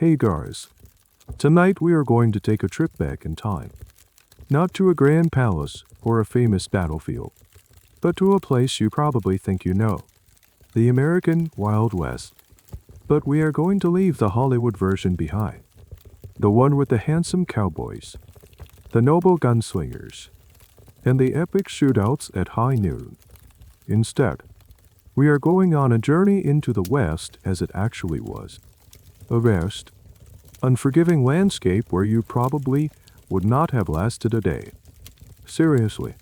Hey guys, tonight we are going to take a trip back in time. Not to a grand palace or a famous battlefield, but to a place you probably think you know, the American Wild West. But we are going to leave the Hollywood version behind, the one with the handsome cowboys, the noble gunslingers, and the epic shootouts at high noon. Instead, we are going on a journey into the West as it actually was. A vast, unforgiving landscape where you probably would not have lasted a day. Seriously,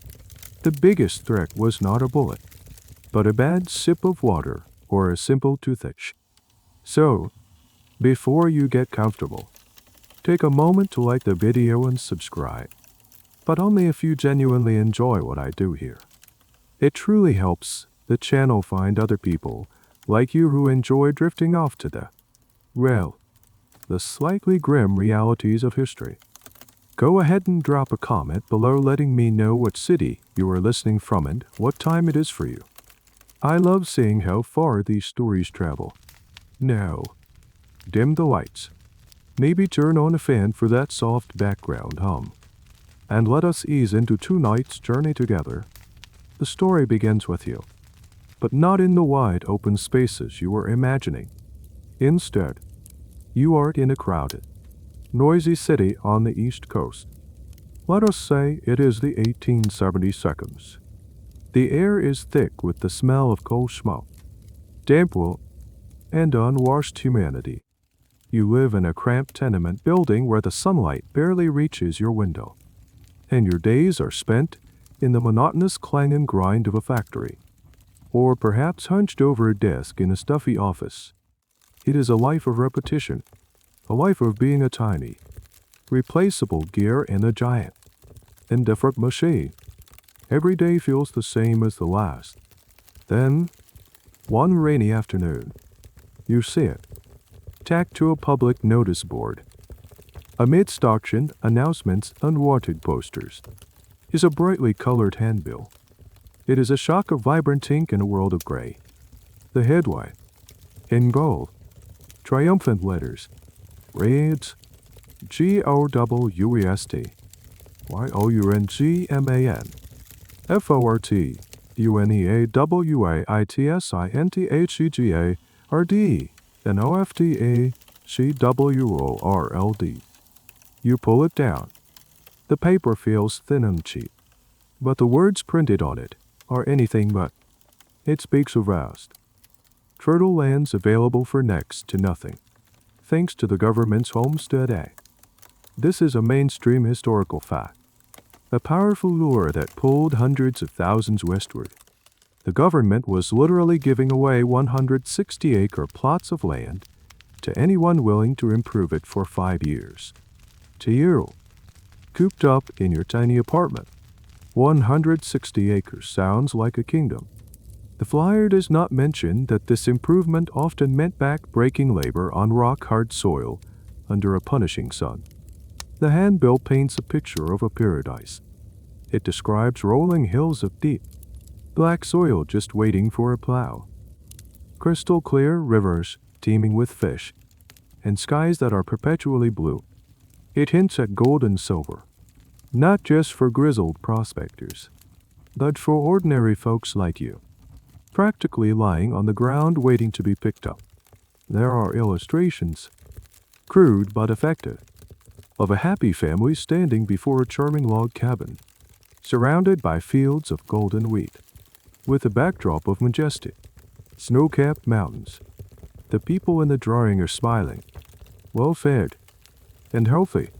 the biggest threat was not a bullet, but a bad sip of water or a simple toothache. So, before you get comfortable, take a moment to like the video and subscribe. But only if you genuinely enjoy what I do here. It truly helps the channel find other people like you who enjoy drifting off to the slightly grim realities of history. Go ahead and drop a comment below letting me know what city you are listening from and what time it is for you. I love seeing how far these stories travel. Now, dim the lights. Maybe turn on a fan for that soft background hum. And let us ease into tonight's journey together. The story begins with you, but not in the wide open spaces you were imagining. Instead, you are in a crowded, noisy city on the East Coast. Let us say it is the 1872. The air is thick with the smell of coal smoke, damp wool, and unwashed humanity. You live in a cramped tenement building where the sunlight barely reaches your window, and your days are spent in the monotonous clang and grind of a factory, or perhaps hunched over a desk in a stuffy office. It is a life of repetition, a life of being a tiny, replaceable gear in a giant, indifferent machine. Every day feels the same as the last. Then, one rainy afternoon, you see it, tacked to a public notice board. Amidst auction announcements and wanted posters is a brightly colored handbill. It is a shock of vibrant ink in a world of gray. The headline, in gold, triumphant letters, reads GOWEST YOUNGMAN FORTUNEAWAITSINTHEGA RD and OFDACWORLD. You pull it down. The paper feels thin and cheap, but the words printed on it are anything but. It speaks of vast, fertile lands available for next to nothing, thanks to the government's Homestead Act. This is a mainstream historical fact, a powerful lure that pulled hundreds of thousands westward. The government was literally giving away 160-acre plots of land to anyone willing to improve it for 5 years. To you, cooped up in your tiny apartment, 160 acres sounds like a kingdom. The flyer does not mention that this improvement often meant back-breaking labor on rock-hard soil under a punishing sun. The handbill paints a picture of a paradise. It describes rolling hills of deep, black soil just waiting for a plow, crystal clear rivers teeming with fish, and skies that are perpetually blue. It hints at gold and silver, not just for grizzled prospectors, but for ordinary folks like you, practically lying on the ground waiting to be picked up. There are illustrations, crude but effective, of a happy family standing before a charming log cabin, surrounded by fields of golden wheat, with a backdrop of majestic, snow-capped mountains. The people in the drawing are smiling, well-fed, and healthy.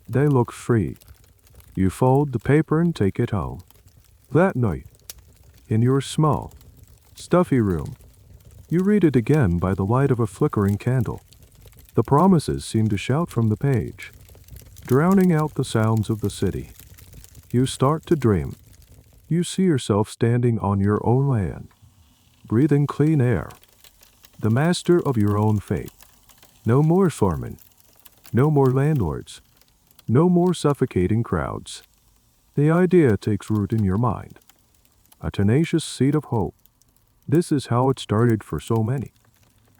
They look free. You fold the paper and take it home. That night, in your small, stuffy room, you read it again by the light of a flickering candle. The promises seem to shout from the page, drowning out the sounds of the city. You start to dream. You see yourself standing on your own land, breathing clean air, the master of your own fate. No more foremen, no more landlords, no more suffocating crowds. The idea takes root in your mind, a tenacious seed of hope. This is how it started for so many.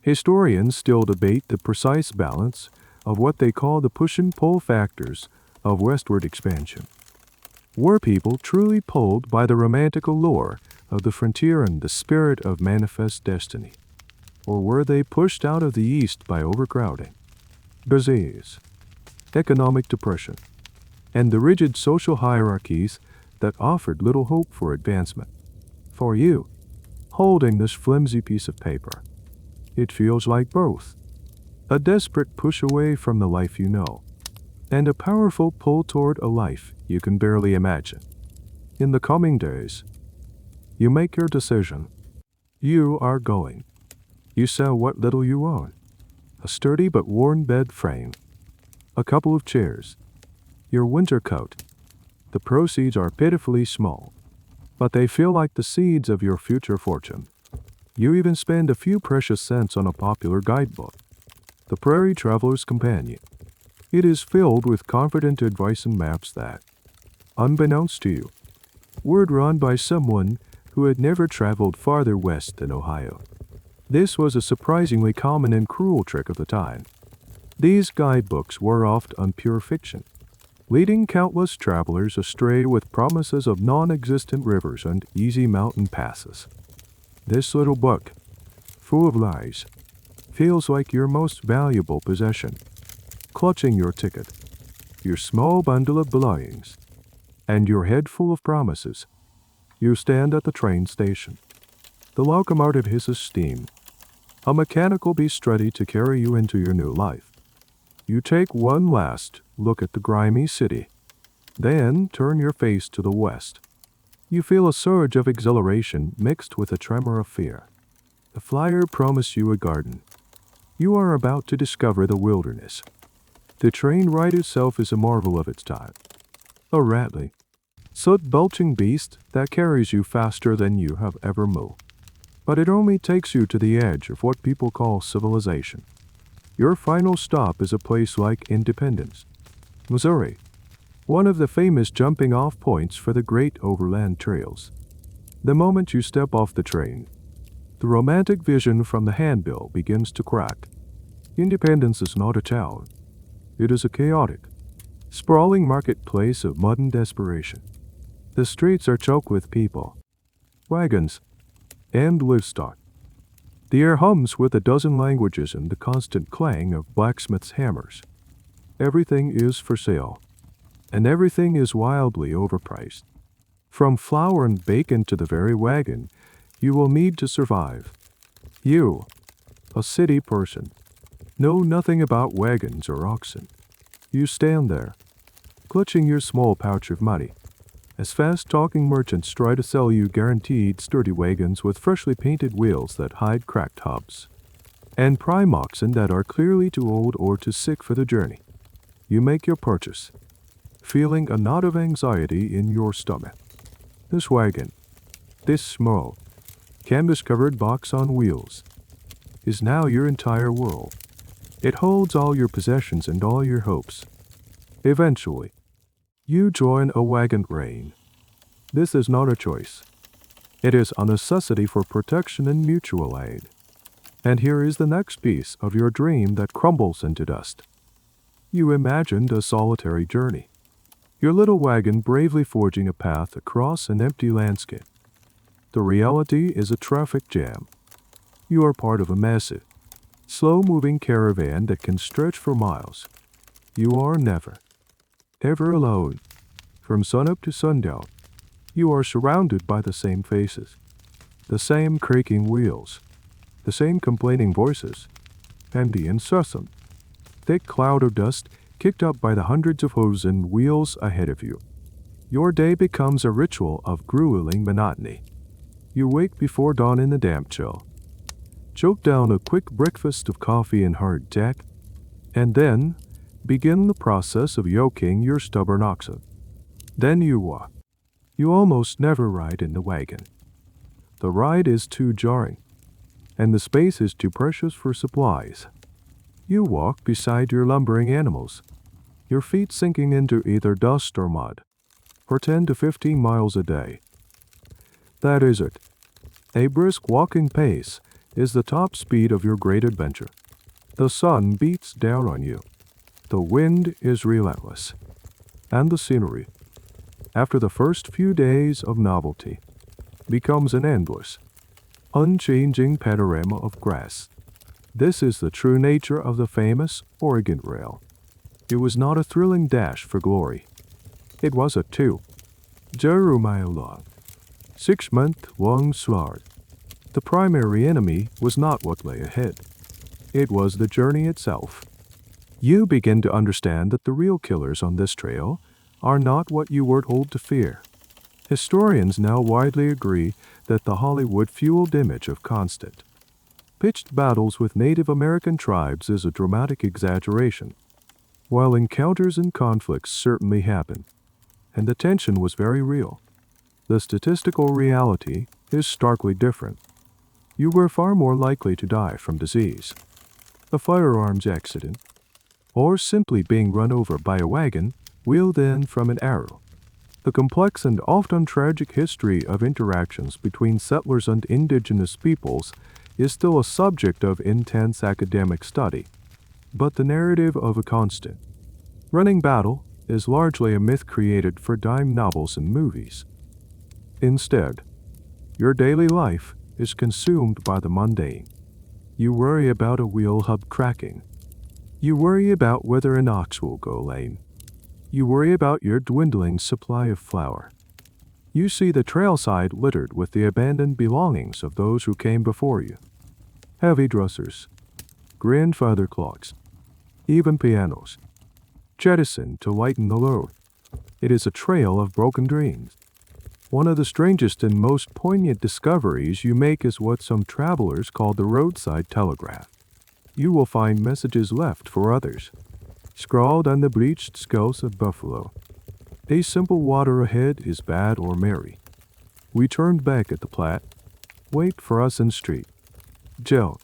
Historians still debate the precise balance of what they call the push and pull factors of westward expansion. Were people truly pulled by the romantic allure of the frontier and the spirit of manifest destiny? Or were they pushed out of the East by overcrowding, disease, economic depression, and the rigid social hierarchies that offered little hope for advancement? For you, holding this flimsy piece of paper, it feels like both. A desperate push away from the life you know, and a powerful pull toward a life you can barely imagine. In the coming days, you make your decision. You are going. You sell what little you own. A sturdy but worn bed frame. A couple of chairs. Your winter coat. The proceeds are pitifully small, but they feel like the seeds of your future fortune. You even spend a few precious cents on a popular guidebook, The Prairie Traveler's Companion. It is filled with confident advice and maps that, unbeknownst to you, were run by someone who had never traveled farther west than Ohio. This was a surprisingly common and cruel trick of the time. These guidebooks were often pure fiction, leading countless travelers astray with promises of non-existent rivers and easy mountain passes. This little book, full of lies, feels like your most valuable possession. Clutching your ticket, your small bundle of belongings, and your head full of promises, you stand at the train station. The locomotive hisses steam. A mechanical beast ready to carry you into your new life. You take one last look at the grimy city, then turn your face to the west. You feel a surge of exhilaration mixed with a tremor of fear. The flyer promised you a garden. You are about to discover the wilderness. The train ride itself is a marvel of its time. A rattling, soot-belching beast that carries you faster than you have ever moved. But it only takes you to the edge of what people call civilization. Your final stop is a place like Independence, Missouri, one of the famous jumping-off points for the great overland trails. The moment you step off the train, the romantic vision from the handbill begins to crack. Independence is not a town. It is a chaotic, sprawling marketplace of mud and desperation. The streets are choked with people, wagons, and livestock. The air hums with a dozen languages and the constant clang of blacksmiths' hammers. Everything is for sale, and everything is wildly overpriced. From flour and bacon to the very wagon you will need to survive. You, a city person, know nothing about wagons or oxen. You stand there, clutching your small pouch of money, as fast-talking merchants try to sell you guaranteed sturdy wagons with freshly painted wheels that hide cracked hubs, and prime oxen that are clearly too old or too sick for the journey. You make your purchase, feeling a knot of anxiety in your stomach. This wagon, this small, canvas-covered box on wheels, is now your entire world. It holds all your possessions and all your hopes. Eventually, you join a wagon train. This is not a choice. It is a necessity for protection and mutual aid. And here is the next piece of your dream that crumbles into dust. You imagined a solitary journey, your little wagon bravely forging a path across an empty landscape. The reality is a traffic jam. You are part of a massive, slow-moving caravan that can stretch for miles. You are never, ever alone. From sunup to sundown, you are surrounded by the same faces, the same creaking wheels, the same complaining voices, and the incessant, thick cloud of dust kicked up by the hundreds of hooves and wheels ahead of you. Your day becomes a ritual of grueling monotony. You wake before dawn in the damp chill, choke down a quick breakfast of coffee and hard tack, and then begin the process of yoking your stubborn oxen. Then you walk. You almost never ride in the wagon. The ride is too jarring, and the space is too precious for supplies. You walk beside your lumbering animals, your feet sinking into either dust or mud, for 10 to 15 miles a day. That is it. A brisk walking pace is the top speed of your great adventure. The sun beats down on you. The wind is relentless. And the scenery, after the first few days of novelty, becomes an endless, unchanging panorama of grass. This is the true nature of the famous Oregon Trail. It was not a thrilling dash for glory. It was a 2.0-mile-long, 6-month-long slog. The primary enemy was not what lay ahead. It was the journey itself. You begin to understand that the real killers on this trail are not what you were told to fear. Historians now widely agree that the Hollywood-fueled image of constant, pitched battles with Native American tribes is a dramatic exaggeration. While encounters and conflicts certainly happen, and the tension was very real, the statistical reality is starkly different. You were far more likely to die from disease, a firearms accident, or simply being run over by a wagon wheeled in from an arrow. The complex and often tragic history of interactions between settlers and indigenous peoples is still a subject of intense academic study, but the narrative of a constant, running battle is largely a myth created for dime novels and movies. Instead, your daily life is consumed by the mundane. You worry about a wheel hub cracking. You worry about whether an ox will go lame. You worry about your dwindling supply of flour. You see the trailside littered with the abandoned belongings of those who came before you. Heavy dressers, grandfather clocks, even pianos, jettisoned to lighten the load. It is a trail of broken dreams. One of the strangest and most poignant discoveries you make is what some travelers call the roadside telegraph. You will find messages left for others, scrawled on the bleached skulls of buffalo. A simple water ahead is bad or merry. We turned back at the Platte. Wait for us in street. Jill.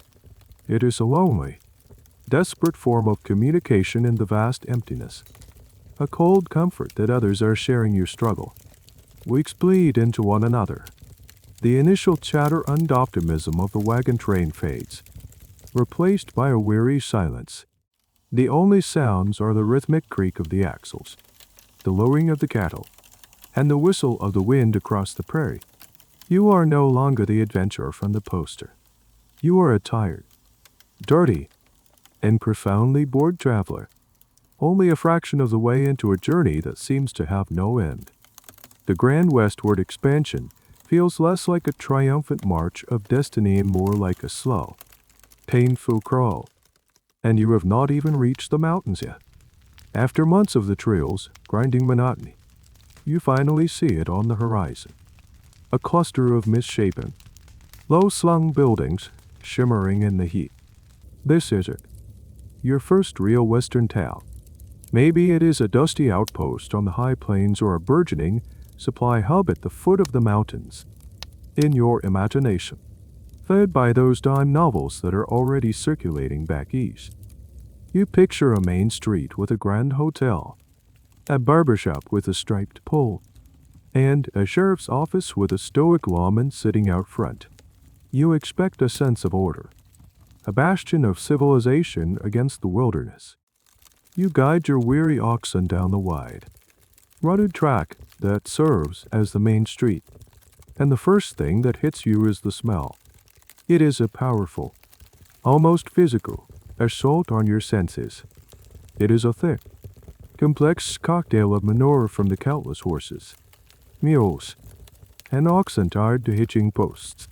It is a lonely, desperate form of communication in the vast emptiness. A cold comfort that others are sharing your struggle. Weeks bleed into one another. The initial chatter and optimism of the wagon train fades, replaced by a weary silence. The only sounds are the rhythmic creak of the axles, the lowing of the cattle, and the whistle of the wind across the prairie. You are no longer the adventurer from the poster. You are a tired, dirty, and profoundly bored traveler, only a fraction of the way into a journey that seems to have no end. The grand westward expansion feels less like a triumphant march of destiny and more like a slow, painful crawl. And you have not even reached the mountains yet. After months of the trail's grinding monotony, you finally see it on the horizon. A cluster of misshapen, low-slung buildings shimmering in the heat. This is it. Your first real western town. Maybe it is a dusty outpost on the high plains or a burgeoning supply hub at the foot of the mountains. In your imagination, fed by those dime novels that are already circulating back east, you picture a main street with a grand hotel, a barbershop with a striped pole, and a sheriff's office with a stoic lawman sitting out front. You expect a sense of order, a bastion of civilization against the wilderness. You guide your weary oxen down the wide, rutted track that serves as the main street, and the first thing that hits you is the smell. It is a powerful, almost physical, assault on your senses. It is a thick, complex cocktail of manure from the countless horses, mules, and oxen tied to hitching posts,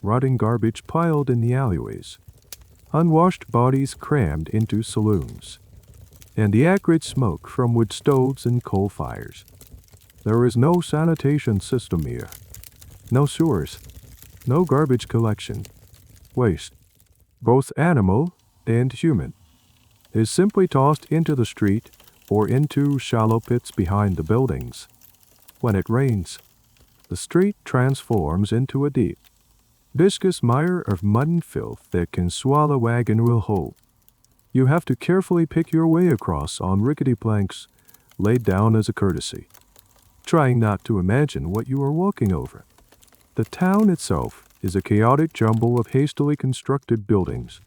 rotting garbage piled in the alleyways, unwashed bodies crammed into saloons, and the acrid smoke from wood stoves and coal fires. There is no sanitation system here, no sewers, no garbage collection. Waste, both animal and human, is simply tossed into the street or into shallow pits behind the buildings. When it rains, the street transforms into a deep, viscous mire of mud and filth that can swallow a wagon wheel whole. You have to carefully pick your way across on rickety planks laid down as a courtesy, trying not to imagine what you are walking over. The town itself is a chaotic jumble of hastily constructed buildings.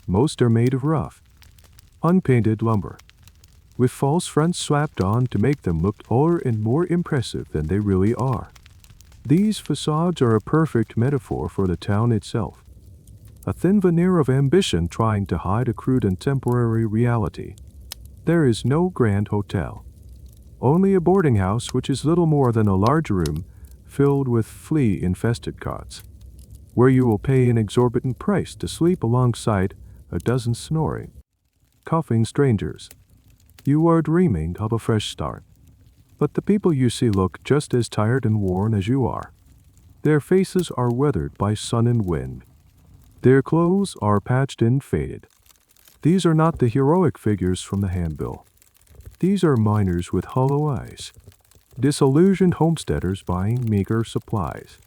Most are made of rough, unpainted lumber, with false fronts slapped on to make them look taller and more impressive than they really are. These facades are a perfect metaphor for the town itself, a thin veneer of ambition trying to hide a crude and temporary reality. There is no grand hotel, only a boarding house which is little more than a large room filled with flea-infested cots, where you will pay an exorbitant price to sleep alongside a dozen snoring, coughing strangers. You are dreaming of a fresh start, but the people you see look just as tired and worn as you are. Their faces are weathered by sun and wind. Their clothes are patched and faded. These are not the heroic figures from the handbill. These are miners with hollow eyes, disillusioned homesteaders buying meager supplies,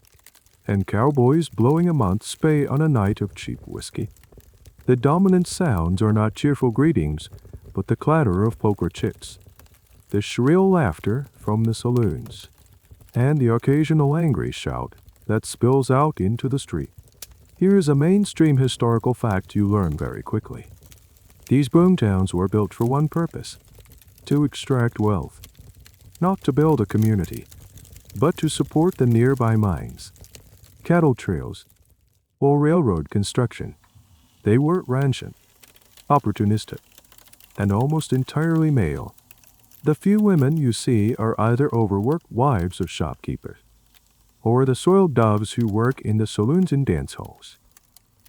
and cowboys blowing a month's pay on a night of cheap whiskey. The dominant sounds are not cheerful greetings, but the clatter of poker chips, the shrill laughter from the saloons, and the occasional angry shout that spills out into the street. Here is a mainstream historical fact you learn very quickly. These boomtowns were built for one purpose: to extract wealth, not to build a community, but to support the nearby mines, cattle trails, or railroad construction. They were rancid, opportunistic, and almost entirely male. The few women you see are either overworked wives of shopkeepers, or the soiled doves who work in the saloons and dance halls,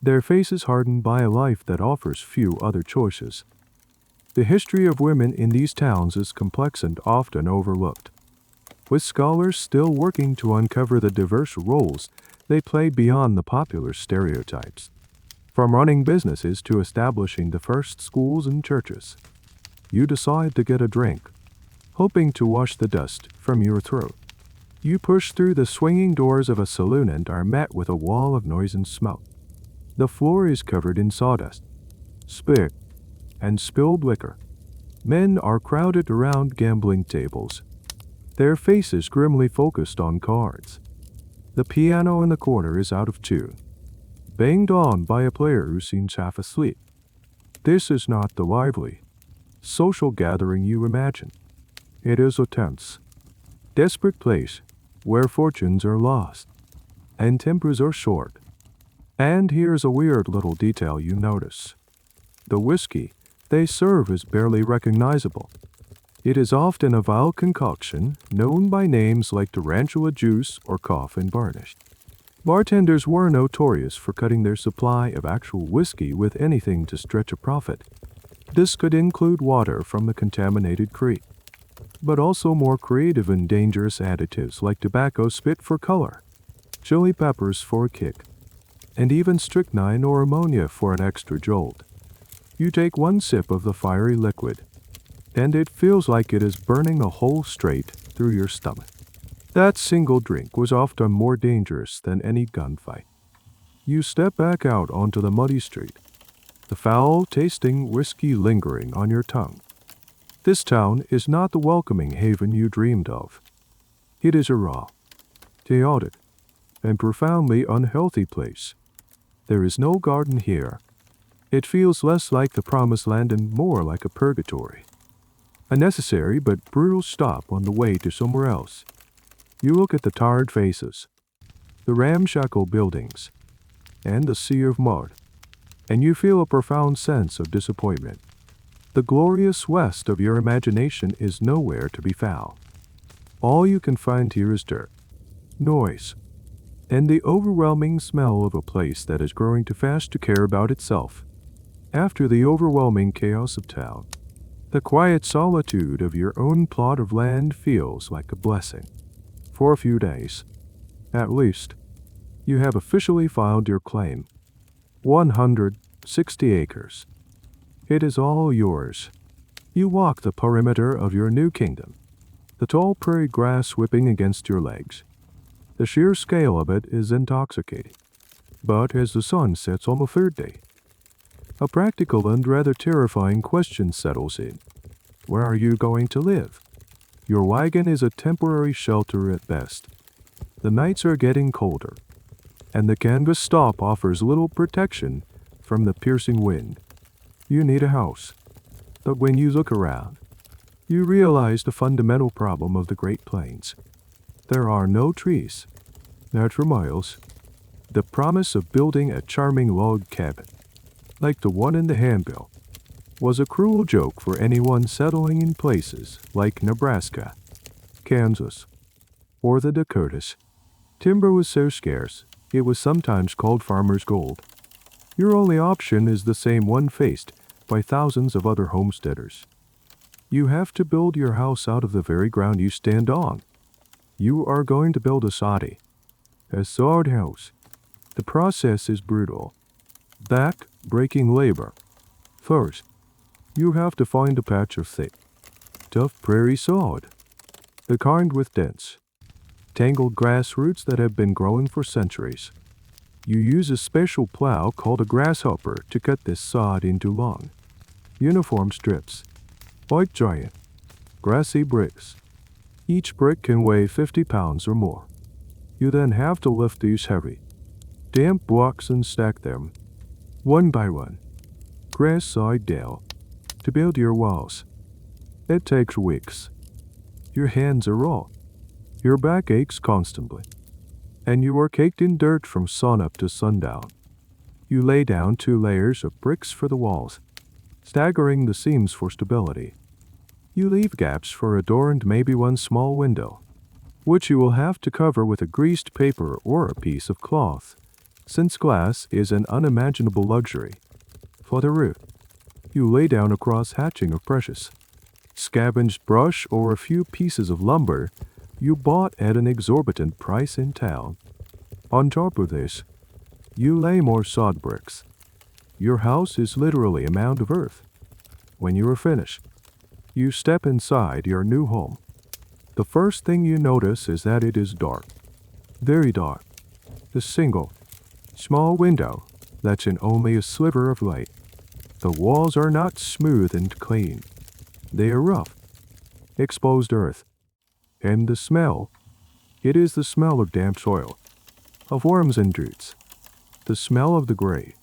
their faces hardened by a life that offers few other choices. The history of women in these towns is complex and often overlooked, with scholars still working to uncover the diverse roles they played beyond the popular stereotypes, from running businesses to establishing the first schools and churches. You decide to get a drink, hoping to wash the dust from your throat. You push through the swinging doors of a saloon and are met with a wall of noise and smoke. The floor is covered in sawdust, spit, and spilled liquor. Men are crowded around gambling tables, their faces grimly focused on cards. The piano in the corner is out of tune, banged on by a player who seems half asleep. This is not the lively, social gathering you imagine. It is a tense, desperate place where fortunes are lost and tempers are short. And here's a weird little detail you notice. The whiskey they serve is barely recognizable. It is often a vile concoction known by names like tarantula juice or coffin varnish. Bartenders were notorious for cutting their supply of actual whiskey with anything to stretch a profit. This could include water from the contaminated creek, but also more creative and dangerous additives like tobacco spit for color, chili peppers for a kick, and even strychnine or ammonia for an extra jolt. You take one sip of the fiery liquid, and it feels like it is burning a hole straight through your stomach. That single drink was often more dangerous than any gunfight. You step back out onto the muddy street, the foul-tasting whiskey lingering on your tongue. This town is not the welcoming haven you dreamed of. It is a raw, chaotic, and profoundly unhealthy place. There is no garden here. It feels less like the promised land and more like a purgatory. A necessary but brutal stop on the way to somewhere else. You look at the tired faces, the ramshackle buildings, and the sea of mud, and you feel a profound sense of disappointment. The glorious west of your imagination is nowhere to be found. All you can find here is dirt, noise, and the overwhelming smell of a place that is growing too fast to care about itself. After the overwhelming chaos of town, the quiet solitude of your own plot of land feels like a blessing. For a few days, at least, you have officially filed your claim. 160 acres. It is all yours. You walk the perimeter of your new kingdom, the tall prairie grass whipping against your legs. The sheer scale of it is intoxicating. But as the sun sets on the third day, a practical and rather terrifying question settles in. Where are you going to live? Your wagon is a temporary shelter at best. The nights are getting colder, and the canvas top offers little protection from the piercing wind. You need a house. But when you look around, you realize the fundamental problem of the Great Plains. There are no trees, not for miles. The promise of building a charming log cabin, like the one in the handbill, was a cruel joke for anyone settling in places like Nebraska, Kansas, or the Dakotas. Timber was so scarce, it was sometimes called farmer's gold. Your only option is the same one faced by thousands of other homesteaders. You have to build your house out of the very ground you stand on. You are going to build a sod house. The process is brutal. Back-breaking labor. First, you have to find a patch of thick, tough prairie sod, the kind with dense, tangled grass roots that have been growing for centuries. You use a special plow called a grasshopper to cut this sod into long, uniform strips, like giant, grassy bricks. Each brick can weigh 50 pounds or more. You then have to lift these heavy, damp blocks and stack them, one by one, grass side down, to build your walls. It takes weeks. Your hands are raw. Your back aches constantly, and you are caked in dirt from sunup to sundown. You lay down 2 layers of bricks for the walls, staggering the seams for stability. You leave gaps for a door and maybe one small window, which you will have to cover with a greased paper or a piece of cloth, since glass is an unimaginable luxury. For the roof, you lay down a cross-hatching of precious, scavenged brush or a few pieces of lumber you bought at an exorbitant price in town. On top of this, you lay more sod bricks. Your house is literally a mound of earth. When you are finished, you step inside your new home. The first thing you notice is that it is dark, very dark. The single, small window lets in only a sliver of light. The walls are not smooth and clean. They are rough, exposed earth. And the smell, it is the smell of damp soil, of worms and roots, the smell of the gray.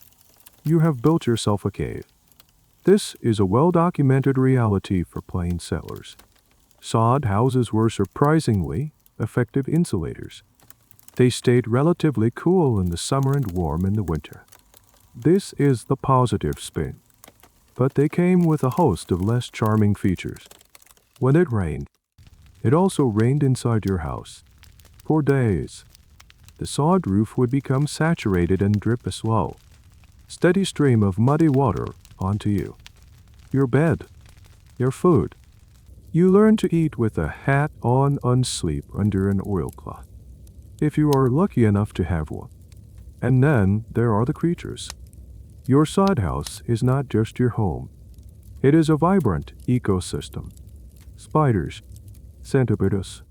You have built yourself a cave. This is a well-documented reality for plain settlers. Sod houses were surprisingly effective insulators. They stayed relatively cool in the summer and warm in the winter. This is the positive spin. But they came with a host of less charming features. When it rained, it also rained inside your house. For days, the sod roof would become saturated and drip a slow, steady stream of muddy water onto you. Your bed, your food. You learn to eat with a hat on and sleep under an oilcloth, if you are lucky enough to have one. And then there are the creatures. Your sod house is not just your home. It is a vibrant ecosystem. Spiders, centipedes,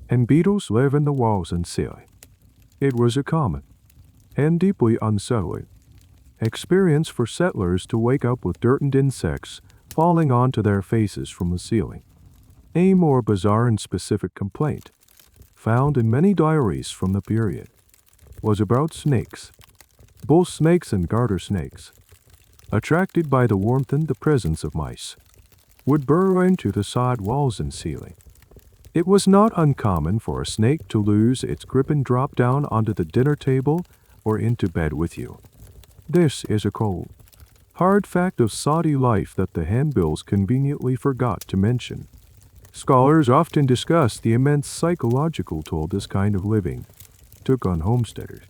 and beetles live in the walls and ceiling. It was a common, and deeply unsettling, experience for settlers to wake up with dirt and insects falling onto their faces from the ceiling. A more bizarre and specific complaint, found in many diaries from the period, was about snakes. Bull snakes and garter snakes, attracted by the warmth and the presence of mice, would burrow into the sod walls and ceiling. It was not uncommon for a snake to lose its grip and drop down onto the dinner table or into bed with you. This is a cold, hard fact of soddy life that the handbills conveniently forgot to mention. Scholars often discuss the immense psychological toll this kind of living took on homesteaders,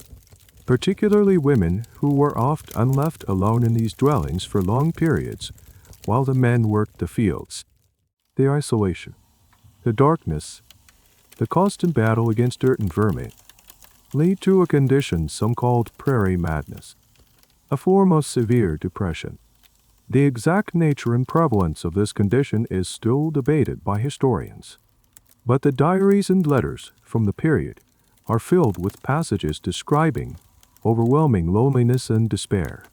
particularly women who were often left alone in these dwellings for long periods while the men worked the fields. The isolation, the darkness, the constant battle against dirt and vermin lead to a condition some called prairie madness, a form of severe depression. The exact nature and prevalence of this condition is still debated by historians, but the diaries and letters from the period are filled with passages describing overwhelming loneliness and despair,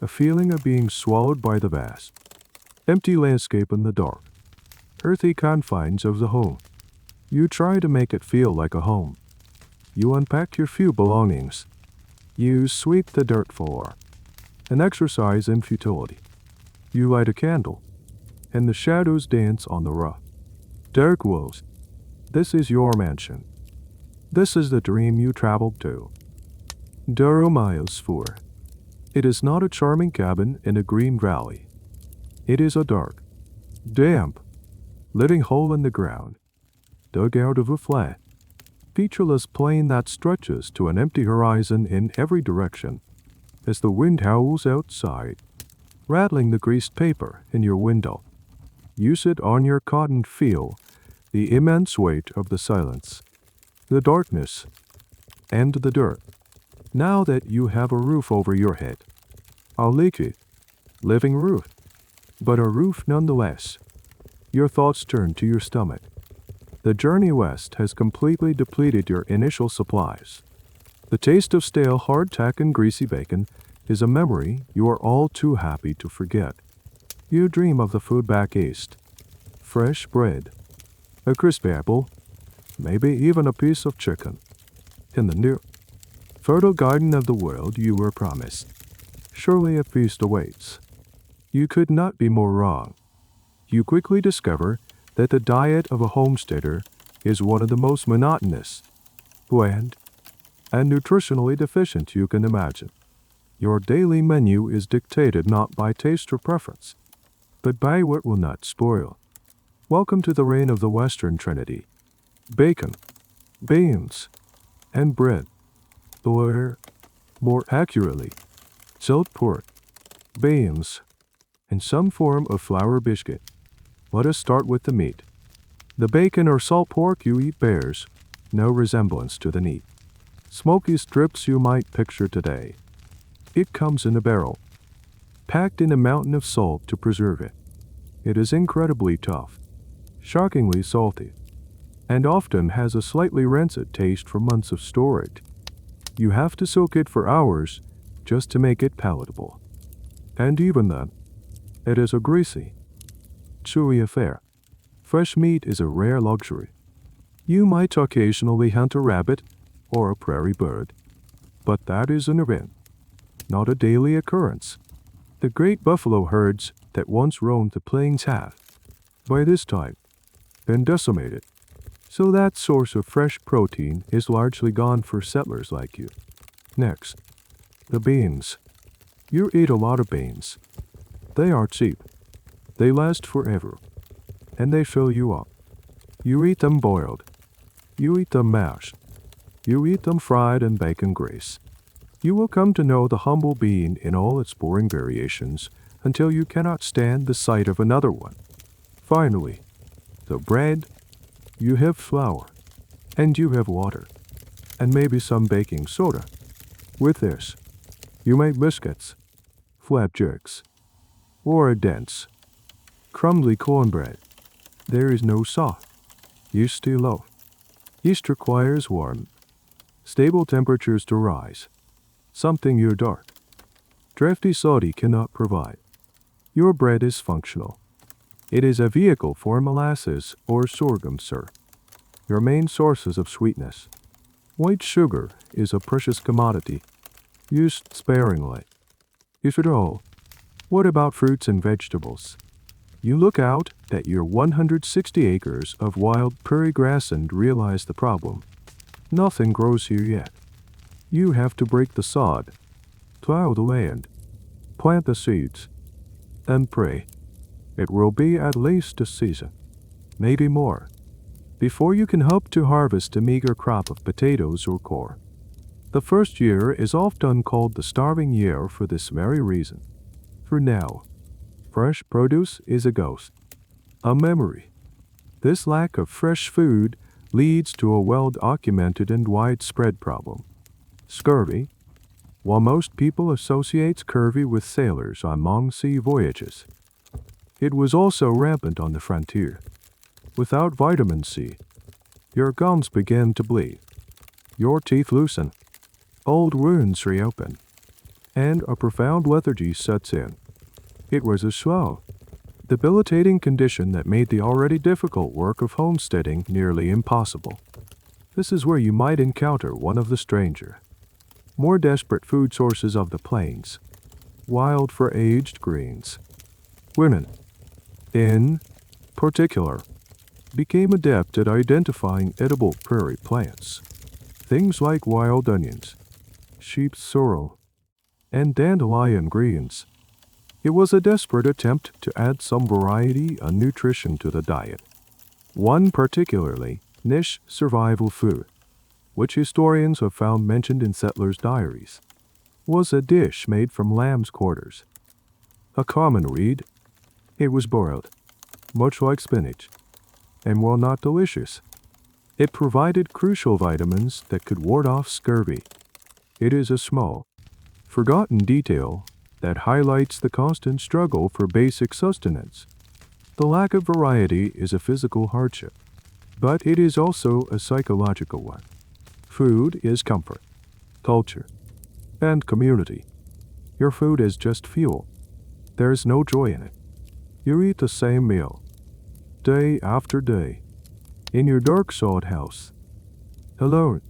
a feeling of being swallowed by the vast, empty landscape in the dark, earthy confines of the home. You try to make it feel like a home. You unpack your few belongings, You sweep the dirt floor, an exercise in futility. You light a candle, and the shadows dance on the roof. Derek Wills, this is your mansion. This is the dream you traveled to. Duramios 4. It is not a charming cabin in a green valley. It is a dark, damp, living hole in the ground, dug out of a flat, featureless plain that stretches to an empty horizon in every direction as the wind howls outside, rattling the greased paper in your window. You sit on your cot and feel the immense weight of the silence, the darkness, and the dirt. Now that you have a roof over your head, a leaky, living roof, but a roof nonetheless, your thoughts turn to your stomach. The journey west has completely depleted your initial supplies. The taste of stale hardtack and greasy bacon is a memory you are all too happy to forget. You dream of the food back east. Fresh bread, a crisp apple, maybe even a piece of chicken. In the near, fertile garden of the world you were promised, surely a feast awaits. You could not be more wrong. You quickly discover that the diet of a homesteader is one of the most monotonous, bland, and nutritionally deficient you can imagine. Your daily menu is dictated not by taste or preference, but by what will not spoil. Welcome to the reign of the Western Trinity: bacon, beans, and bread. Or, more accurately, salt pork, beans, and some form of flour biscuit. Let us start with the meat. The bacon or salt pork you eat bears no resemblance to the neat, smoky strips you might picture today. It comes in a barrel, packed in a mountain of salt to preserve it. It is incredibly tough, shockingly salty, and often has a slightly rancid taste for months of storage. You have to soak it for hours just to make it palatable. And even then, it is a greasy, chewy affair. Fresh meat is a rare luxury. You might occasionally hunt a rabbit or a prairie bird, but that is an event, not a daily occurrence. The great buffalo herds that once roamed the plains have, by this time, been decimated, so that source of fresh protein is largely gone for settlers like you. Next, the beans. You eat a lot of beans. They are cheap. They last forever, and they fill you up. You eat them boiled. You eat them mashed. You eat them fried in bacon grease. You will come to know the humble bean in all its boring variations until you cannot stand the sight of another one. Finally, the bread. You have flour, and you have water, and maybe some baking soda. With this, you make biscuits, flapjacks, or a dense, crumbly cornbread. There is no soft, yeasty loaf. Yeast requires warm, stable temperatures to rise, something your dark, drafty salty cannot provide. Your bread is functional. It is a vehicle for molasses or sorghum syrup, your main sources of sweetness. White sugar is a precious commodity, used sparingly. If at all, what about fruits and vegetables? You look out at your 160 acres of wild prairie grass and realize the problem. Nothing grows here yet. You have to break the sod, plow the land, plant the seeds, and pray. It will be at least a season, maybe more, before you can hope to harvest a meager crop of potatoes or corn. The first year is often called the starving year for this very reason. For now, fresh produce is a ghost, a memory. This lack of fresh food leads to a well-documented and widespread problem: scurvy. While most people associate scurvy with sailors on long sea voyages, it was also rampant on the frontier. Without vitamin C, your gums begin to bleed, your teeth loosen, old wounds reopen, and a profound lethargy sets in. It was a slow, debilitating condition that made the already difficult work of homesteading nearly impossible. This is where you might encounter one of the stranger. more desperate food sources of the plains, wild for aged greens. Women, in particular, became adept at identifying edible prairie plants, things like wild onions, sheep's sorrel, and dandelion greens. It was a desperate attempt to add some variety and nutrition to the diet. One particularly niche survival food, which historians have found mentioned in settlers' diaries, was a dish made from lamb's quarters. A common reed, it was boiled, much like spinach, and while not delicious, it provided crucial vitamins that could ward off scurvy. It is a small, forgotten detail that highlights the constant struggle for basic sustenance. The lack of variety is a physical hardship, but it is also a psychological one. Food is comfort, culture, and community. Your food is just fuel. There is no joy in it. You eat the same meal, day after day, in your dark sod house, alone.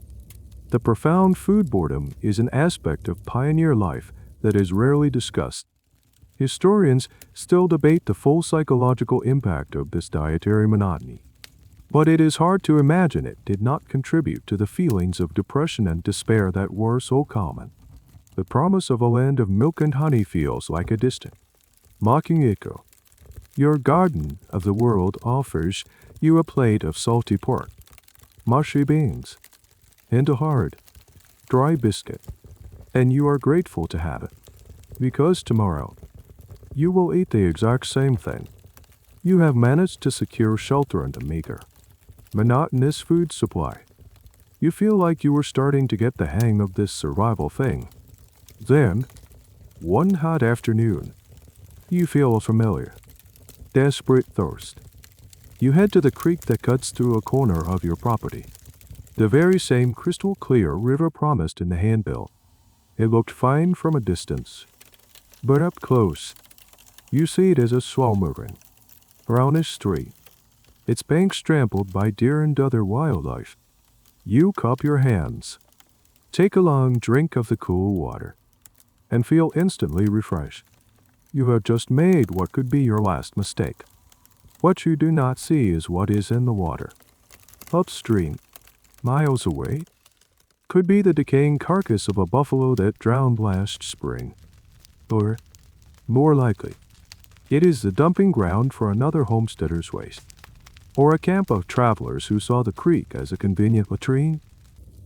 The profound food boredom is an aspect of pioneer life that is rarely discussed. Historians still debate the full psychological impact of this dietary monotony, but it is hard to imagine it did not contribute to the feelings of depression and despair that were so common. The promise of a land of milk and honey feels like a distant, mocking echo. Your garden of the world offers you a plate of salty pork, mushy beans, and a hard, dry biscuit, and you are grateful to have it, because tomorrow you will eat the exact same thing. You have managed to secure shelter and a meager, monotonous food supply. You feel like you are starting to get the hang of this survival thing. Then, one hot afternoon, you feel a familiar, desperate thirst. You head to the creek that cuts through a corner of your property. The very same crystal clear river promised in the handbill. It looked fine from a distance, but up close, you see it as a slow-moving, brownish stream, its banks trampled by deer and other wildlife. You cup your hands, take a long drink of the cool water, and feel instantly refreshed. You have just made what could be your last mistake. What you do not see is what is in the water. Upstream, miles away, could be the decaying carcass of a buffalo that drowned last spring. Or, more likely, it is the dumping ground for another homesteader's waste. Or a camp of travelers who saw the creek as a convenient latrine.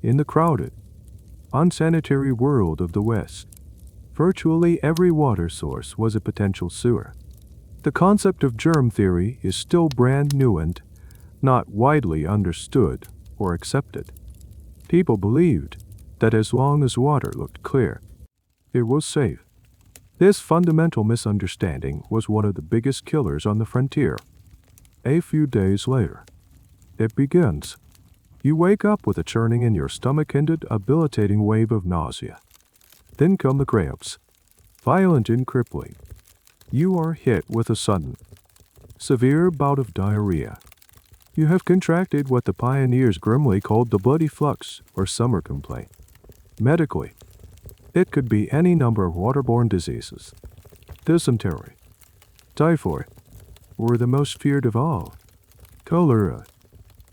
In the crowded, unsanitary world of the West, virtually every water source was a potential sewer. The concept of germ theory is still brand new and not widely understood or accepted. People believed that as long as water looked clear, it was safe. This fundamental misunderstanding was one of the biggest killers on the frontier. A few days later, it begins. You wake up with a churning in your stomach and a debilitating wave of nausea. Then come the cramps, violent and crippling. You are hit with a sudden, severe bout of diarrhea. You have contracted what the pioneers grimly called the bloody flux or summer complaint. Medically, it could be any number of waterborne diseases. Dysentery, typhoid, or the most feared of all, cholera.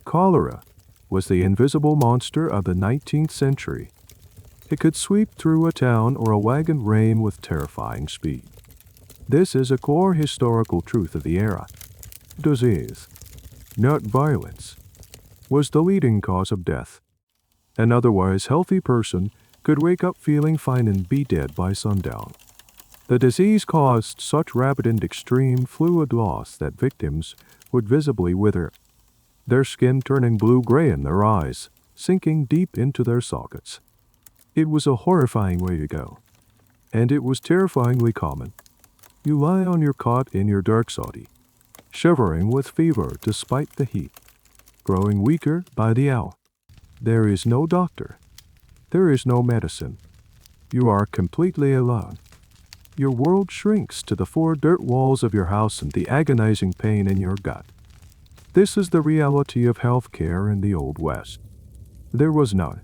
Cholera was the invisible monster of the 19th century. It could sweep through a town or a wagon rein with terrifying speed. This is a core historical truth of the era. Disease, not violence, was the leading cause of death. An otherwise healthy person could wake up feeling fine and be dead by sundown. The disease caused such rapid and extreme fluid loss that victims would visibly wither, their skin turning blue-gray and their eyes sinking deep into their sockets. It was a horrifying way to go, and it was terrifyingly common. You lie on your cot in your dark soddy, shivering with fever despite the heat, growing weaker by the hour. There is no doctor. There is no medicine. You are completely alone. Your world shrinks to the four dirt walls of your house and the agonizing pain in your gut. This is the reality of health care in the Old West. There was none.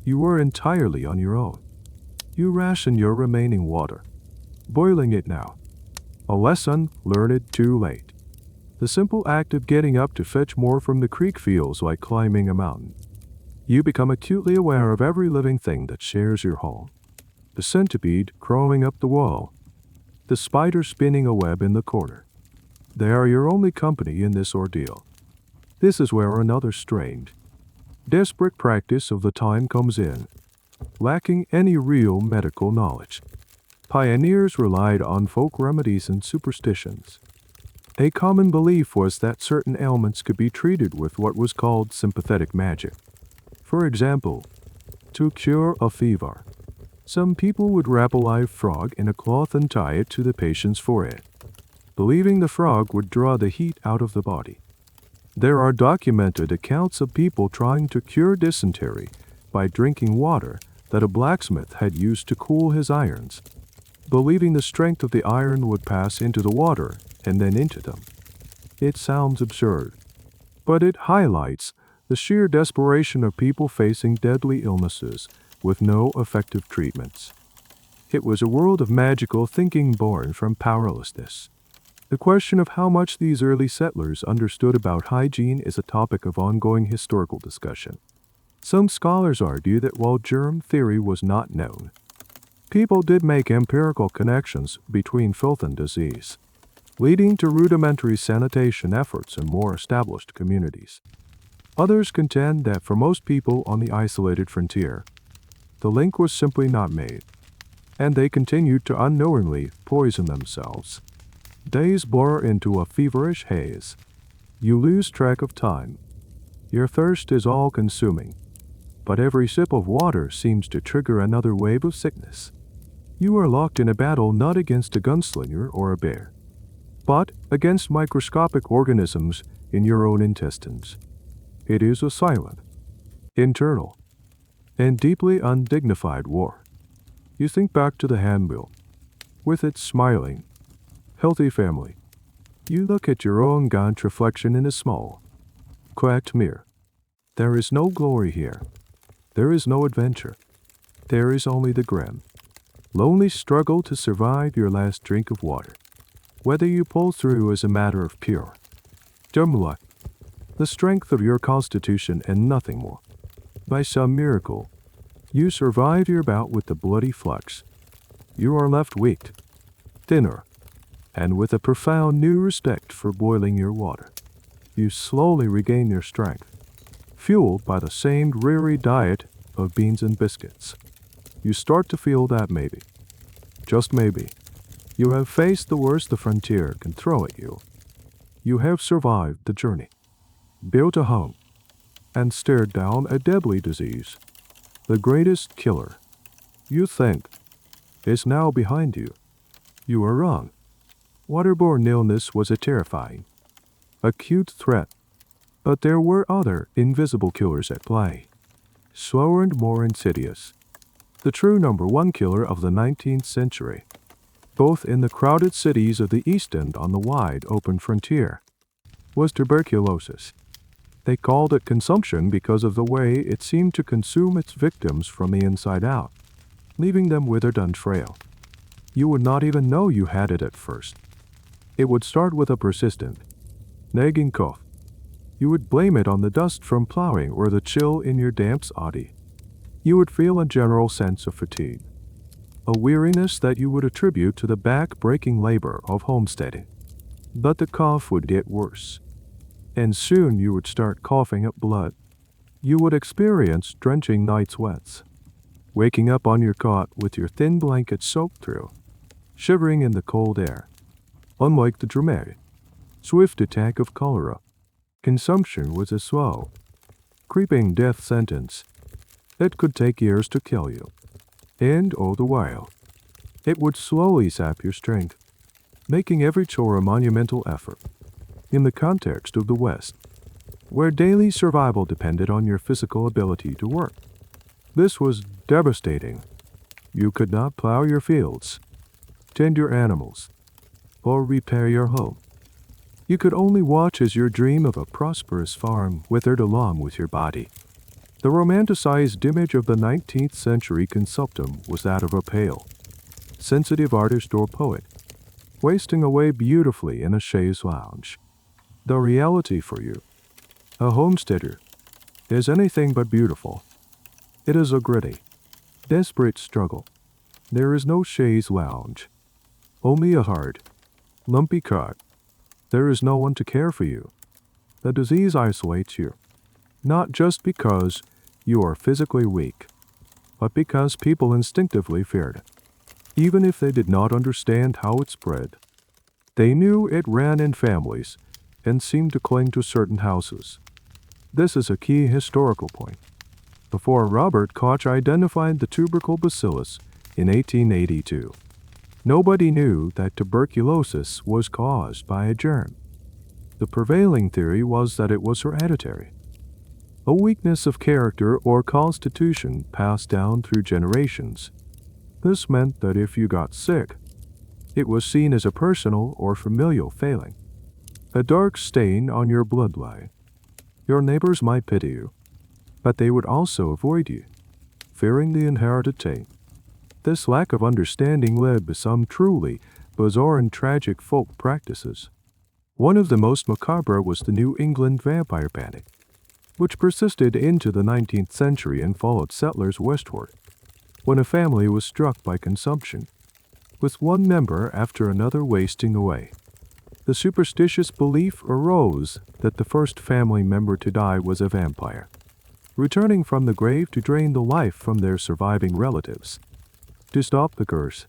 You were entirely on your own. You ration your remaining water, boiling it now. A lesson learned too late. The simple act of getting up to fetch more from the creek feels like climbing a mountain. You become acutely aware of every living thing that shares your home. The centipede crawling up the wall, the spider spinning a web in the corner. They are your only company in this ordeal. This is where another strange, desperate practice of the time comes in. Lacking any real medical knowledge, pioneers relied on folk remedies and superstitions. A common belief was that certain ailments could be treated with what was called sympathetic magic. For example, to cure a fever, some people would wrap a live frog in a cloth and tie it to the patient's forehead, believing the frog would draw the heat out of the body. There are documented accounts of people trying to cure dysentery by drinking water that a blacksmith had used to cool his irons, believing the strength of the iron would pass into the water and then into them. It sounds absurd, but it highlights the sheer desperation of people facing deadly illnesses with no effective treatments. It was a world of magical thinking born from powerlessness. The question of how much these early settlers understood about hygiene is a topic of ongoing historical discussion. Some scholars argue that while germ theory was not known, people did make empirical connections between filth and disease, leading to rudimentary sanitation efforts in more established communities. Others contend that for most people on the isolated frontier, the link was simply not made, and they continued to unknowingly poison themselves. Days blur into a feverish haze. You lose track of time. Your thirst is all-consuming, but every sip of water seems to trigger another wave of sickness. You are locked in a battle not against a gunslinger or a bear, but against microscopic organisms in your own intestines. It is a silent, internal, and deeply undignified war. You think back to the handmill, with its smiling, healthy family. You look at your own gaunt reflection in a small, cracked mirror. There is no glory here. There is no adventure. There is only the grim, lonely struggle to survive your last drink of water. Whether you pull through is a matter of pure, dumb luck, the strength of your constitution and nothing more. By some miracle, you survive your bout with the bloody flux. You are left weak, thinner, and with a profound new respect for boiling your water. You slowly regain your strength, fueled by the same dreary diet of beans and biscuits. You start to feel that maybe, just maybe, you have faced the worst the frontier can throw at you. You have survived the journey, built a home, and stared down a deadly disease. The greatest killer, you think, is now behind you. You are wrong. Waterborne illness was a terrifying, acute threat, but there were other invisible killers at play, slower and more insidious. The true number one killer of the 19th century, both in the crowded cities of the East and on the wide open frontier, was tuberculosis. They called it consumption because of the way it seemed to consume its victims from the inside out, leaving them withered and frail. You would not even know you had it at first. It would start with a persistent, nagging cough. You would blame it on the dust from plowing or the chill in your damp body. You would feel a general sense of fatigue, a weariness that you would attribute to the back-breaking labor of homesteading. But the cough would get worse, and soon you would start coughing up blood. You would experience drenching night sweats, waking up on your cot with your thin blanket soaked through, shivering in the cold air. Unlike the dramatic, swift attack of cholera, consumption was a slow, creeping death sentence that could take years to kill you. And all the while, it would slowly sap your strength, making every chore a monumental effort. In the context of the West, where daily survival depended on your physical ability to work, this was devastating. You could not plow your fields, tend your animals, or repair your home. You could only watch as your dream of a prosperous farm withered along with your body. The romanticized image of the 19th century consumptum was that of a pale, sensitive artist or poet, wasting away beautifully in a chaise lounge. The reality for you, a homesteader, is anything but beautiful. It is a gritty, desperate struggle. There is no chaise lounge, only a hard, lumpy cot. There is no one to care for you. The disease isolates you, not just because you are physically weak, but because people instinctively feared it. Even if they did not understand how it spread, they knew it ran in families and seemed to cling to certain houses. This is a key historical point. Before Robert Koch identified the tubercle bacillus in 1882, nobody knew that tuberculosis was caused by a germ. The prevailing theory was that it was hereditary, a weakness of character or constitution passed down through generations. This meant that if you got sick, it was seen as a personal or familial failing, a dark stain on your bloodline. Your neighbors might pity you, but they would also avoid you, fearing the inherited taint. This lack of understanding led to some truly bizarre and tragic folk practices. One of the most macabre was the New England vampire panic, which persisted into the 19th century and followed settlers westward. When a family was struck by consumption, with one member after another wasting away, the superstitious belief arose that the first family member to die was a vampire, returning from the grave to drain the life from their surviving relatives. To stop the curse,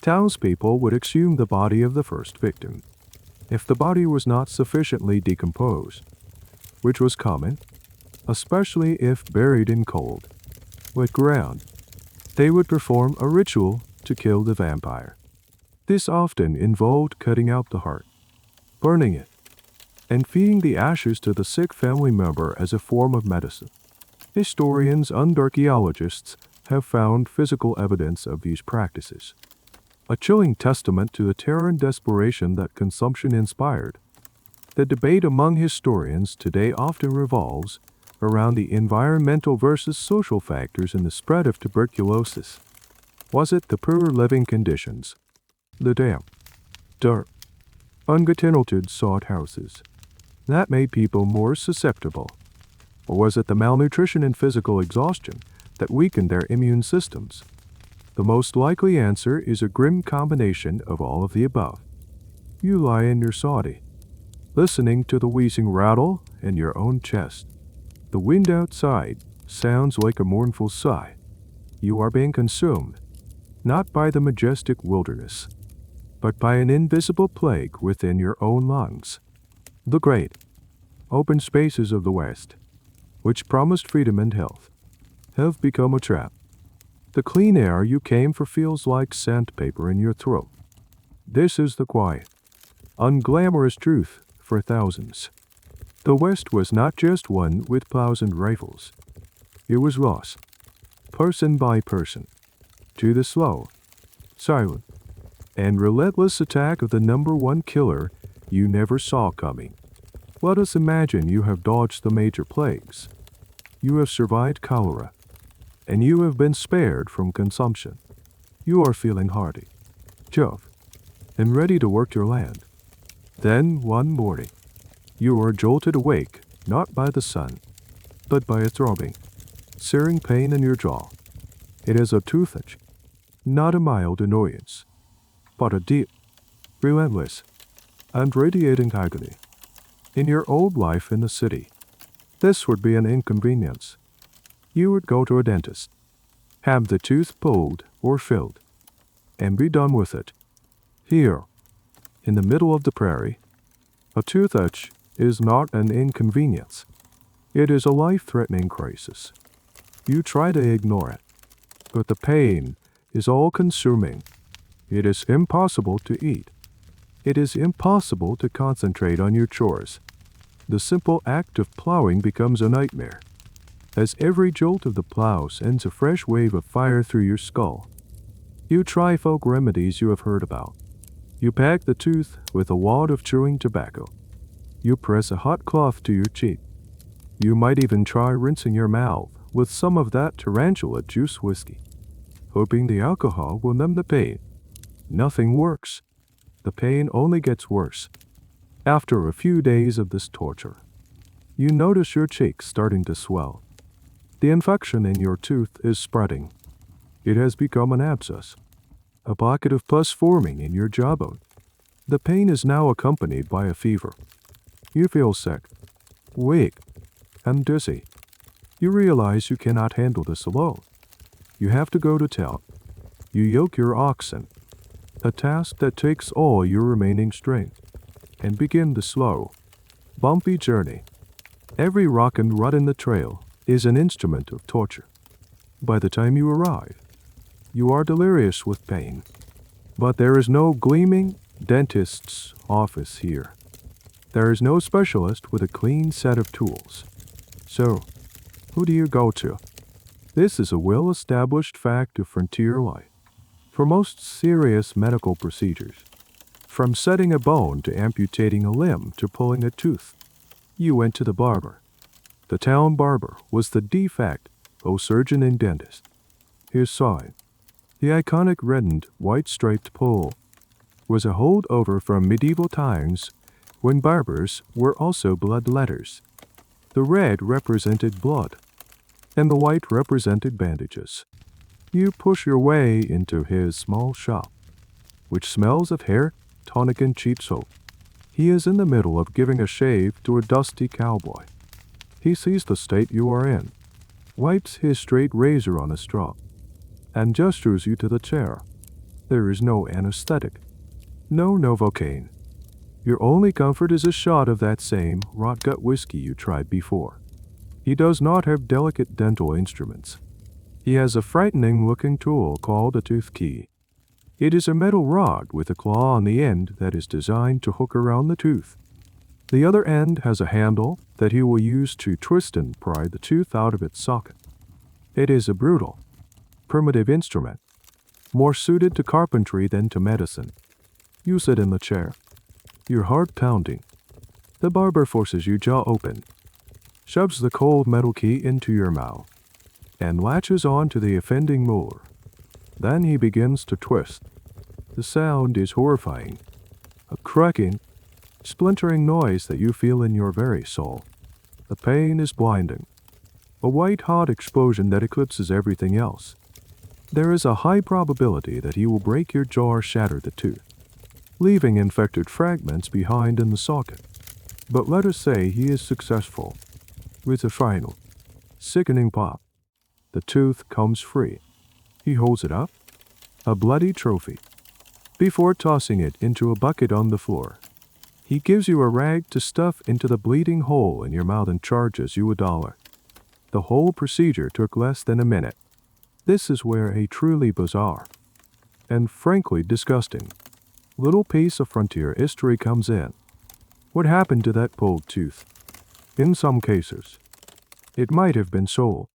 townspeople would exhume the body of the first victim. If the body was not sufficiently decomposed, which was common, especially if buried in cold, wet ground, they would perform a ritual to kill the vampire. This often involved cutting out the heart, burning it, and feeding the ashes to the sick family member as a form of medicine. Historians and archaeologists have found physical evidence of these practices, a chilling testament to the terror and desperation that consumption inspired. The debate among historians today often revolves around the environmental versus social factors in the spread of tuberculosis. Was it the poor living conditions, the damp, dirt, untenanted sod houses, that made people more susceptible? Or was it the malnutrition and physical exhaustion that weakened their immune systems? The most likely answer is a grim combination of all of the above. You lie in your soddy, listening to the wheezing rattle in your own chest. The wind outside sounds like a mournful sigh. You are being consumed, not by the majestic wilderness, but by an invisible plague within your own lungs. The great, open spaces of the West, which promised freedom and health, have become a trap. The clean air you came for feels like sandpaper in your throat. This is the quiet, unglamorous truth for thousands. The West was not just won with plows and rifles. It was lost, person by person, to the slow, silent, and relentless attack of the number one killer you never saw coming. Let us imagine you have dodged the major plagues. You have survived cholera, and you have been spared from consumption. You are feeling hearty, tough, and ready to work your land. Then, one morning, you are jolted awake not by the sun, but by a throbbing, searing pain in your jaw. It is a toothache, not a mild annoyance, but a deep, relentless, and radiating agony. In your old life in the city, this would be an inconvenience. You would go to a dentist, have the tooth pulled or filled, and be done with it. Here, in the middle of the prairie, a toothache is not an inconvenience. It is a life-threatening crisis. You try to ignore it, but the pain is all-consuming. It is impossible to eat. It is impossible to concentrate on your chores. The simple act of plowing becomes a nightmare, as every jolt of the plow sends a fresh wave of fire through your skull. You try folk remedies you have heard about. You pack the tooth with a wad of chewing tobacco. You press a hot cloth to your cheek. You might even try rinsing your mouth with some of that tarantula juice whiskey, hoping the alcohol will numb the pain. Nothing works. The pain only gets worse. After a few days of this torture, you notice your cheeks starting to swell. The infection in your tooth is spreading. It has become an abscess, a pocket of pus forming in your jawbone. The pain is now accompanied by a fever. You feel sick, weak, and dizzy. You realize you cannot handle this alone. You have to go to town. You yoke your oxen, a task that takes all your remaining strength, and begin the slow, bumpy journey. Every rock and rut in the trail is an instrument of torture. By the time you arrive, you are delirious with pain. But there is no gleaming dentist's office here. There is no specialist with a clean set of tools. So, who do you go to? This is a well-established fact of frontier life. For most serious medical procedures, from setting a bone to amputating a limb to pulling a tooth, you went to the barber. The town barber was the de facto surgeon and dentist. His sign, the iconic red and white striped pole, was a holdover from medieval times when barbers were also bloodletters. The red represented blood, and the white represented bandages. You push your way into his small shop, which smells of hair, tonic, and cheap soap. He is in the middle of giving a shave to a dusty cowboy. He sees the state you are in, wipes his straight razor on a straw, and gestures you to the chair. There is no anesthetic, no Novocaine. Your only comfort is a shot of that same rot-gut whiskey you tried before. He does not have delicate dental instruments. He has a frightening-looking tool called a tooth key. It is a metal rod with a claw on the end that is designed to hook around the tooth. The other end has a handle that he will use to twist and pry the tooth out of its socket. It is a brutal, primitive instrument, more suited to carpentry than to medicine. You sit in the chair, your heart pounding. The barber forces your jaw open, shoves the cold metal key into your mouth, and latches on to the offending molar. Then he begins to twist. The sound is horrifying, a cracking, splintering noise that you feel in your very soul. The pain is blinding, a white-hot explosion that eclipses everything else. There is a high probability that he will break your jaw or shatter the tooth, leaving infected fragments behind in the socket. But let us say he is successful. With a final, sickening pop, the tooth comes free. He holds it up, a bloody trophy. Before tossing it into a bucket on the floor, he gives you a rag to stuff into the bleeding hole in your mouth and charges you $1. The whole procedure took less than a minute. This is where a truly bizarre, and frankly disgusting, little piece of frontier history comes in. What happened to that pulled tooth? In some cases, it might have been sold.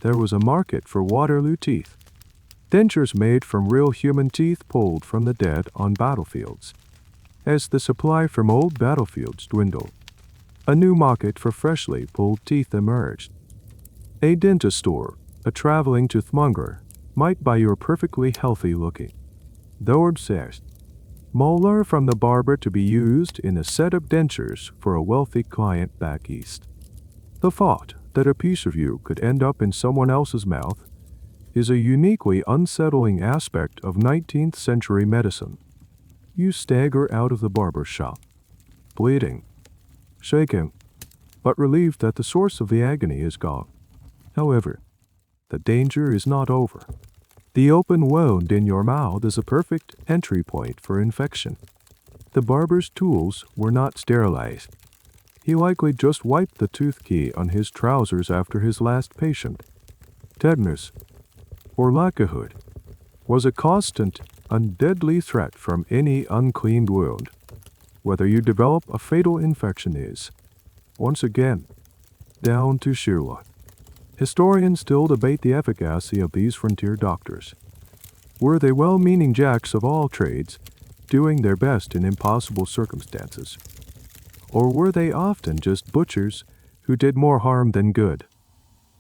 There was a market for Waterloo teeth, dentures made from real human teeth pulled from the dead on battlefields. As the supply from old battlefields dwindled, a new market for freshly pulled teeth emerged. A dentist store, a traveling toothmonger, might buy your perfectly healthy-looking, though obsessed, molar from the barber to be used in a set of dentures for a wealthy client back east. The thought that a piece of you could end up in someone else's mouth is a uniquely unsettling aspect of 19th century medicine. You stagger out of the barber shop, bleeding, shaking, but relieved that the source of the agony is gone. However, the danger is not over. The open wound in your mouth is a perfect entry point for infection. The barber's tools were not sterilized. He likely just wiped the tooth key on his trousers after his last patient. Tetanus, or lack of hood, was a constant and deadly threat from any uncleaned wound. Whether you develop a fatal infection is, once again, down to sheer luck. Historians still debate the efficacy of these frontier doctors. Were they well-meaning jacks of all trades, doing their best in impossible circumstances? Or were they often just butchers who did more harm than good.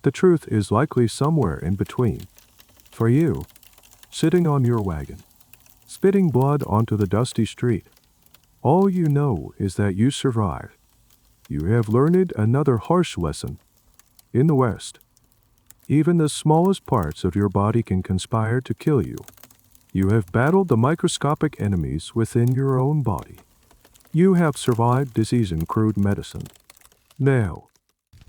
The truth is likely somewhere in between. For you, sitting on your wagon, spitting blood onto the dusty street, all you know is that you survived. You have learned another harsh lesson. In the West, even the smallest parts of your body can conspire to kill you. You have battled the microscopic enemies within your own body. You have survived disease and crude medicine. Now,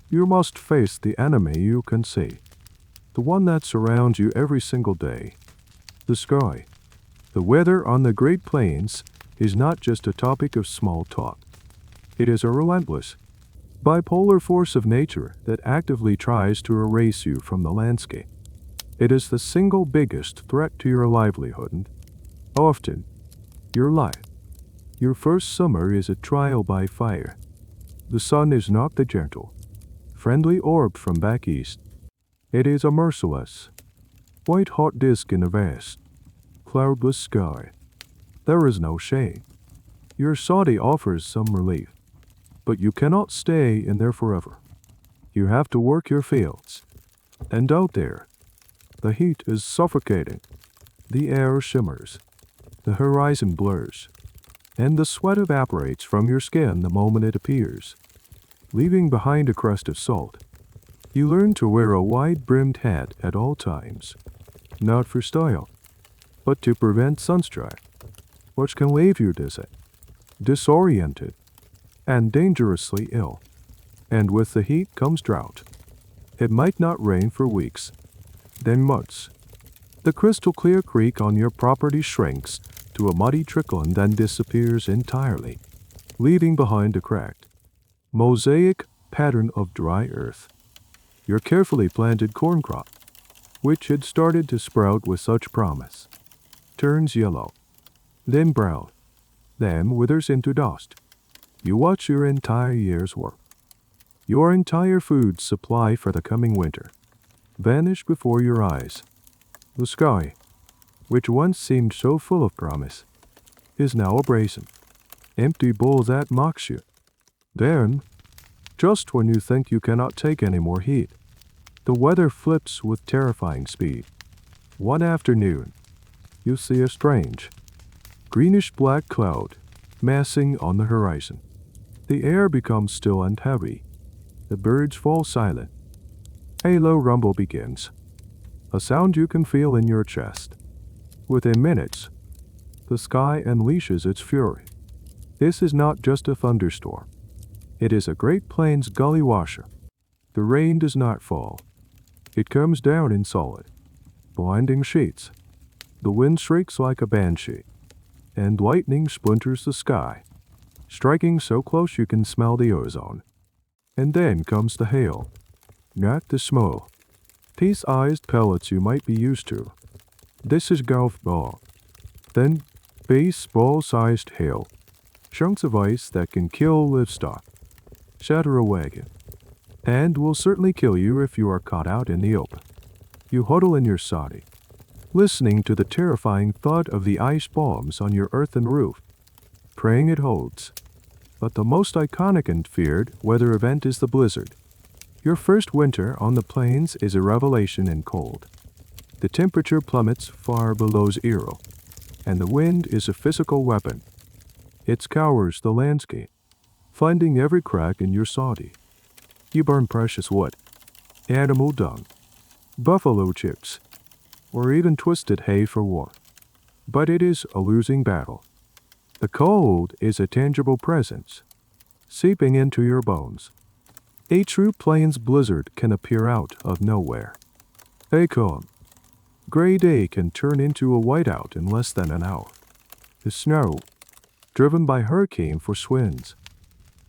you must face the enemy you can see, the one that surrounds you every single day. The sky. The weather on the Great Plains is not just a topic of small talk. It is a relentless, bipolar force of nature that actively tries to erase you from the landscape. It is the single biggest threat to your livelihood and, often, your life. Your first summer is a trial by fire. The sun is not the gentle, friendly orb from back east. It is a merciless, white-hot disk in a vast, cloudless sky. There is no shade. Your soddy offers some relief, but you cannot stay in there forever. You have to work your fields. And out there, the heat is suffocating. The air shimmers. The horizon blurs. And the sweat evaporates from your skin the moment it appears, leaving behind a crust of salt. You learn to wear a wide-brimmed hat at all times, not for style, but to prevent sunstrike, which can leave you dizzy, disoriented, and dangerously ill. And with the heat comes drought. It might not rain for weeks, then months. The crystal-clear creek on your property shrinks to a muddy trickle and then disappears entirely, leaving behind a cracked, mosaic pattern of dry earth. Your carefully planted corn crop, which had started to sprout with such promise, turns yellow, then brown, then withers into dust. You watch your entire year's work, your entire food supply for the coming winter, vanish before your eyes. The sky, which once seemed so full of promise, is now a brazen, empty bowl that mocks you. Then, just when you think you cannot take any more heat, the weather flips with terrifying speed. One afternoon, you see a strange, greenish-black cloud massing on the horizon. The air becomes still and heavy. The birds fall silent. A low rumble begins, a sound you can feel in your chest. Within minutes, the sky unleashes its fury. This is not just a thunderstorm. It is a Great Plains gully washer. The rain does not fall. It comes down in solid, blinding sheets. The wind shrieks like a banshee, and lightning splinters the sky, striking so close you can smell the ozone. And then comes the hail, not the small, piece-sized pellets you might be used to. This is golf ball. Then baseball-sized hail, chunks of ice that can kill livestock, shatter a wagon, and will certainly kill you if you are caught out in the open. You huddle in your soddy, listening to the terrifying thud of the ice bombs on your earthen roof, praying it holds. But the most iconic and feared weather event is the blizzard. Your first winter on the plains is a revelation in cold. The temperature plummets far below zero, and the wind is a physical weapon. It scours the landscape, finding every crack in your soddy. You burn precious wood, animal dung, buffalo chips, or even twisted hay for warmth. But it is a losing battle. The cold is a tangible presence, seeping into your bones. A true plains blizzard can appear out of nowhere. A calm, gray day can turn into a whiteout in less than an hour. The snow, driven by hurricane force winds,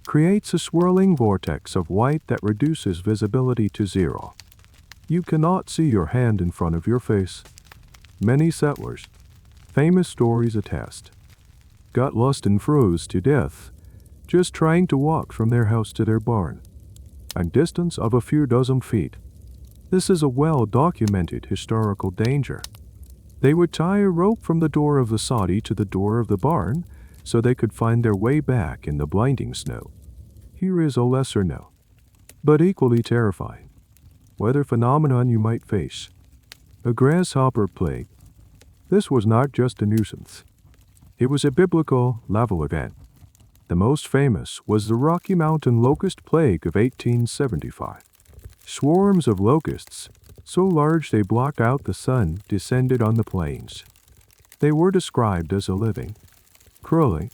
creates a swirling vortex of white that reduces visibility to zero. You cannot see your hand in front of your face. Many settlers, famous stories attest, got lost and froze to death just trying to walk from their house to their barn, a distance of a few dozen feet. This is a well-documented historical danger. They would tie a rope from the door of the soddy to the door of the barn so they could find their way back in the blinding snow. Here is a lesser known, but equally terrifying. Weather phenomenon you might face. A grasshopper plague. This was not just a nuisance. It was a biblical level event. The most famous was the Rocky Mountain locust plague of 1875. Swarms of locusts, so large they blocked out the sun, descended on the plains. They were described as a living, crawling,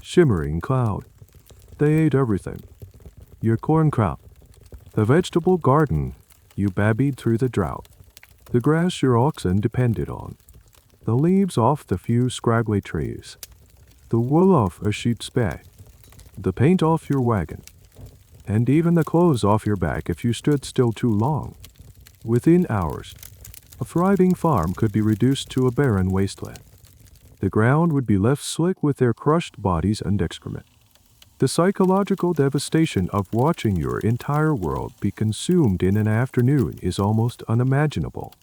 shimmering cloud. They ate everything. Your corn crop, the vegetable garden you babied through the drought, the grass your oxen depended on, the leaves off the few scraggly trees, the wool off a sheep's back, the paint off your wagon, and even the clothes off your back if you stood still too long. Within hours, a thriving farm could be reduced to a barren wasteland. The ground would be left slick with their crushed bodies and excrement. The psychological devastation of watching your entire world be consumed in an afternoon is almost unimaginable.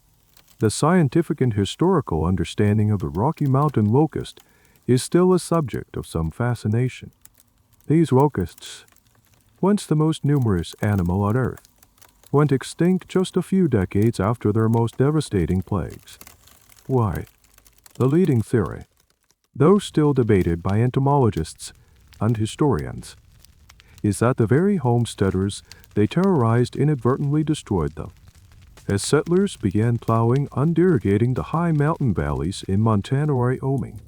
The scientific and historical understanding of the Rocky Mountain locust is still a subject of some fascination. These locusts, once the most numerous animal on Earth, went extinct just a few decades after their most devastating plagues. Why? The leading theory, though still debated by entomologists and historians, is that the very homesteaders they terrorized inadvertently destroyed them. As settlers began plowing and irrigating the high mountain valleys in Montana or Wyoming,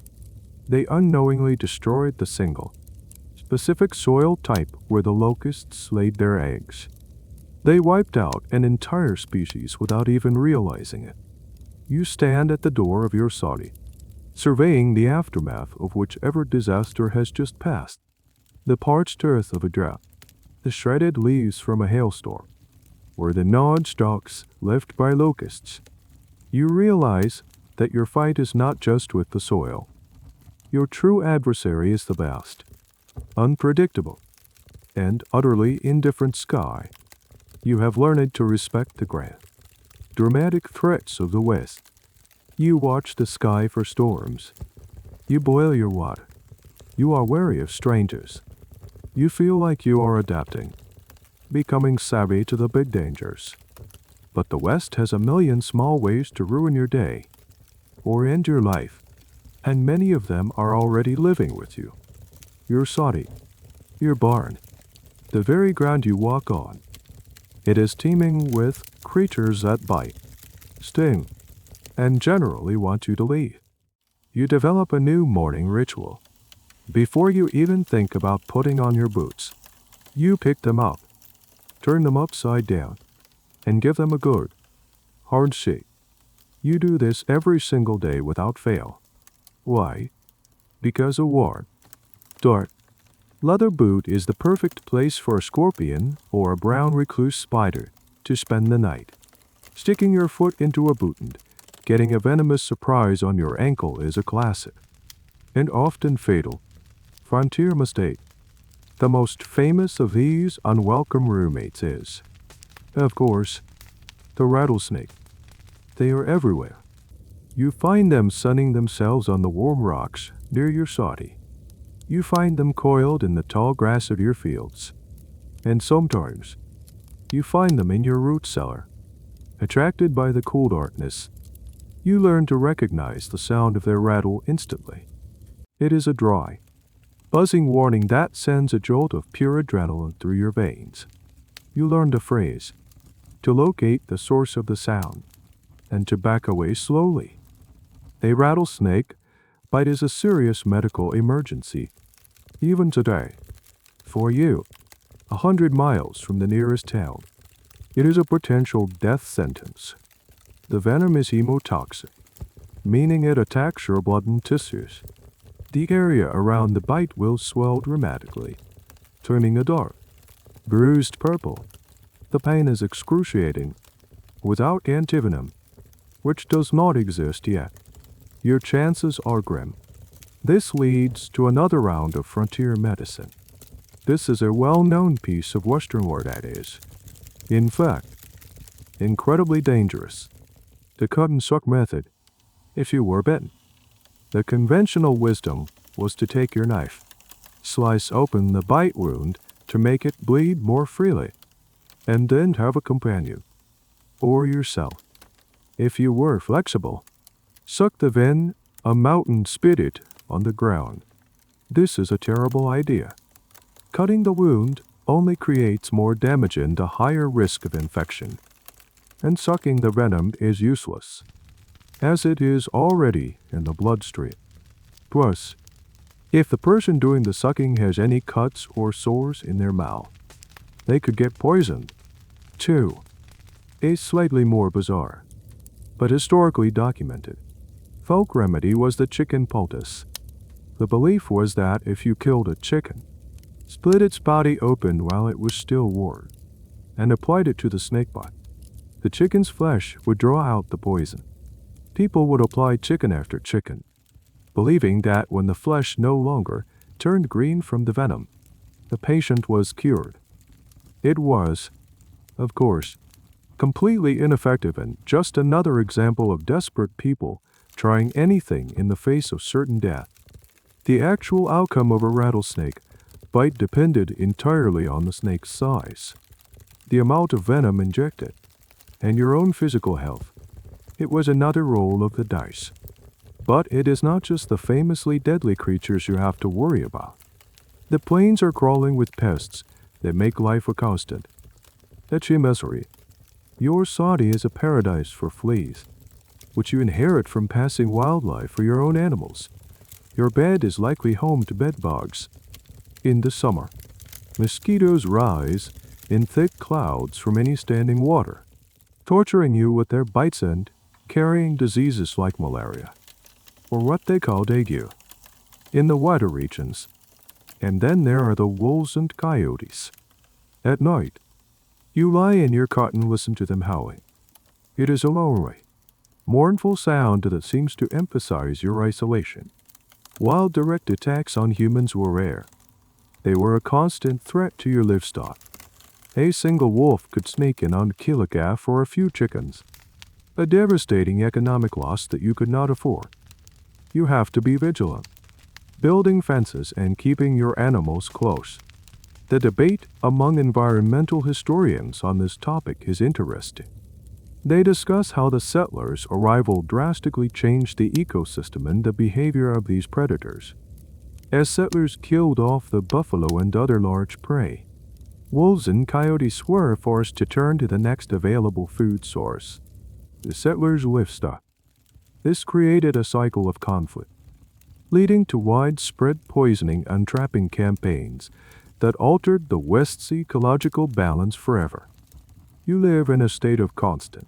they unknowingly destroyed the single, specific soil type where the locusts laid their eggs. They wiped out an entire species without even realizing it. You stand at the door of your soddy, surveying the aftermath of whichever disaster has just passed. The parched earth of a drought, the shredded leaves from a hailstorm, or the gnawed stalks left by locusts. You realize that your fight is not just with the soil. Your true adversary is the vast, unpredictable, and utterly indifferent sky. You have learned to respect the grand, dramatic threats of the West. You watch the sky for storms. You boil your water. You are wary of strangers. You feel like you are adapting, becoming savvy to the big dangers. But the West has a million small ways to ruin your day or end your life, and many of them are already living with you. Your soddy, your barn, the very ground you walk on. It is teeming with creatures that bite, sting, and generally want you to leave. You develop a new morning ritual. Before you even think about putting on your boots, you pick them up, turn them upside down, and give them a good, hard shake. You do this every single day without fail. Why? Because a worn, dark, leather boot is the perfect place for a scorpion or a brown recluse spider to spend the night. Sticking your foot into a boot and getting a venomous surprise on your ankle is a classic, and often fatal, frontier mistake. The most famous of these unwelcome roommates is, of course, the rattlesnake. They are everywhere. You find them sunning themselves on the warm rocks near your soddy. You find them coiled in the tall grass of your fields. And sometimes, you find them in your root cellar. Attracted by the cool darkness, you learn to recognize the sound of their rattle instantly. It is a dry, buzzing warning that sends a jolt of pure adrenaline through your veins. You learn the phrase, to locate the source of the sound, and to back away slowly. A rattlesnake bite is a serious medical emergency. Even today, for you, 100 miles from the nearest town, it is a potential death sentence. The venom is hemotoxic, meaning it attacks your blood and tissues. The area around the bite will swell dramatically, turning a dark, bruised purple. The pain is excruciating. Without antivenom, which does not exist yet, your chances are grim. This leads to another round of frontier medicine. This is a well-known piece of Western lore that is, in fact, incredibly dangerous. The cut-and-suck method, if you were bitten. The conventional wisdom was to take your knife, slice open the bite wound to make it bleed more freely. and then have a companion, or yourself. If you were flexible, suck the venom, a mountain spit it on the ground. This is a terrible idea. Cutting the wound only creates more damage and a higher risk of infection, and sucking the venom is useless, as it is already in the bloodstream. Plus, if the person doing the sucking has any cuts or sores in their mouth, they could get poisoned. 2. A slightly more bizarre, but historically documented, folk remedy was the chicken poultice. The belief was that if you killed a chicken, split its body open while it was still warm, and applied it to the snakebite, the chicken's flesh would draw out the poison. People would apply chicken after chicken, believing that when the flesh no longer turned green from the venom, the patient was cured. It was, of course, completely ineffective and just another example of desperate people trying anything in the face of certain death. The actual outcome of a rattlesnake bite depended entirely on the snake's size, the amount of venom injected, and your own physical health. It was another roll of the dice. But it is not just the famously deadly creatures you have to worry about. The plains are crawling with pests that make life a constant. That's your misery. Your soddy is a paradise for fleas, which you inherit from passing wildlife for your own animals. Your bed is likely home to bedbugs. In the summer, mosquitoes rise in thick clouds from any standing water, torturing you with their bites and carrying diseases like malaria, or what they call dengue, in the wetter regions. And then there are the wolves and coyotes. At night, you lie in your cot and listen to them howling. It is a lonely, mournful sound that seems to emphasize your isolation. While direct attacks on humans were rare, they were a constant threat to your livestock. A single wolf could sneak in on kill a calf for a few chickens, a devastating economic loss that you could not afford. You have to be vigilant, building fences and keeping your animals close. The debate among environmental historians on this topic is interesting. They discuss how the settlers' arrival drastically changed the ecosystem and the behavior of these predators. As settlers killed off the buffalo and other large prey, wolves and coyotes were forced to turn to the next available food source, the settlers' livestock. This created a cycle of conflict, leading to widespread poisoning and trapping campaigns that altered the West's ecological balance forever. You live in a state of constant,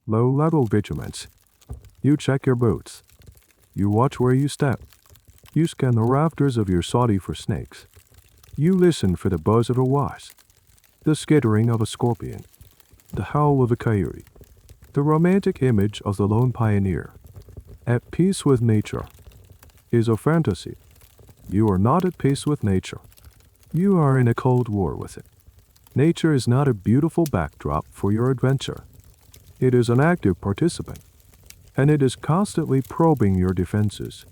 low-level vigilance. You check your boots. You watch where you step. You scan the rafters of your soddy for snakes. You listen for the buzz of a wasp, the skittering of a scorpion, the howl of a coyote, the romantic image of the lone pioneer. At peace with nature is a fantasy. You are not at peace with nature. You are in a cold war with it. Nature is not a beautiful backdrop for your adventure. It is an active participant, and it is constantly probing your defenses,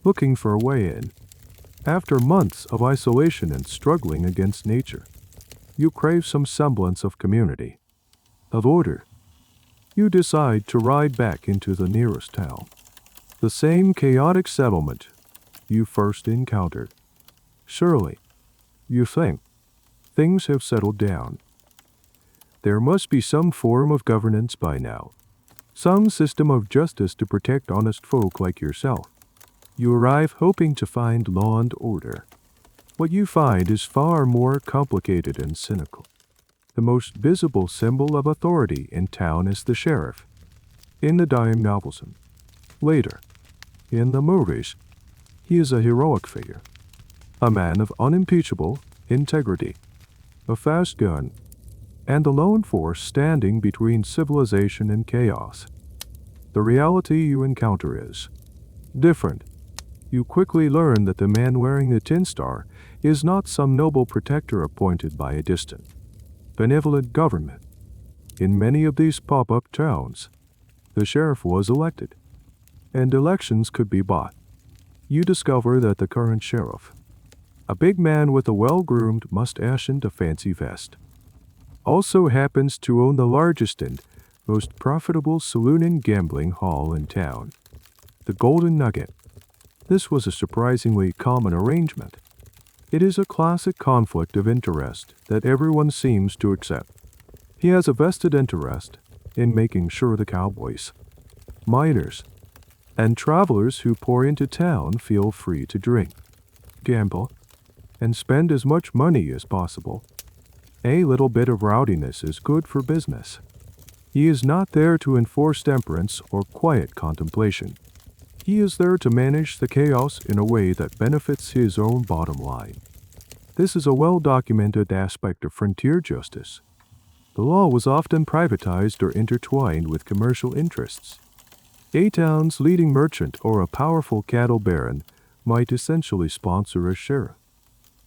looking for a way in. After months of isolation and struggling against nature, you crave some semblance of community, of order. You decide to ride back into the nearest town, the same chaotic settlement you first encountered. Surely, you think, things have settled down. There must be some form of governance by now, some system of justice to protect honest folk like yourself. You arrive hoping to find law and order. What you find is far more complicated and cynical. The most visible symbol of authority in town is the sheriff, in the dime novels. Later, in the movies, he is a heroic figure, a man of unimpeachable integrity, a fast gun, and the lone force standing between civilization and chaos. The reality you encounter is different. You quickly learn that the man wearing the tin star is not some noble protector appointed by a distant, benevolent government. In many of these pop-up towns, the sheriff was elected, and elections could be bought. You discover that the current sheriff, a big man with a well-groomed mustache and a fancy vest, also happens to own the largest and most profitable saloon and gambling hall in town, the Golden Nugget. This was a surprisingly common arrangement. It is a classic conflict of interest that everyone seems to accept. He has a vested interest in making sure the cowboys, miners, and travelers who pour into town feel free to drink, gamble, and spend as much money as possible. A little bit of rowdiness is good for business. He is not there to enforce temperance or quiet contemplation. He is there to manage the chaos in a way that benefits his own bottom line. This is a well-documented aspect of frontier justice. The law was often privatized or intertwined with commercial interests. A town's leading merchant or a powerful cattle baron might essentially sponsor a sheriff,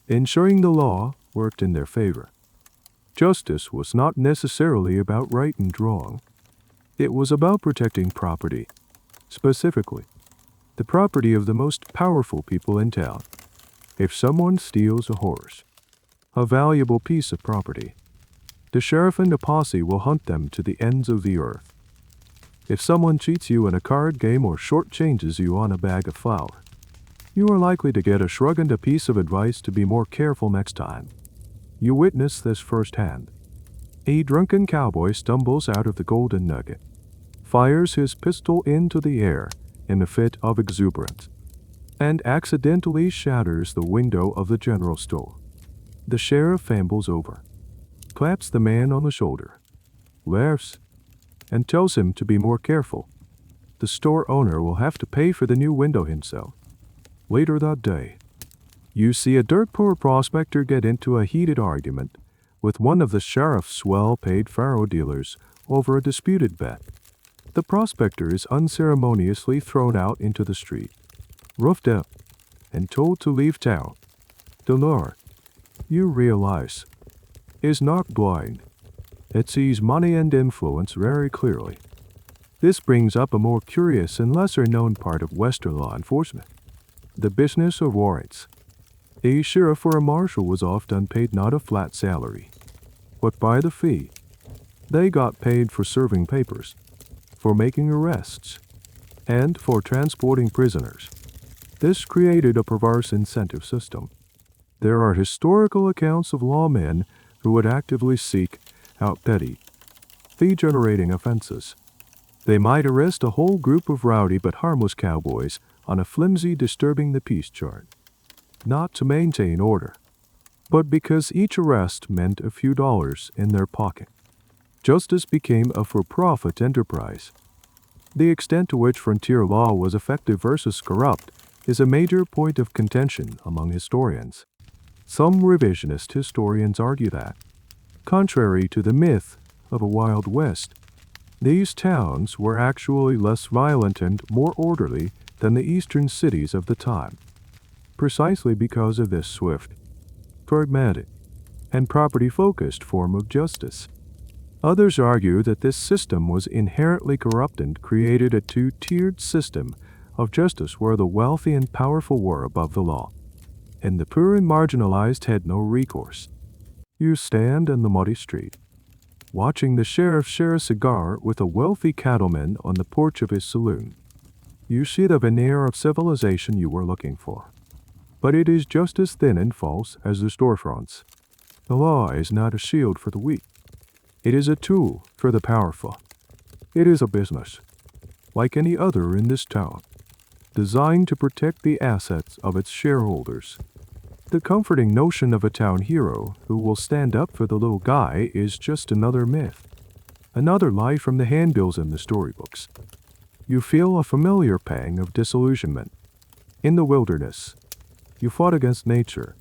ensuring the law worked in their favor. Justice was not necessarily about right and wrong. It was about protecting property, specifically the property of the most powerful people in town. If someone steals a horse, a valuable piece of property, the sheriff and a posse will hunt them to the ends of the earth. If someone cheats you in a card game or shortchanges you on a bag of flour, you are likely to get a shrug and a piece of advice to be more careful next time. You witness this firsthand. A drunken cowboy stumbles out of the Golden Nugget, fires his pistol into the air in a fit of exuberance, and accidentally shatters the window of the general store. The sheriff ambles over, claps the man on the shoulder, laughs, and tells him to be more careful. The store owner will have to pay for the new window himself. Later that day, you see a dirt poor prospector get into a heated argument with one of the sheriff's well-paid faro dealers over a disputed bet. The prospector is unceremoniously thrown out into the street, roughed up, and told to leave town. The Lord, you realize, is not blind. It sees money and influence very clearly. This brings up a more curious and lesser-known part of Western law enforcement, the business of warrants. A sheriff or a marshal was often paid not a flat salary, but by the fee. They got paid for serving papers, for making arrests, and for transporting prisoners. This created a perverse incentive system. There are historical accounts of lawmen who would actively seek out petty, fee-generating offenses. They might arrest a whole group of rowdy but harmless cowboys on a flimsy disturbing the peace chart, not to maintain order, but because each arrest meant a few dollars in their pocket. Justice became a for-profit enterprise. The extent to which frontier law was effective versus corrupt is a major point of contention among historians. Some revisionist historians argue that, contrary to the myth of a Wild West, these towns were actually less violent and more orderly than the eastern cities of the time, precisely because of this swift, pragmatic, and property-focused form of justice. Others argue that this system was inherently corrupt and created a two-tiered system of justice where the wealthy and powerful were above the law, and the poor and marginalized had no recourse. You stand in the muddy street, watching the sheriff share a cigar with a wealthy cattleman on the porch of his saloon. You see the veneer of civilization you were looking for, but it is just as thin and false as the storefronts. The law is not a shield for the weak. It is a tool for the powerful. It is a business, like any other in this town, designed to protect the assets of its shareholders. The comforting notion of a town hero who will stand up for the little guy is just another myth, another lie from the handbills in the storybooks. You feel a familiar pang of disillusionment. In the wilderness, you fought against nature.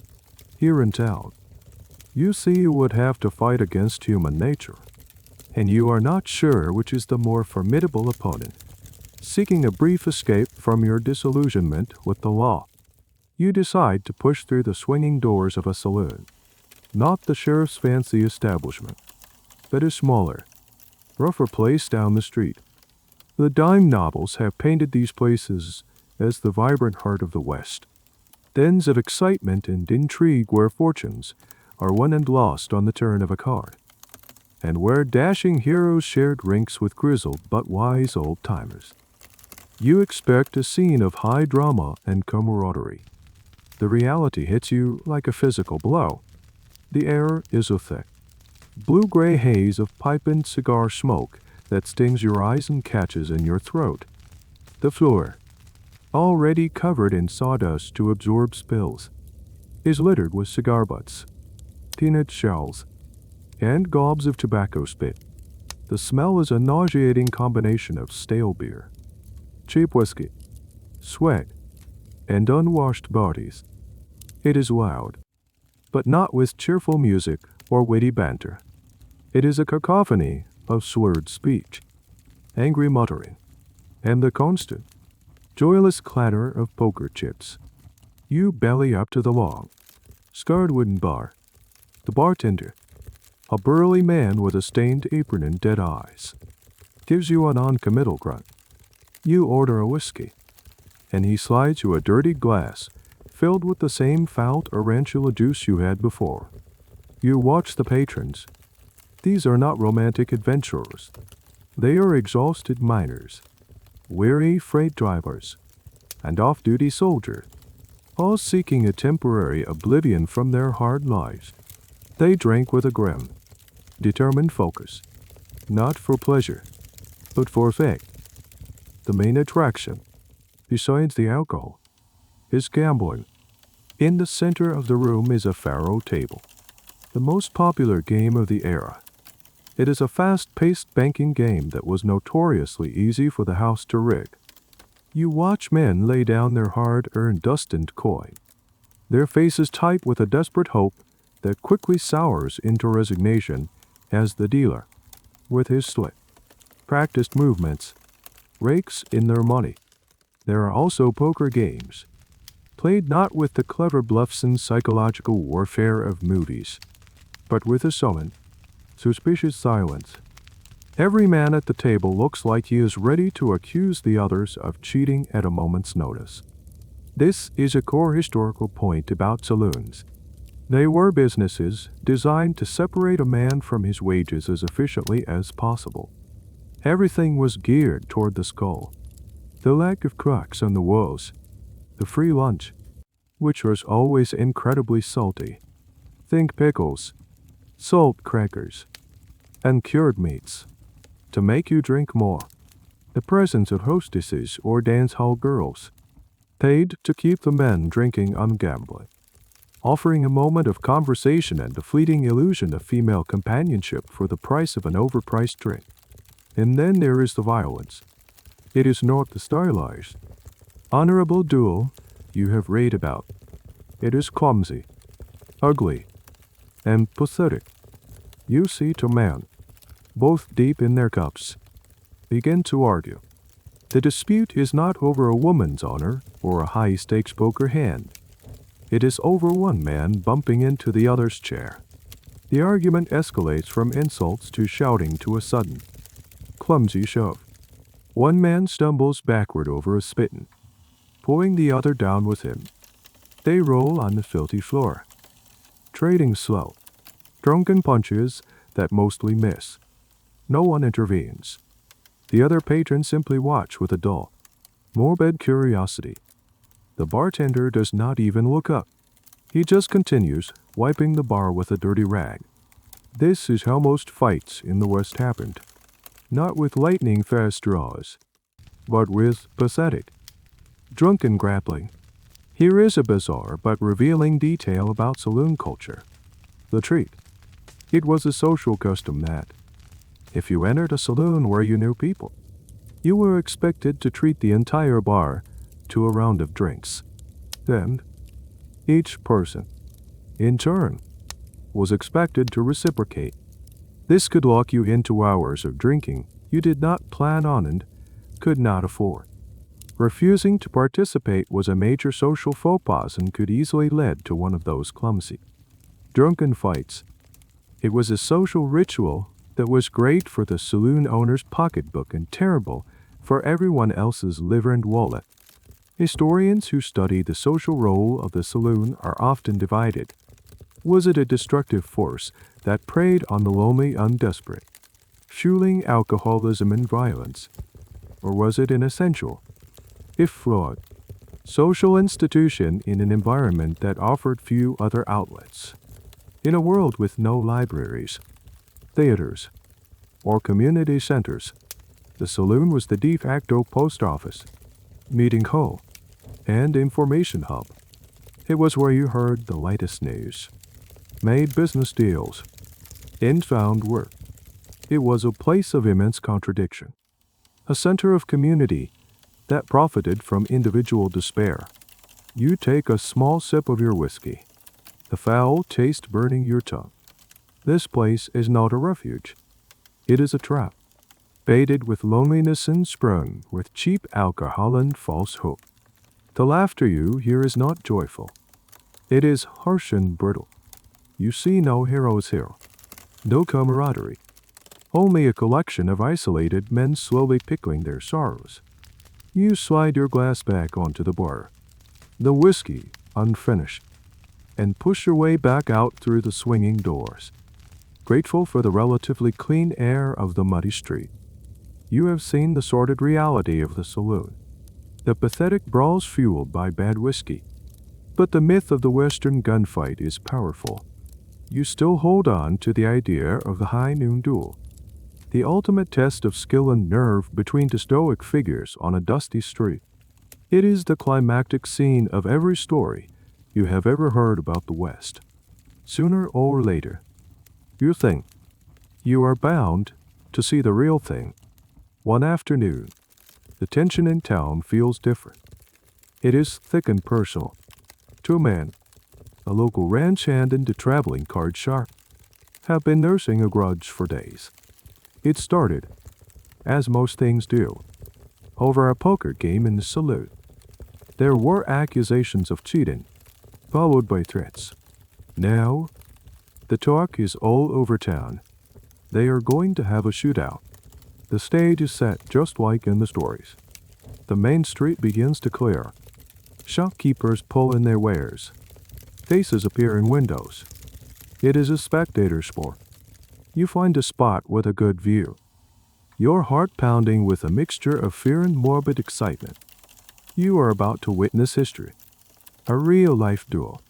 Here in town, you see you would have to fight against human nature, and you are not sure which is the more formidable opponent. Seeking a brief escape from your disillusionment with the law, you decide to push through the swinging doors of a saloon, not the sheriff's fancy establishment, but a smaller, rougher place down the street. The dime novels have painted these places as the vibrant heart of the West, dens of excitement and intrigue where fortunes are won and lost on the turn of a card. and where dashing heroes shared rinks with grizzled but wise old-timers. You expect a scene of high drama and camaraderie. The reality hits you like a physical blow. The air is a thick, blue-gray haze of pipe and cigar smoke that stings your eyes and catches in your throat. The floor, already covered in sawdust to absorb spills, is littered with cigar butts, peanut shells, and gobs of tobacco spit. The smell is a nauseating combination of stale beer, cheap whiskey, sweat, and unwashed bodies. It is loud, but not with cheerful music or witty banter. It is a cacophony of slurred speech, angry muttering, and the constant, joyless clatter of poker chips. You belly up to the long, scarred wooden bar. The bartender, a burly man with a stained apron and dead eyes, gives you a non-committal grunt. You order a whiskey, and he slides you a dirty glass filled with the same foul tarantula juice you had before. You watch the patrons. These are not romantic adventurers. They are exhausted miners, weary freight drivers, and off-duty soldiers, all seeking a temporary oblivion from their hard lives. They drink with a grim, determined focus, not for pleasure, but for effect. The main attraction, besides the alcohol, is gambling. In the center of the room is a faro table, the most popular game of the era. It is a fast-paced banking game that was notoriously easy for the house to rig. You watch men lay down their hard-earned dust-and coin, their faces tight with a desperate hope that quickly sours into resignation as the dealer, with his slick, practiced movements, rakes in their money. There are also poker games, played not with the clever bluffs and psychological warfare of movies, but with a sullen, suspicious silence. Every man at the table looks like he is ready to accuse the others of cheating at a moment's notice. This is a core historical point about saloons. They were businesses designed to separate a man from his wages as efficiently as possible. Everything was geared toward the skull, the lack of cracks on the walls, the free lunch, which was always incredibly salty. Think pickles, salt crackers, and cured meats, to make you drink more. The presence of hostesses or dance hall girls, paid to keep the men drinking and gambling, offering a moment of conversation and a fleeting illusion of female companionship for the price of an overpriced drink. And then there is the violence. It is not the stylized, honorable duel you have read about. It is clumsy, ugly, and pathetic. You see two men, both deep in their cups, begin to argue. The dispute is not over a woman's honor or a high-stakes poker hand. It is over one man bumping into the other's chair. The argument escalates from insults to shouting to a sudden, clumsy shove. One man stumbles backward over a spittoon, pulling the other down with him. They roll on the filthy floor, trading slow, drunken punches that mostly miss. No one intervenes. The other patrons simply watch with a dull, morbid curiosity. The bartender does not even look up. He just continues, wiping the bar with a dirty rag. This is how most fights in the West happened. Not with lightning-fast draws, but with pathetic, drunken grappling. Here is a bizarre but revealing detail about saloon culture. The treat. It was a social custom that, if you entered a saloon where you knew people, you were expected to treat the entire bar to a round of drinks. Then, each person, in turn, was expected to reciprocate. This could lock you into hours of drinking you did not plan on and could not afford. Refusing to participate was a major social faux pas and could easily lead to one of those clumsy, drunken fights. It was a social ritual that was great for the saloon owner's pocketbook and terrible for everyone else's liver and wallet. Historians who study the social role of the saloon are often divided. Was it a destructive force that preyed on the lonely and desperate, fueling alcoholism and violence? Or was it an essential, if flawed, social institution in an environment that offered few other outlets? In a world with no libraries, theaters, or community centers, the saloon was the de facto post office, meeting hall, and information hub. It was where you heard the latest news, made business deals, and found work. It was a place of immense contradiction, a center of community that profited from individual despair. You take a small sip of your whiskey, the foul taste burning your tongue. This place is not a refuge. It is a trap, baited with loneliness and sprung with cheap alcohol and false hope. The laughter you hear is not joyful. It is harsh and brittle. You see no heroes here, no camaraderie, only a collection of isolated men slowly pickling their sorrows. You slide your glass back onto the bar, the whiskey unfinished, and push your way back out through the swinging doors, grateful for the relatively clean air of the muddy street. You have seen the sordid reality of the saloon, the pathetic brawls fueled by bad whiskey. But the myth of the Western gunfight is powerful. You still hold on to the idea of the high noon duel, the ultimate test of skill and nerve between two stoic figures on a dusty street. It is the climactic scene of every story you have ever heard about the West. Sooner or later, you think you are bound to see the real thing. One afternoon, the tension in town feels different. It is thick and personal. Two men, a local ranch hand and a traveling card sharp, have been nursing a grudge for days. It started, as most things do, over a poker game in the saloon. There were accusations of cheating, followed by threats. Now, the talk is all over town. They are going to have a shootout. The stage is set just like in the stories. The main street begins to clear. Shopkeepers pull in their wares. Faces appear in windows. It is a spectator sport. You find a spot with a good view, your heart pounding with a mixture of fear and morbid excitement. You are about to witness history, a real-life duel.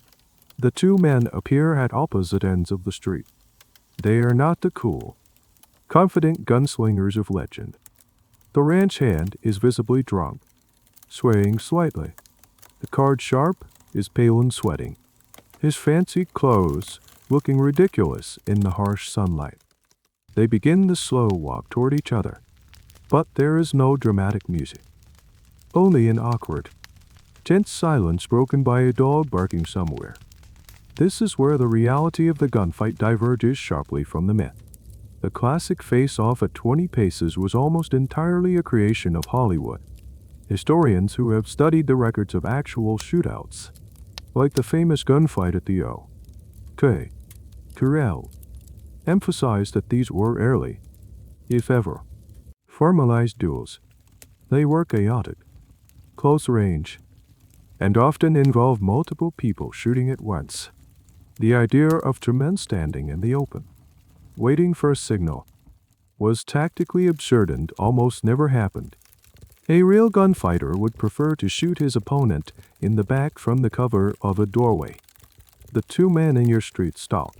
The two men appear at opposite ends of the street. They are not the cool, confident gunslingers of legend. The ranch hand is visibly drunk, swaying slightly. The card sharp is pale and sweating, his fancy clothes looking ridiculous in the harsh sunlight. They begin the slow walk toward each other, but there is no dramatic music, only an awkward, tense silence broken by a dog barking somewhere. This is where the reality of the gunfight diverges sharply from the myth. The classic face-off at 20 paces was almost entirely a creation of Hollywood. Historians who have studied the records of actual shootouts, like the famous gunfight at the O.K. Corral, emphasize that these were early, if ever, formalized duels. They were chaotic, close range, and often involve multiple people shooting at once. The idea of two men standing in the open, waiting for a signal, was tactically absurd and almost never happened. A real gunfighter would prefer to shoot his opponent in the back from the cover of a doorway. The two men in your street stop,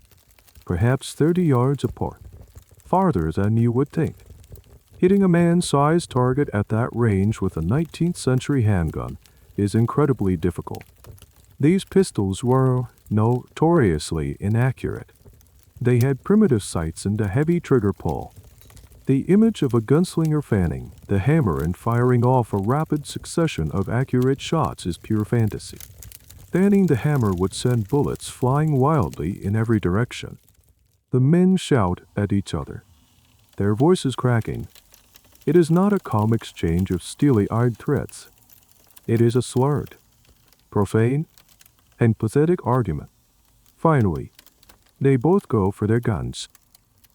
perhaps 30 yards apart, farther than you would think. Hitting a man-sized target at that range with a 19th century handgun is incredibly difficult. These pistols were notoriously inaccurate. They had primitive sights and a heavy trigger pull. The image of a gunslinger fanning the hammer and firing off a rapid succession of accurate shots is pure fantasy. Fanning the hammer would send bullets flying wildly in every direction. The men shout at each other, their voices cracking. It is not a calm exchange of steely-eyed threats. It is a slurred, profane, and pathetic argument. Finally, they both go for their guns.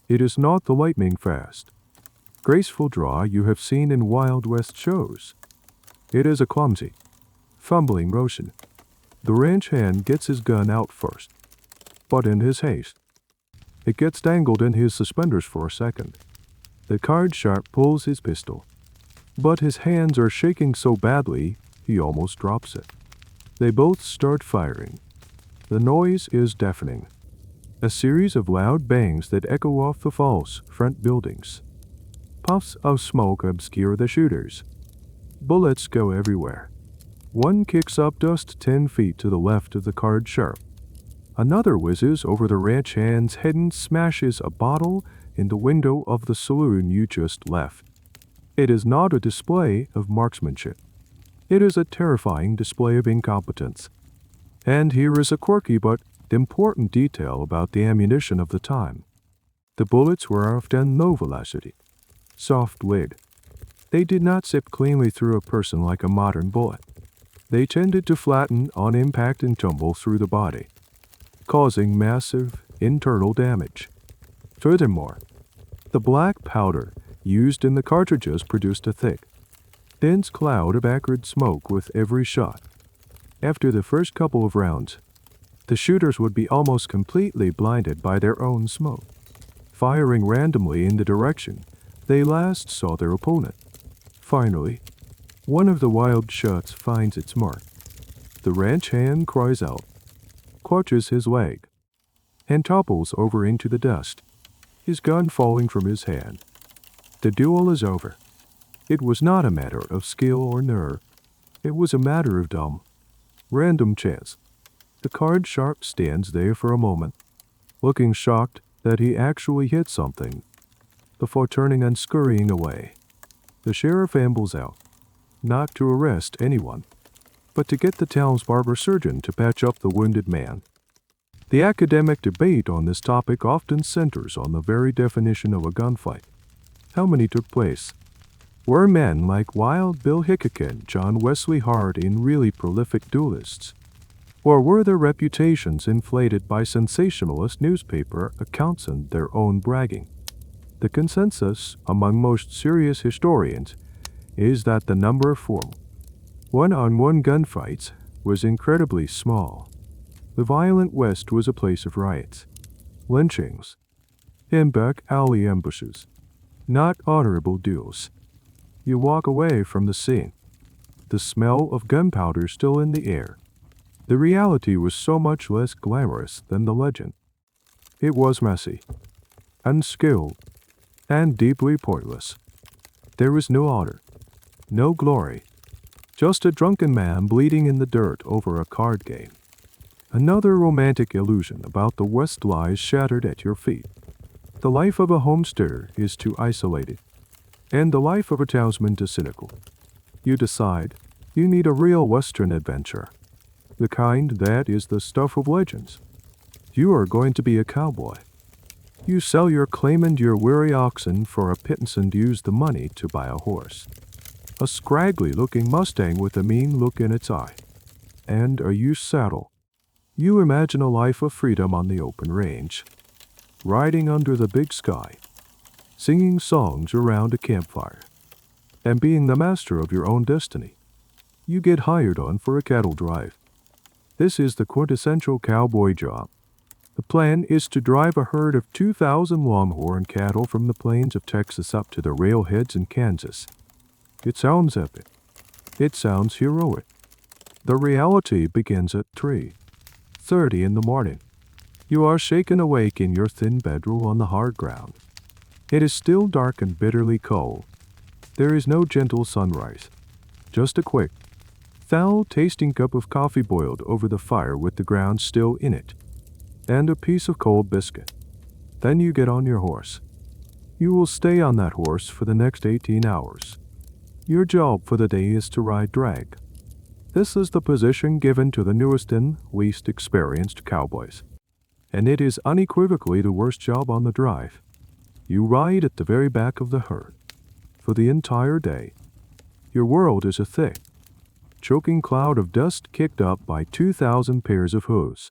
It is not the lightning fast, graceful draw you have seen in Wild West shows. It is a clumsy, fumbling motion. The ranch hand gets his gun out first, but in his haste, it gets tangled in his suspenders for a second. The card sharp pulls his pistol, but his hands are shaking so badly he almost drops it. They both start firing. The noise is deafening. A series of loud bangs that echo off the false front buildings. Puffs of smoke obscure the shooters. Bullets go everywhere. One kicks up dust 10 feet to the left of the card sharp. Another whizzes over the ranch hand's head and smashes a bottle in the window of the saloon you just left. It is not a display of marksmanship. It is a terrifying display of incompetence. And here is a quirky but important detail about the ammunition of the time. The bullets were often low velocity, soft lid. They did not zip cleanly through a person like a modern bullet. They tended to flatten on impact and tumble through the body, causing massive internal damage. Furthermore, the black powder used in the cartridges produced a thick, dense cloud of acrid smoke with every shot. After the first couple of rounds, the shooters would be almost completely blinded by their own smoke, firing randomly in the direction they last saw their opponent. Finally, one of the wild shots finds its mark. The ranch hand cries out, clutches his leg, and topples over into the dust, his gun falling from his hand. The duel is over. It was not a matter of skill or nerve. It was a matter of dumb, random chance. The card sharp stands there for a moment, looking shocked that he actually hit something, before turning and scurrying away. The sheriff ambles out, not to arrest anyone, but to get the town's barber surgeon to patch up the wounded man. The academic debate on this topic often centers on the very definition of a gunfight. How many took place? Were men like Wild Bill Hickok and John Wesley Harding really prolific duelists? Or were their reputations inflated by sensationalist newspaper accounts and their own bragging? The consensus among most serious historians is that the number for one-on-one gunfights was incredibly small. The violent West was a place of riots, lynchings, and back alley ambushes, not honorable duels. You walk away from the scene, the smell of gunpowder still in the air. The reality was so much less glamorous than the legend. It was messy, unskilled, and deeply pointless. There was no honor, no glory, just a drunken man bleeding in the dirt over a card game. Another romantic illusion about the West lies shattered at your feet. The life of a homesteader is too isolated, and the life of a townsman too cynical. You decide you need a real Western adventure, the kind that is the stuff of legends. You are going to be a cowboy. You sell your claim and your weary oxen for a pittance and use the money to buy a horse, a scraggly-looking Mustang with a mean look in its eye, and a used saddle. You imagine a life of freedom on the open range, riding under the big sky, singing songs around a campfire, and being the master of your own destiny. You get hired on for a cattle drive. This is the quintessential cowboy job. The plan is to drive a herd of 2,000 longhorn cattle from the plains of Texas up to the railheads in Kansas. It sounds epic. It sounds heroic. The reality begins at 3:30 in the morning. You are shaken awake in your thin bedroll on the hard ground. It is still dark and bitterly cold. There is no gentle sunrise, just a quick, foul-tasting cup of coffee boiled over the fire with the ground still in it, and a piece of cold biscuit. Then you get on your horse. You will stay on that horse for the next 18 hours. Your job for the day is to ride drag. This is the position given to the newest and least experienced cowboys, and it is unequivocally the worst job on the drive. You ride at the very back of the herd. For the entire day, your world is a thick, choking cloud of dust kicked up by 2,000 pairs of hooves.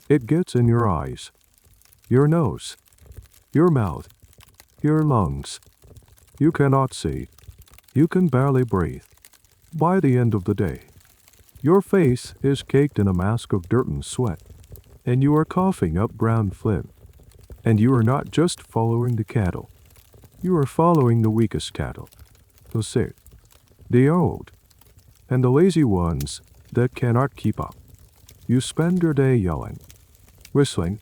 It gets in your eyes, your nose, your mouth, your lungs. You cannot see. You can barely breathe. By the end of the day, your face is caked in a mask of dirt and sweat. and you are coughing up brown phlegm. And you are not just following the cattle. You are following the weakest cattle, the sick, the old, and the lazy ones that cannot keep up. You spend your day yelling, whistling,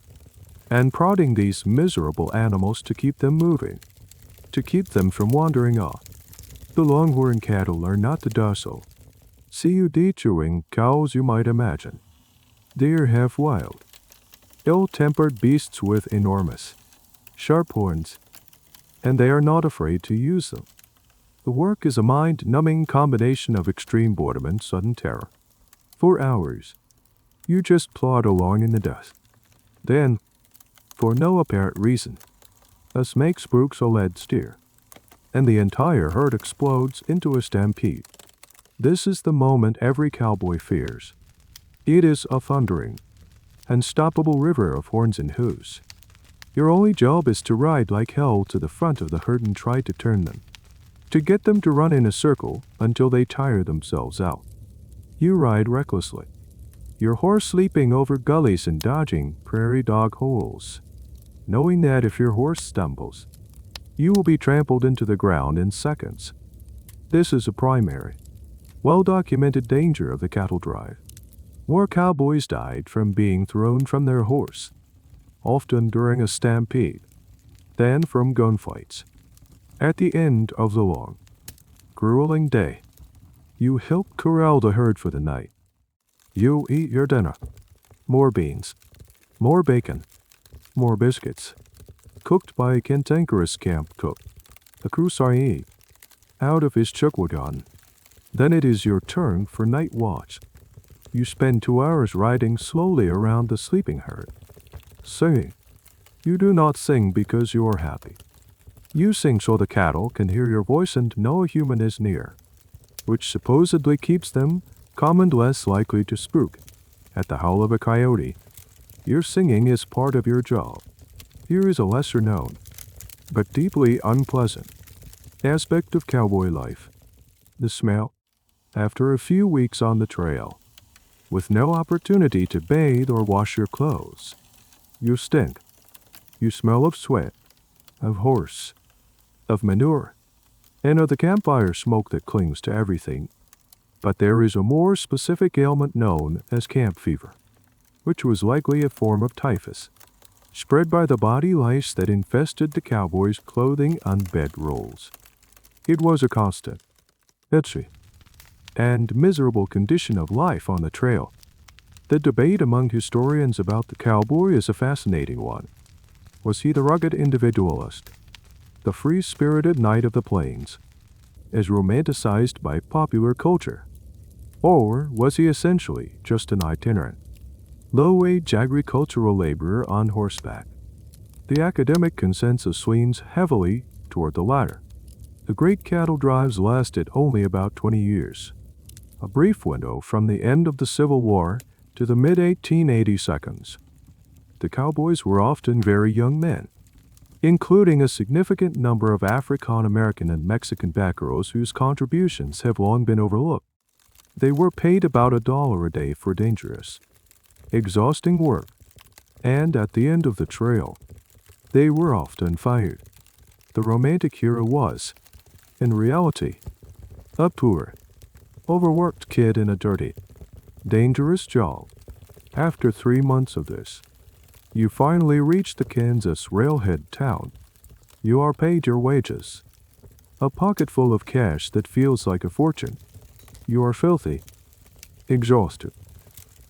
and prodding these miserable animals to keep them moving, to keep them from wandering off. The longhorn cattle are not the docile, see-you-chewing cows you might imagine. They are half-wild, ill-tempered beasts with enormous, sharp horns, and they are not afraid to use them. The work is a mind-numbing combination of extreme boredom and sudden terror. For hours, you just plod along in the dust. Then, for no apparent reason, a snake spooks a led steer, and the entire herd explodes into a stampede. This is the moment every cowboy fears. It is a thundering, unstoppable river of horns and hooves. Your only job is to ride like hell to the front of the herd and try to turn them, to get them to run in a circle until they tire themselves out. You ride recklessly, your horse leaping over gullies and dodging prairie dog holes, knowing that if your horse stumbles, you will be trampled into the ground in seconds. This is a primary, well-documented danger of the cattle drive. More cowboys died from being thrown from their horse, often during a stampede, than from gunfights. At the end of the long, grueling day, you help corral the herd for the night. You eat your dinner. More beans, more bacon, more biscuits, cooked by a cantankerous camp cook, a crusader, out of his chuckwagon. Then it is your turn for night watch. You spend 2 hours riding slowly around the sleeping herd, singing. You do not sing because you are happy. You sing so the cattle can hear your voice and know a human is near, which supposedly keeps them calm and less likely to spook at the howl of a coyote. Your singing is part of your job. Here is a lesser known, but deeply unpleasant, aspect of cowboy life. The smell, after a few weeks on the trail, with no opportunity to bathe or wash your clothes. You stink. You smell of sweat, of horse, of manure, and of the campfire smoke that clings to everything. But there is a more specific ailment known as camp fever, which was likely a form of typhus, spread by the body lice that infested the cowboys' clothing and bedrolls. It was a constant, itchy, and miserable condition of life on the trail. The debate among historians about the cowboy is a fascinating one. Was he the rugged individualist, the free-spirited knight of the plains, as romanticized by popular culture? Or was he essentially just an itinerant, low-wage agricultural laborer on horseback? The academic consensus leans heavily toward the latter. The great cattle drives lasted only about 20 years, a brief window from the end of the Civil War to the mid-1880s. The cowboys were often very young men, including a significant number of African-American and Mexican vaqueros whose contributions have long been overlooked. They were paid about $1 a day for dangerous, exhausting work, and at the end of the trail, they were often fired. The romantic hero was, in reality, a poor, overworked kid in a dirty, dangerous job. After 3 months of this, you finally reach the Kansas railhead town. You are paid your wages, a pocketful of cash that feels like a fortune. You are filthy, exhausted,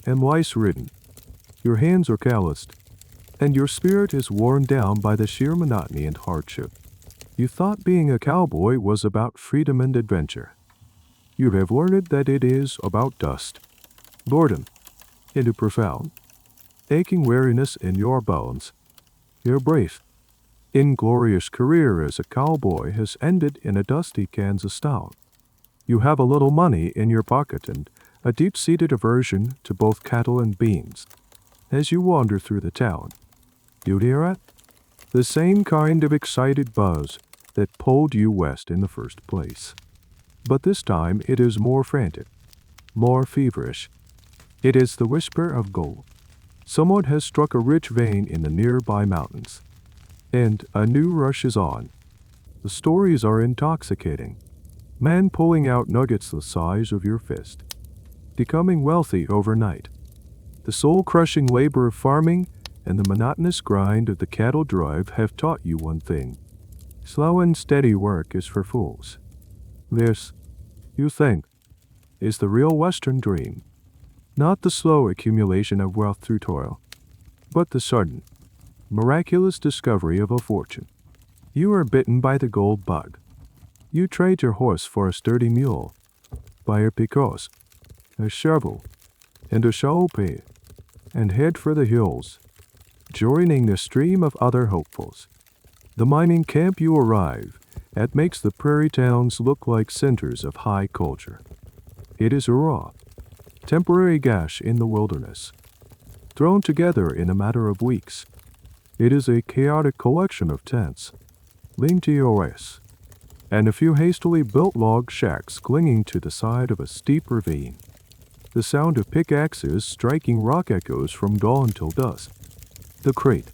and lice-ridden. Your hands are calloused, and your spirit is worn down by the sheer monotony and hardship. You thought being a cowboy was about freedom and adventure. You have learned that it is about dust, boredom, and a profound, aching weariness in your bones. Your brief, inglorious career as a cowboy has ended in a dusty Kansas town. You have a little money in your pocket and a deep-seated aversion to both cattle and beans. As you wander through the town, you hear it? The same kind of excited buzz that pulled you west in the first place. But this time it is more frantic, more feverish. It is the whisper of gold, Someone has struck a rich vein in the nearby mountains, and a new rush is on. The stories are intoxicating. Man pulling out nuggets the size of your fist, becoming wealthy overnight. The soul-crushing labor of farming and the monotonous grind of the cattle drive have taught you one thing. Slow and steady work is for fools. This, you think, is the real Western dream. Not the slow accumulation of wealth through toil, but the sudden, miraculous discovery of a fortune. You are bitten by the gold bug. You trade your horse for a sturdy mule, buy a picos, a shovel, and a chaupé, and head for the hills, joining the stream of other hopefuls. The mining camp you arrive at makes the prairie towns look like centers of high culture. It is a raw, temporary gash in the wilderness, thrown together in a matter of weeks. It is a chaotic collection of tents, lean TOS, and a few hastily built log shacks clinging to the side of a steep ravine. The sound of pickaxes striking rock echoes from dawn till dusk. The crate,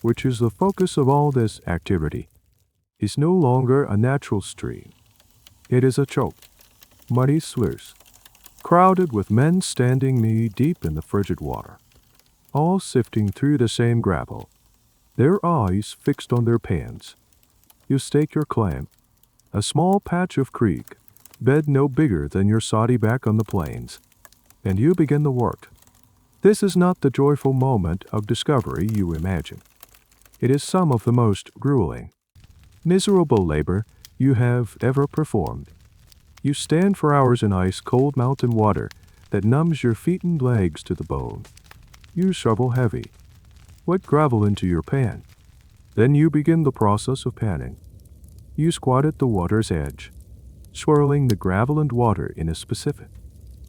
which is the focus of all this activity, is no longer a natural stream. It is a choked, muddy sluice, crowded with men standing knee-deep in the frigid water, all sifting through the same gravel, their eyes fixed on their pans. You stake your claim, a small patch of creek, bed no bigger than your soddy back on the plains, and you begin the work. This is not the joyful moment of discovery you imagine. It is some of the most grueling, miserable labor you have ever performed. You stand for hours in ice-cold mountain water that numbs your feet and legs to the bone. You shovel heavy, wet gravel into your pan. Then you begin the process of panning. You squat at the water's edge, swirling the gravel and water in a specific,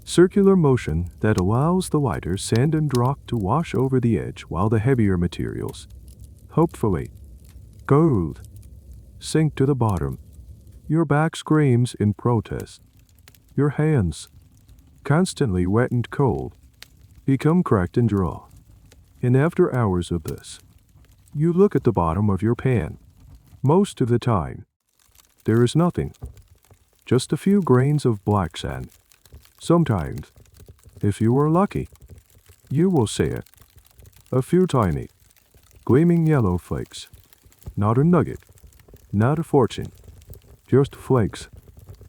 circular motion that allows the lighter sand and rock to wash over the edge while the heavier materials, hopefully gold, sink to the bottom. Your back screams in protest. Your hands, constantly wet and cold, become cracked and dry. And after hours of this, you look at the bottom of your pan. Most of the time, there is nothing, just a few grains of black sand. Sometimes, if you are lucky, you will see it. A few tiny, gleaming yellow flakes. Not a nugget, not a fortune, just flakes,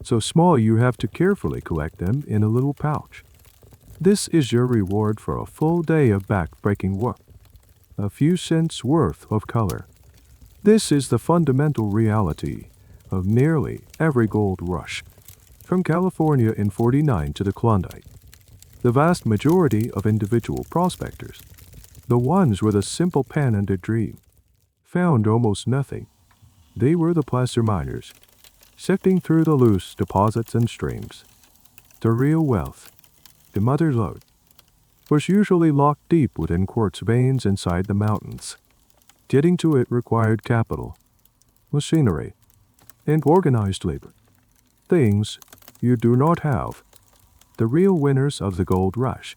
so small you have to carefully collect them in a little pouch. This is your reward for a full day of back-breaking work. A few cents worth of color. This is the fundamental reality of nearly every gold rush, from California in '49 to the Klondike. The vast majority of individual prospectors, the ones with a simple pen and a dream, found almost nothing. They were the placer miners, sifting through the loose deposits and streams. The real wealth, the mother lode, was usually locked deep within quartz veins inside the mountains. Getting to it required capital, machinery, and organized labor. Things you do not have. The real winners of the gold rush.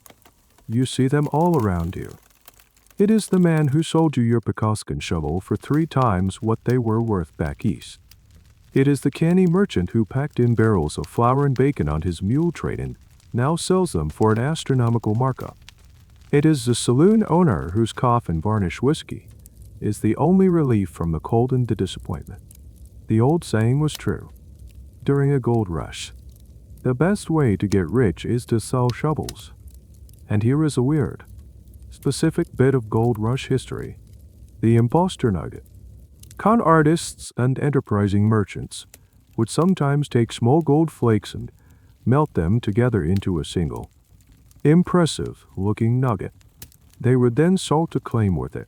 You see them all around you. It is the man who sold you your Pecoskan shovel for 3 times what they were worth back east. It is the canny merchant who packed in barrels of flour and bacon on his mule train and now sells them for an astronomical markup. It is the saloon owner whose cough and varnish whiskey is the only relief from the cold and the disappointment. The old saying was true. During a gold rush, the best way to get rich is to sell shovels. And here is a weird, specific bit of gold rush history. The imposter nugget. Con artists and enterprising merchants would sometimes take small gold flakes and melt them together into a single, impressive-looking nugget. They would then salt a claim with it,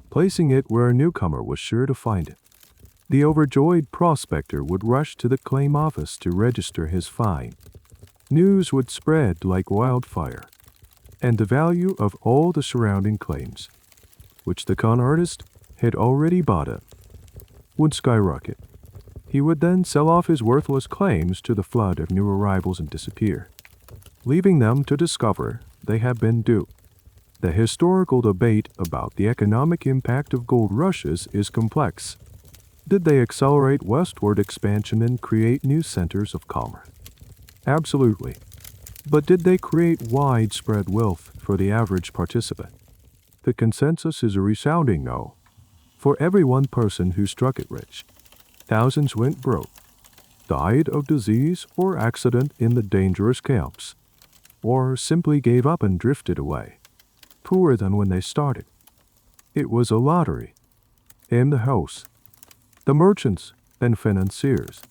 placing it where a newcomer was sure to find it. The overjoyed prospector would rush to the claim office to register his find. News would spread like wildfire, and the value of all the surrounding claims, which the con artist had already bought up, would skyrocket. He would then sell off his worthless claims to the flood of new arrivals and disappear, leaving them to discover they had been duped. The historical debate about the economic impact of gold rushes is complex. Did they accelerate westward expansion and create new centers of commerce? Absolutely. But did they create widespread wealth for the average participant? The consensus is a resounding no. For every one person who struck it rich, thousands went broke, died of disease or accident in the dangerous camps, or simply gave up and drifted away, poorer than when they started. It was a lottery. In the house, the merchants and financiers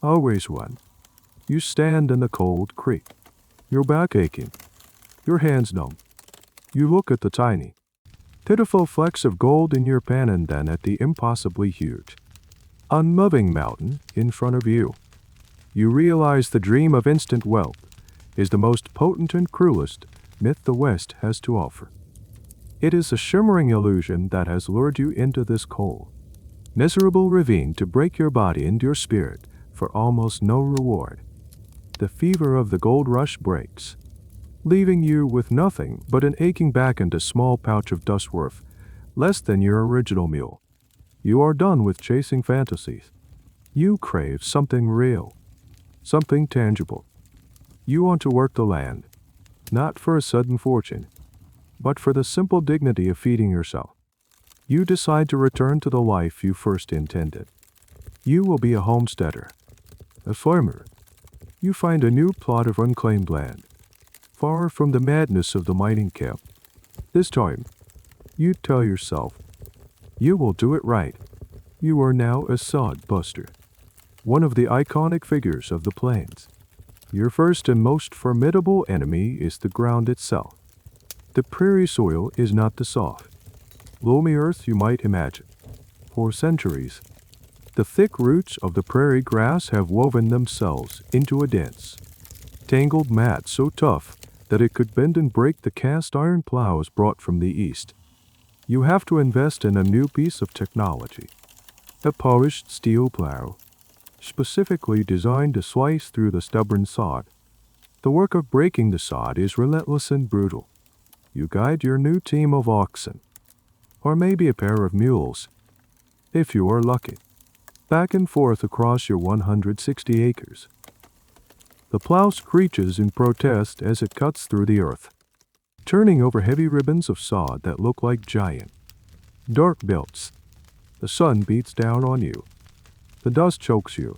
always won. You stand in the cold creek, your back aching, your hands numb. You look at the tiny, pitiful flecks of gold in your pan and then at the impossibly huge, unmoving mountain in front of you. You realize the dream of instant wealth is the most potent and cruelest myth the West has to offer. It is a shimmering illusion that has lured you into this cold, miserable ravine to break your body and your spirit for almost no reward. The fever of the gold rush breaks, leaving you with nothing but an aching back and a small pouch of dust worth less than your original meal. You are done with chasing fantasies. You crave something real, something tangible. You want to work the land, not for a sudden fortune, but for the simple dignity of feeding yourself. You decide to return to the life you first intended. You will be a homesteader, a farmer. You find a new plot of unclaimed land, far from the madness of the mining camp. This time, you tell yourself, you will do it right. You are now a sod buster, one of the iconic figures of the plains. Your first and most formidable enemy is the ground itself. The prairie soil is not the soft, loamy earth you might imagine. For centuries, the thick roots of the prairie grass have woven themselves into a dense, tangled mat so tough that it could bend and break the cast iron plows brought from the east. You have to invest in a new piece of technology, a polished steel plow, specifically designed to slice through the stubborn sod. The work of breaking the sod is relentless and brutal. You guide your new team of oxen, or maybe a pair of mules, if you are lucky, back and forth across your 160 acres. The plow screeches in protest as it cuts through the earth, turning over heavy ribbons of sod that look like giant, dark belts. The sun beats down on you. The dust chokes you.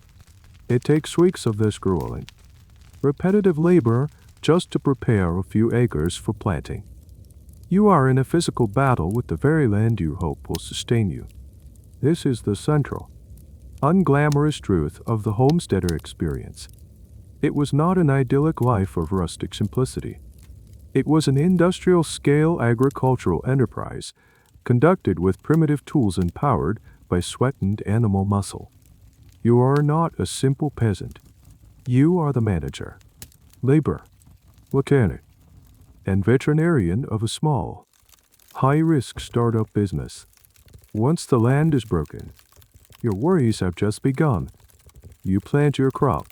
It takes weeks of this grueling, repetitive labor just to prepare a few acres for planting. You are in a physical battle with the very land you hope will sustain you. This is the central, unglamorous truth of the homesteader experience. It was not an idyllic life of rustic simplicity. It was an industrial-scale agricultural enterprise conducted with primitive tools and powered by sweat and animal muscle. You are not a simple peasant. You are the manager, laborer, mechanic, and veterinarian of a small, high-risk startup business. Once the land is broken, your worries have just begun. You plant your crop,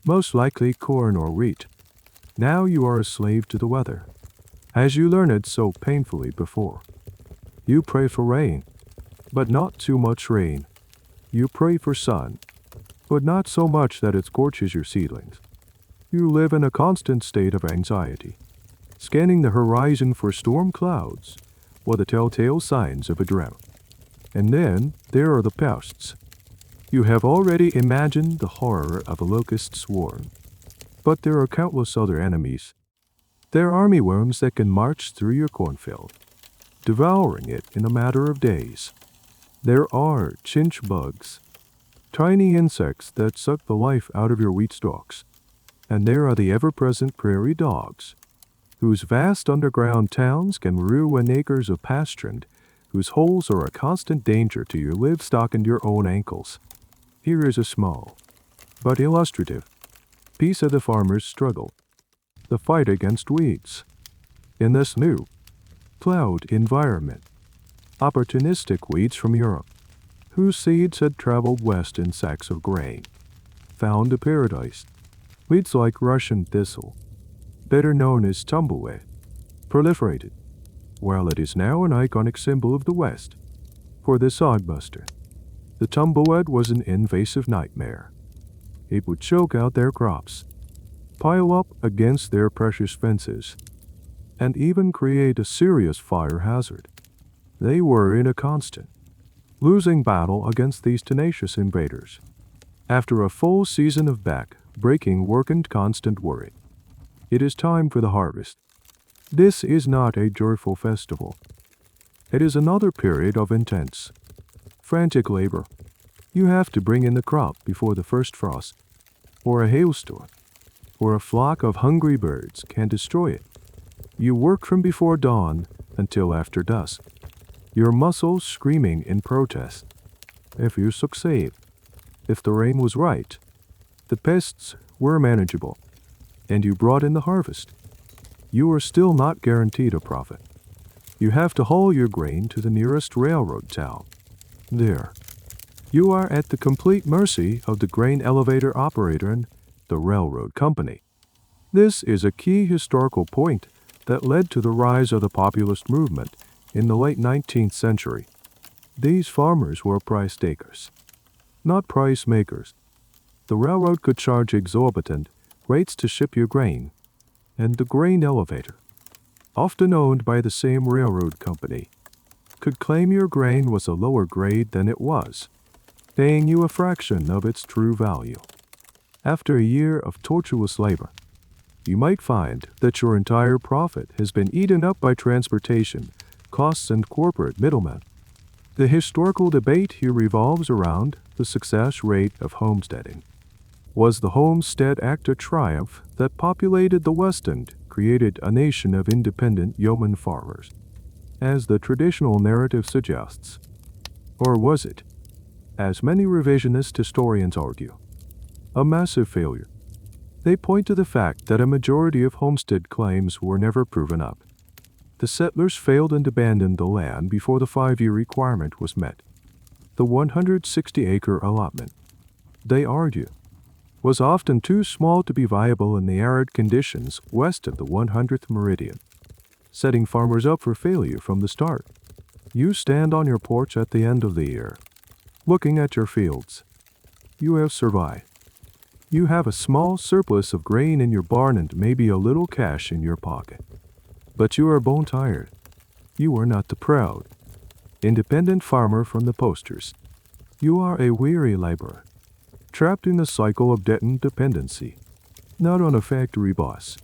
most likely corn or wheat. Now you are a slave to the weather, as you learned so painfully before. You pray for rain, but not too much rain. You pray for sun, but not so much that it scorches your seedlings. You live in a constant state of anxiety, scanning the horizon for storm clouds or the telltale signs of a drought. And then there are the pests. You have already imagined the horror of a locust swarm. But there are countless other enemies. There are armyworms that can march through your cornfield, devouring it in a matter of days. There are chinch bugs, tiny insects that suck the life out of your wheat stalks. And there are the ever-present prairie dogs, whose vast underground towns can ruin acres of pasturage, whose holes are a constant danger to your livestock and your own ankles. Here is a small, but illustrative, piece of the farmer's struggle, the fight against weeds. In this new, plowed environment, opportunistic weeds from Europe, whose seeds had traveled west in sacks of grain, found a paradise. Weeds like Russian thistle, better known as tumbleweed, proliferated, While it is now an iconic symbol of the West, for the sodbuster, the tumbleweed was an invasive nightmare. It would choke out their crops, pile up against their precious fences, and even create a serious fire hazard. They were in a constant, losing battle against these tenacious invaders. After a full season of back-breaking work and constant worry, it is time for the harvest. This is not a joyful festival. It is another period of intense, frantic labor. You have to bring in the crop before the first frost, or a hailstorm, or a flock of hungry birds can destroy it. You work from before dawn until after dusk, your muscles screaming in protest. If you succeed, if the rain was right, the pests were manageable, and you brought in the harvest, you are still not guaranteed a profit. You have to haul your grain to the nearest railroad town. There, you are at the complete mercy of the grain elevator operator and the railroad company. This is a key historical point that led to the rise of the populist movement in the late 19th century. These farmers were price takers, not price makers. The railroad could charge exorbitant rates to ship your grain, and the grain elevator, often owned by the same railroad company, could claim your grain was a lower grade than it was, paying you a fraction of its true value. After a year of tortuous labor, you might find that your entire profit has been eaten up by transportation, costs, and corporate middlemen. The historical debate here revolves around the success rate of homesteading. Was the Homestead Act a triumph that populated the West and created a nation of independent yeoman farmers, as the traditional narrative suggests? Or was it, as many revisionist historians argue, a massive failure? They point to the fact that a majority of homestead claims were never proven up. The settlers failed and abandoned the land before the 5-year requirement was met. The 160-acre allotment, they argue, was often too small to be viable in the arid conditions west of the 100th meridian, setting farmers up for failure from the start. You stand on your porch at the end of the year, looking at your fields. You have survived. You have a small surplus of grain in your barn and maybe a little cash in your pocket. But you are bone tired. You are not the proud, independent farmer from the posters. You are a weary laborer, trapped in the cycle of debt and dependency, not on a factory boss,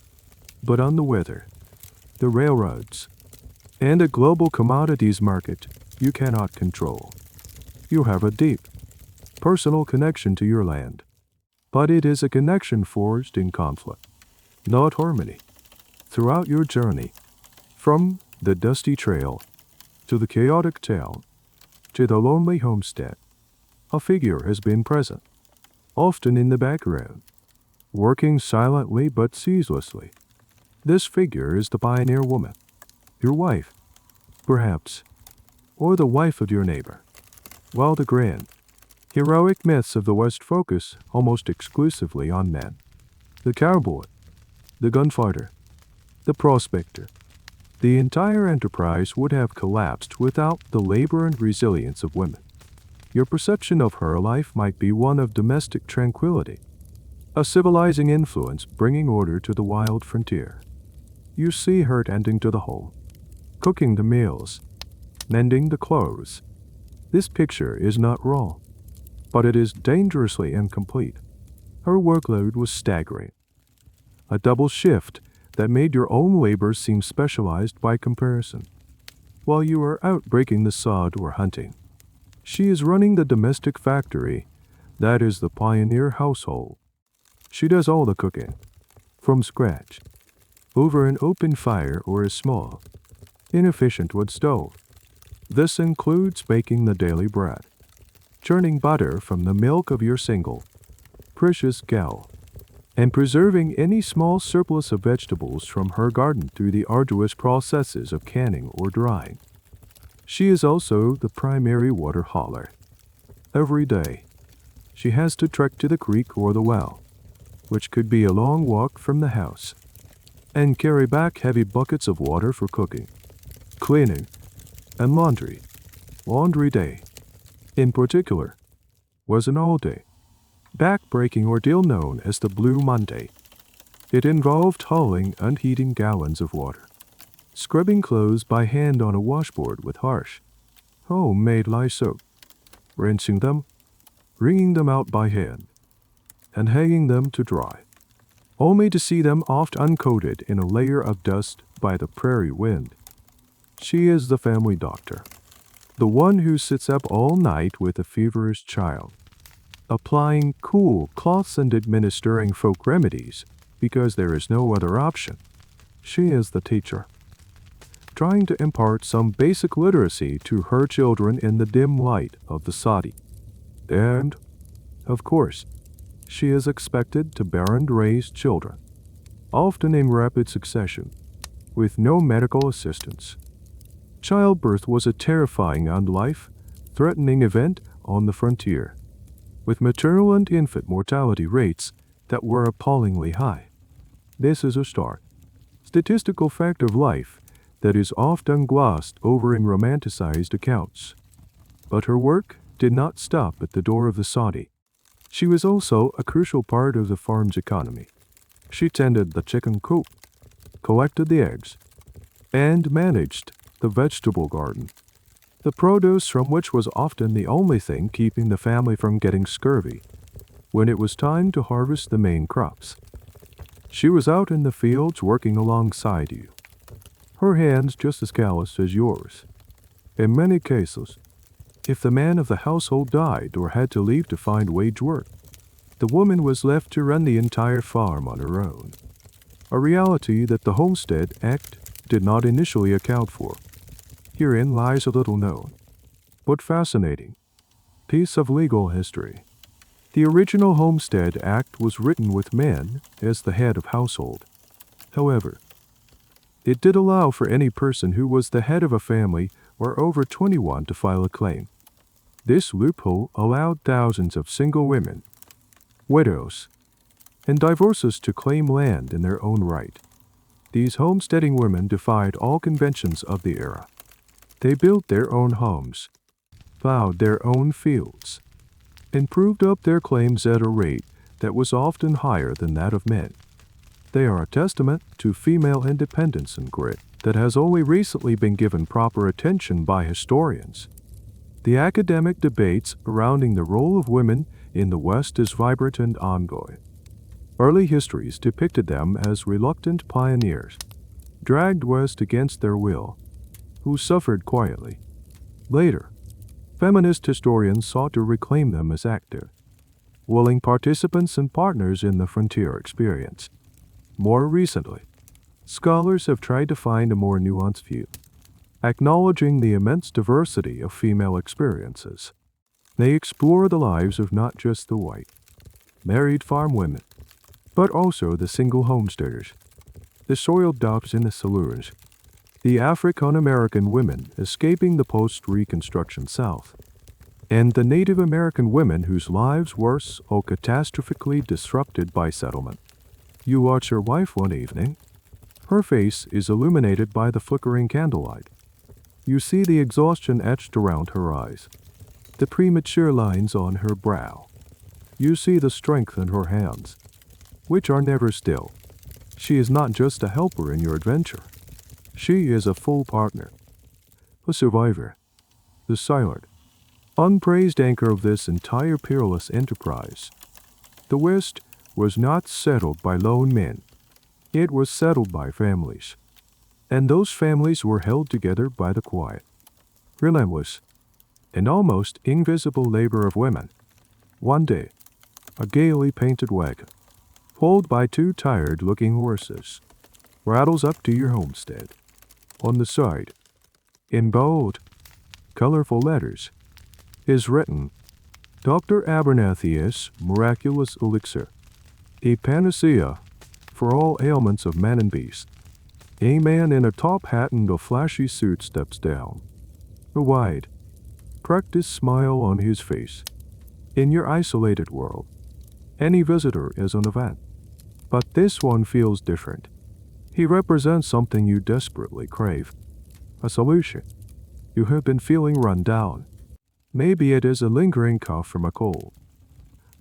but on the weather, the railroads, and a global commodities market you cannot control. You have a deep, personal connection to your land, but it is a connection forged in conflict, not harmony. Throughout your journey, from the dusty trail to the chaotic town to the lonely homestead, a figure has been present, often in the background, working silently but ceaselessly. This figure is the pioneer woman, your wife, perhaps, or the wife of your neighbor. While the grand, heroic myths of the West focus almost exclusively on men, the cowboy, the gunfighter, the prospector, the entire enterprise would have collapsed without the labor and resilience of women. Your perception of her life might be one of domestic tranquility, a civilizing influence bringing order to the wild frontier. You see her tending to the home, cooking the meals, mending the clothes. This picture is not raw, but it is dangerously incomplete. Her workload was staggering, a double shift that made your own labor seem specialized by comparison. While you are out breaking the sod or hunting, she is running the domestic factory that is the pioneer household. She does all the cooking, from scratch, over an open fire or a small, inefficient wood stove. This includes baking the daily bread, churning butter from the milk of your single, precious cow, and preserving any small surplus of vegetables from her garden through the arduous processes of canning or drying. She is also the primary water hauler. Every day, she has to trek to the creek or the well, which could be a long walk from the house, and carry back heavy buckets of water for cooking, cleaning, and laundry. Laundry day, in particular, was an all-day, back-breaking ordeal known as the Blue Monday. It involved hauling unheating gallons of water, scrubbing clothes by hand on a washboard with harsh, homemade lye soap, rinsing them, wringing them out by hand, and hanging them to dry, only to see them oft uncoated in a layer of dust by the prairie wind. She is the family doctor, the one who sits up all night with a feverish child, applying cool cloths and administering folk remedies because there is no other option. She is the teacher, trying to impart some basic literacy to her children in the dim light of the sati. And, of course, she is expected to bear and raise children, often in rapid succession, with no medical assistance. Childbirth was a terrifying and life-threatening event on the frontier, with maternal and infant mortality rates that were appallingly high. This is a stark, statistical fact of life that is often glossed over in romanticized accounts. But her work did not stop at the door of the sati. She was also a crucial part of the farm's economy. She tended the chicken coop, collected the eggs, and managed the vegetable garden, the produce from which was often the only thing keeping the family from getting scurvy when it was time to harvest the main crops. She was out in the fields working alongside you, her hands just as callous as yours. In many cases, if the man of the household died or had to leave to find wage work, the woman was left to run the entire farm on her own, a reality that the Homestead Act did not initially account for. Herein lies a little known, but fascinating, piece of legal history. The original Homestead Act was written with men as the head of household. However, it did allow for any person who was the head of a family or over 21 to file a claim. This loophole allowed thousands of single women, widows, and divorcees to claim land in their own right. These homesteading women defied all conventions of the era. They built their own homes, plowed their own fields, and proved up their claims at a rate that was often higher than that of men. They are a testament to female independence and grit that has only recently been given proper attention by historians. The academic debates surrounding the role of women in the West is vibrant and ongoing. Early histories depicted them as reluctant pioneers, dragged west against their will, who suffered quietly. Later, feminist historians sought to reclaim them as active, willing participants and partners in the frontier experience. More recently, scholars have tried to find a more nuanced view, acknowledging the immense diversity of female experiences. They explore the lives of not just the white, married farm women, but also the single homesteaders, the soiled dogs in the saloons, the African-American women escaping the post-Reconstruction South, and the Native American women whose lives were so catastrophically disrupted by settlement. You watch your wife one evening. Her face is illuminated by the flickering candlelight. You see the exhaustion etched around her eyes, the premature lines on her brow. You see the strength in her hands, which are never still. She is not just a helper in your adventure. She is a full partner, a survivor, the silent, unpraised anchor of this entire peerless enterprise. The West was not settled by lone men. It was settled by families. And those families were held together by the quiet, relentless, and almost invisible labor of women. One day, a gaily painted wagon, pulled by two tired-looking horses, rattles up to your homestead. On the side, in bold, colorful letters, is written, Dr. Abernathy's Miraculous Elixir, a panacea for all ailments of man and beast. A man in a top hat and a flashy suit steps down, a wide, practiced smile on his face. In your isolated world, any visitor is an event, but this one feels different. He represents something you desperately crave, A solution. You have been feeling run down. Maybe it is a lingering cough from a cold,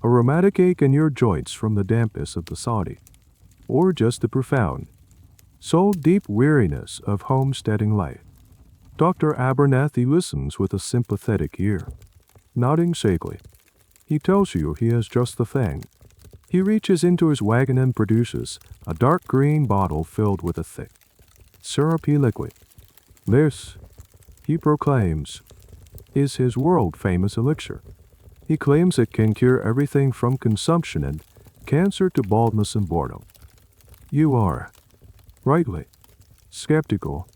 a rheumatic ache in your joints from the dampness of the Saudi, or just the profound, soul-deep weariness of homesteading life. Dr. Abernathy listens with a sympathetic ear, nodding shakily. He tells you he has just the thing. He reaches into his wagon and produces a dark green bottle filled with a thick, syrupy liquid. This, he proclaims, is his world-famous elixir. He claims it can cure everything from consumption and cancer to baldness and boredom. You are, rightly, skeptical,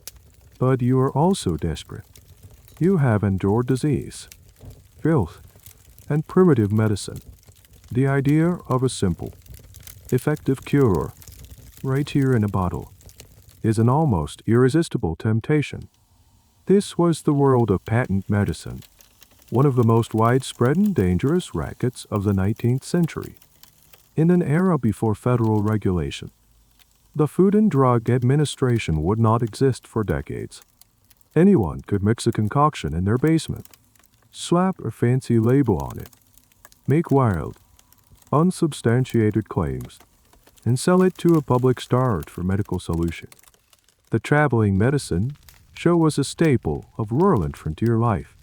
but you are also desperate. You have endured disease, filth, and primitive medicine. The idea of a simple, effective cure, right here in a bottle, is an almost irresistible temptation. This was the world of patent medicine, one of the most widespread and dangerous rackets of the 19th century. In an era before federal regulation, the Food and Drug Administration would not exist for decades. Anyone could mix a concoction in their basement, slap a fancy label on it, make wild, unsubstantiated claims, and sell it to a public starved for medical solution. The traveling medicine show was a staple of rural and frontier life.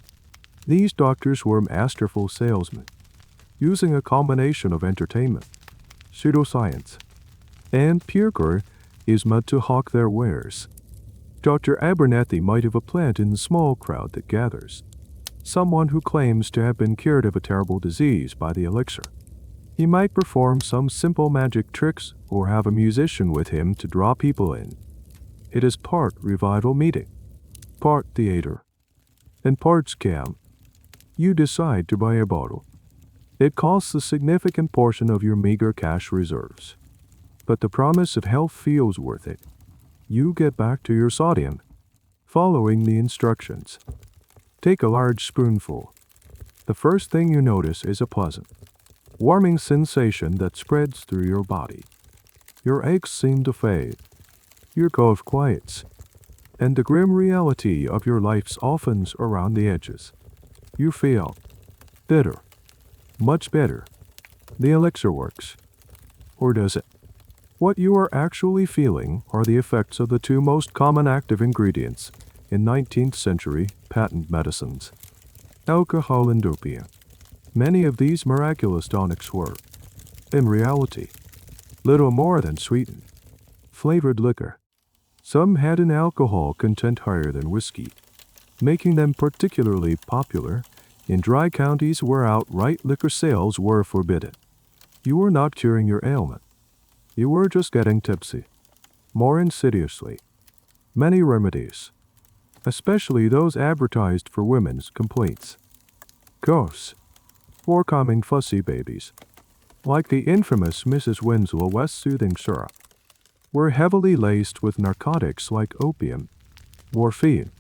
These doctors were masterful salesmen, using a combination of entertainment, pseudoscience, and pure charisma to hawk their wares. Dr. Abernathy might have a plant in the small crowd that gathers, someone who claims to have been cured of a terrible disease by the elixir. He might perform some simple magic tricks or have a musician with him to draw people in. It is part revival meeting, part theater, and part scam. You decide to buy a bottle. It costs a significant portion of your meager cash reserves, but the promise of health feels worth it. You get back to your sodium, following the instructions. Take a large spoonful. The first thing you notice is a pleasant, warming sensation that spreads through your body. Your aches seem to fade. Your cough quiets, and the grim reality of your life softens around the edges. You feel better, much better. The elixir works. Or does it? What you are actually feeling are the effects of the two most common active ingredients in 19th century patent medicines, alcohol and opium. Many of these miraculous tonics were, in reality, little more than sweetened, flavored liquor. Some had an alcohol content higher than whiskey, making them particularly popular in dry counties where outright liquor sales were forbidden. You were not curing your ailment. You were just getting tipsy. More insidiously, many remedies, especially those advertised for women's complaints, coughs, or calming fussy babies, like the infamous Mrs. Winslow West soothing syrup, were heavily laced with narcotics like opium, morphine,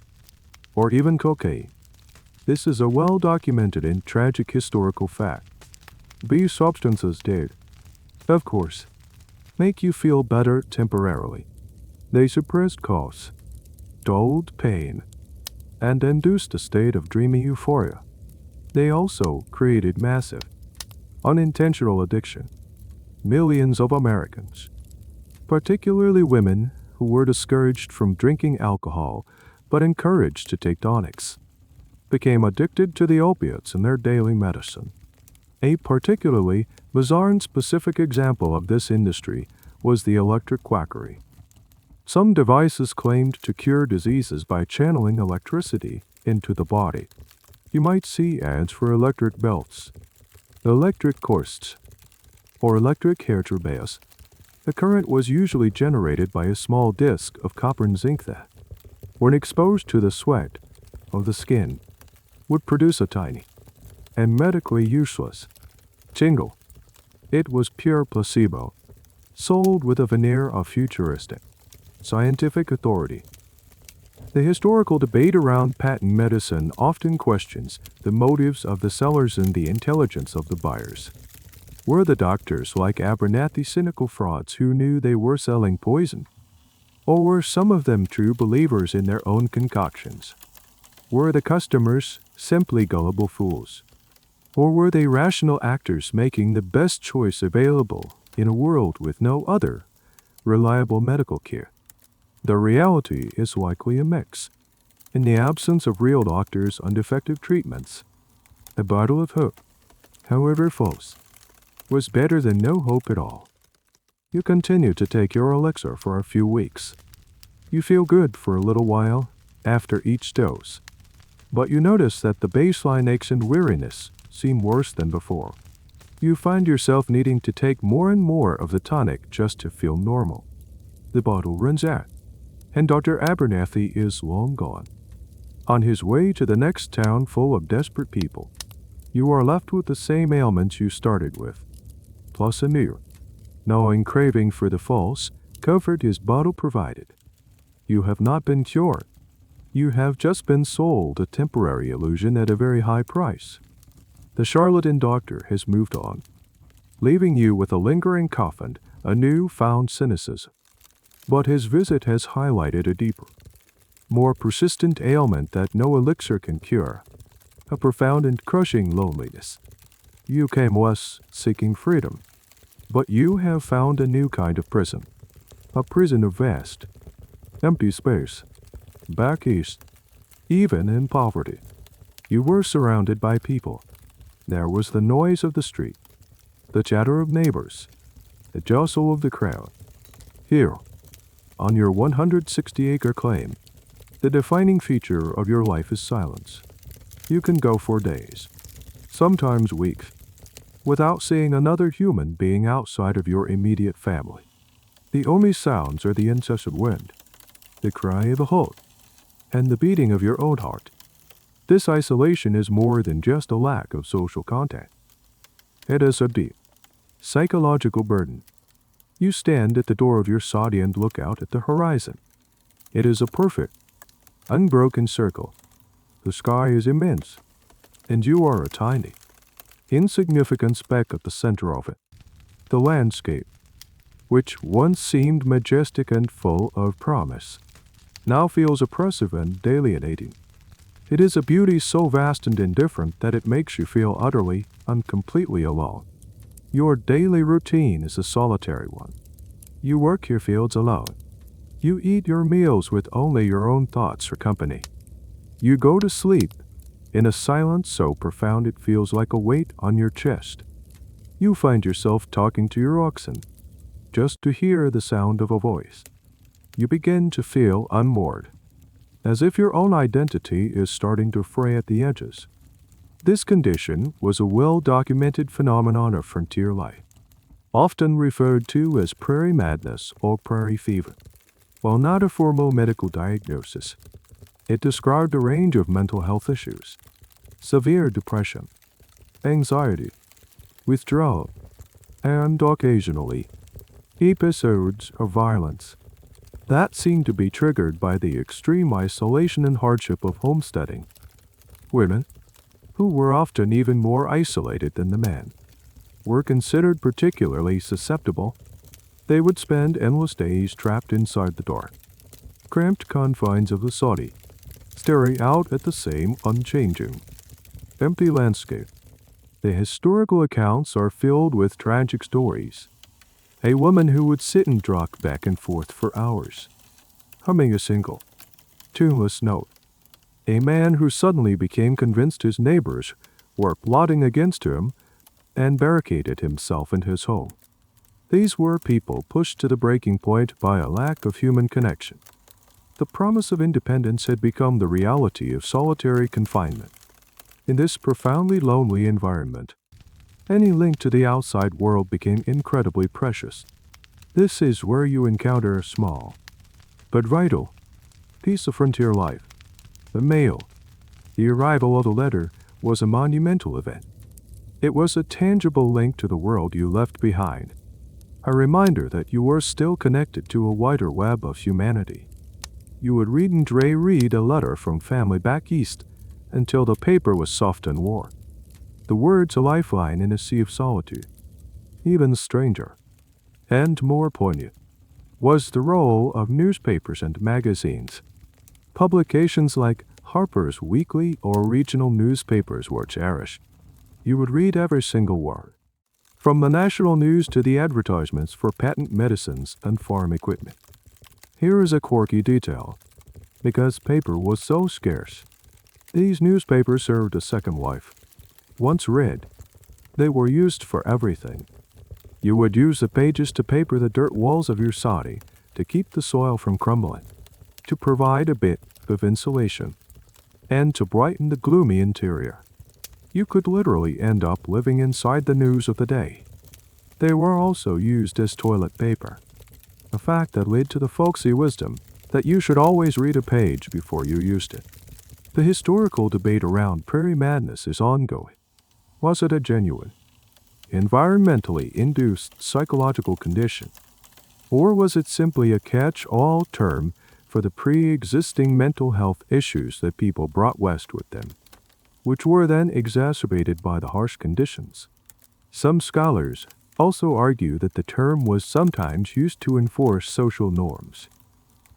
or even cocaine. This is a well-documented and tragic historical fact. These substances did, of course, make you feel better temporarily. They suppressed coughs, dulled pain, and induced a state of dreamy euphoria. They also created massive, unintentional addiction. Millions of Americans, particularly women who were discouraged from drinking alcohol but encouraged to take tonics, became addicted to the opiates in their daily medicine. A particularly bizarre and specific example of this industry was the electric quackery. Some devices claimed to cure diseases by channeling electricity into the body. You might see ads for electric belts, electric corsets, or electric hair turbines. The current was usually generated by a small disc of copper and zinc that, when exposed to the sweat of the skin, would produce a tiny and medically useless tingle. It was pure placebo, sold with a veneer of futuristic, scientific authority. The historical debate around patent medicine often questions the motives of the sellers and the intelligence of the buyers. Were the doctors like Abernathy cynical frauds who knew they were selling poison? Or were some of them true believers in their own concoctions? Were the customers simply gullible fools? Or were they rational actors making the best choice available in a world with no other reliable medical care? The reality is likely a mix. In the absence of real doctors and effective treatments, a bottle of hope, however false, was better than no hope at all. You continue to take your elixir for a few weeks. You feel good for a little while after each dose, but you notice that the baseline aches and weariness seem worse than before. You find yourself needing to take more and more of the tonic just to feel normal. The bottle runs out, and Dr. Abernathy is long gone. On his way to the next town full of desperate people, you are left with the same ailments you started with, plus a new, gnawing craving for the false comfort his bottle provided. You have not been cured. You have just been sold a temporary illusion at a very high price. The charlatan doctor has moved on, leaving you with a lingering cough and a new-found cynicism. But his visit has highlighted a deeper, more persistent ailment that no elixir can cure, a profound and crushing loneliness. You came west seeking freedom, but you have found a new kind of prison, a prison of vast, empty space. Back east, even in poverty, you were surrounded by people. There was the noise of the street, the chatter of neighbors, the jostle of the crowd. Here, on your 160-acre claim, the defining feature of your life is silence. You can go for days, sometimes weeks, without seeing another human being outside of your immediate family. The only sounds are the incessant wind, the cry of a hawk, and the beating of your own heart. This isolation is more than just a lack of social contact. It is a deep, psychological burden. You stand at the door of your soddy and look out at the horizon. It is a perfect, unbroken circle. The sky is immense, and you are a tiny, insignificant speck at the center of it. The landscape, which once seemed majestic and full of promise, now feels oppressive and alienating. It is a beauty so vast and indifferent that it makes you feel utterly and completely alone. Your daily routine is a solitary one. You work your fields alone. You eat your meals with only your own thoughts for company. You go to sleep in a silence so profound it feels like a weight on your chest. You find yourself talking to your oxen, just to hear the sound of a voice. You begin to feel unmoored, as if your own identity is starting to fray at the edges. This condition was a well-documented phenomenon of frontier life, often referred to as prairie madness or prairie fever. While not a formal medical diagnosis, it described a range of mental health issues, severe depression, anxiety, withdrawal, and occasionally, episodes of violence that seemed to be triggered by the extreme isolation and hardship of homesteading. Women, who were often even more isolated than the men, were considered particularly susceptible. They would spend endless days trapped inside the dark, cramped confines of the soddy, staring out at the same unchanging, empty landscape. The historical accounts are filled with tragic stories. A woman who would sit and rock back and forth for hours, humming a single, tuneless note. A man who suddenly became convinced his neighbors were plotting against him and barricaded himself in his home. These were people pushed to the breaking point by a lack of human connection. The promise of independence had become the reality of solitary confinement. In this profoundly lonely environment, any link to the outside world became incredibly precious. This is where you encounter a small, but vital, piece of frontier life. The mail, the arrival of the letter, was a monumental event. It was a tangible link to the world you left behind, a reminder that you were still connected to a wider web of humanity. You would read and reread a letter from family back east until the paper was soft and worn. The words a lifeline in a sea of solitude. Even stranger, and more poignant, was the role of newspapers and magazines. Publications like Harper's Weekly or regional newspapers were cherished. You would read every single word, from the national news to the advertisements for patent medicines and farm equipment. Here is a quirky detail. Because paper was so scarce, these newspapers served a second life. Once read, they were used for everything. You would use the pages to paper the dirt walls of your soddy, to keep the soil from crumbling, to provide a bit of insulation, and to brighten the gloomy interior. You could literally end up living inside the news of the day. They were also used as toilet paper, a fact that led to the folksy wisdom that you should always read a page before you used it. The historical debate around prairie madness is ongoing. Was it a genuine, environmentally induced psychological condition, or was it simply a catch-all term for the pre-existing mental health issues that people brought west with them, which were then exacerbated by the harsh conditions? Some scholars also argue that the term was sometimes used to enforce social norms,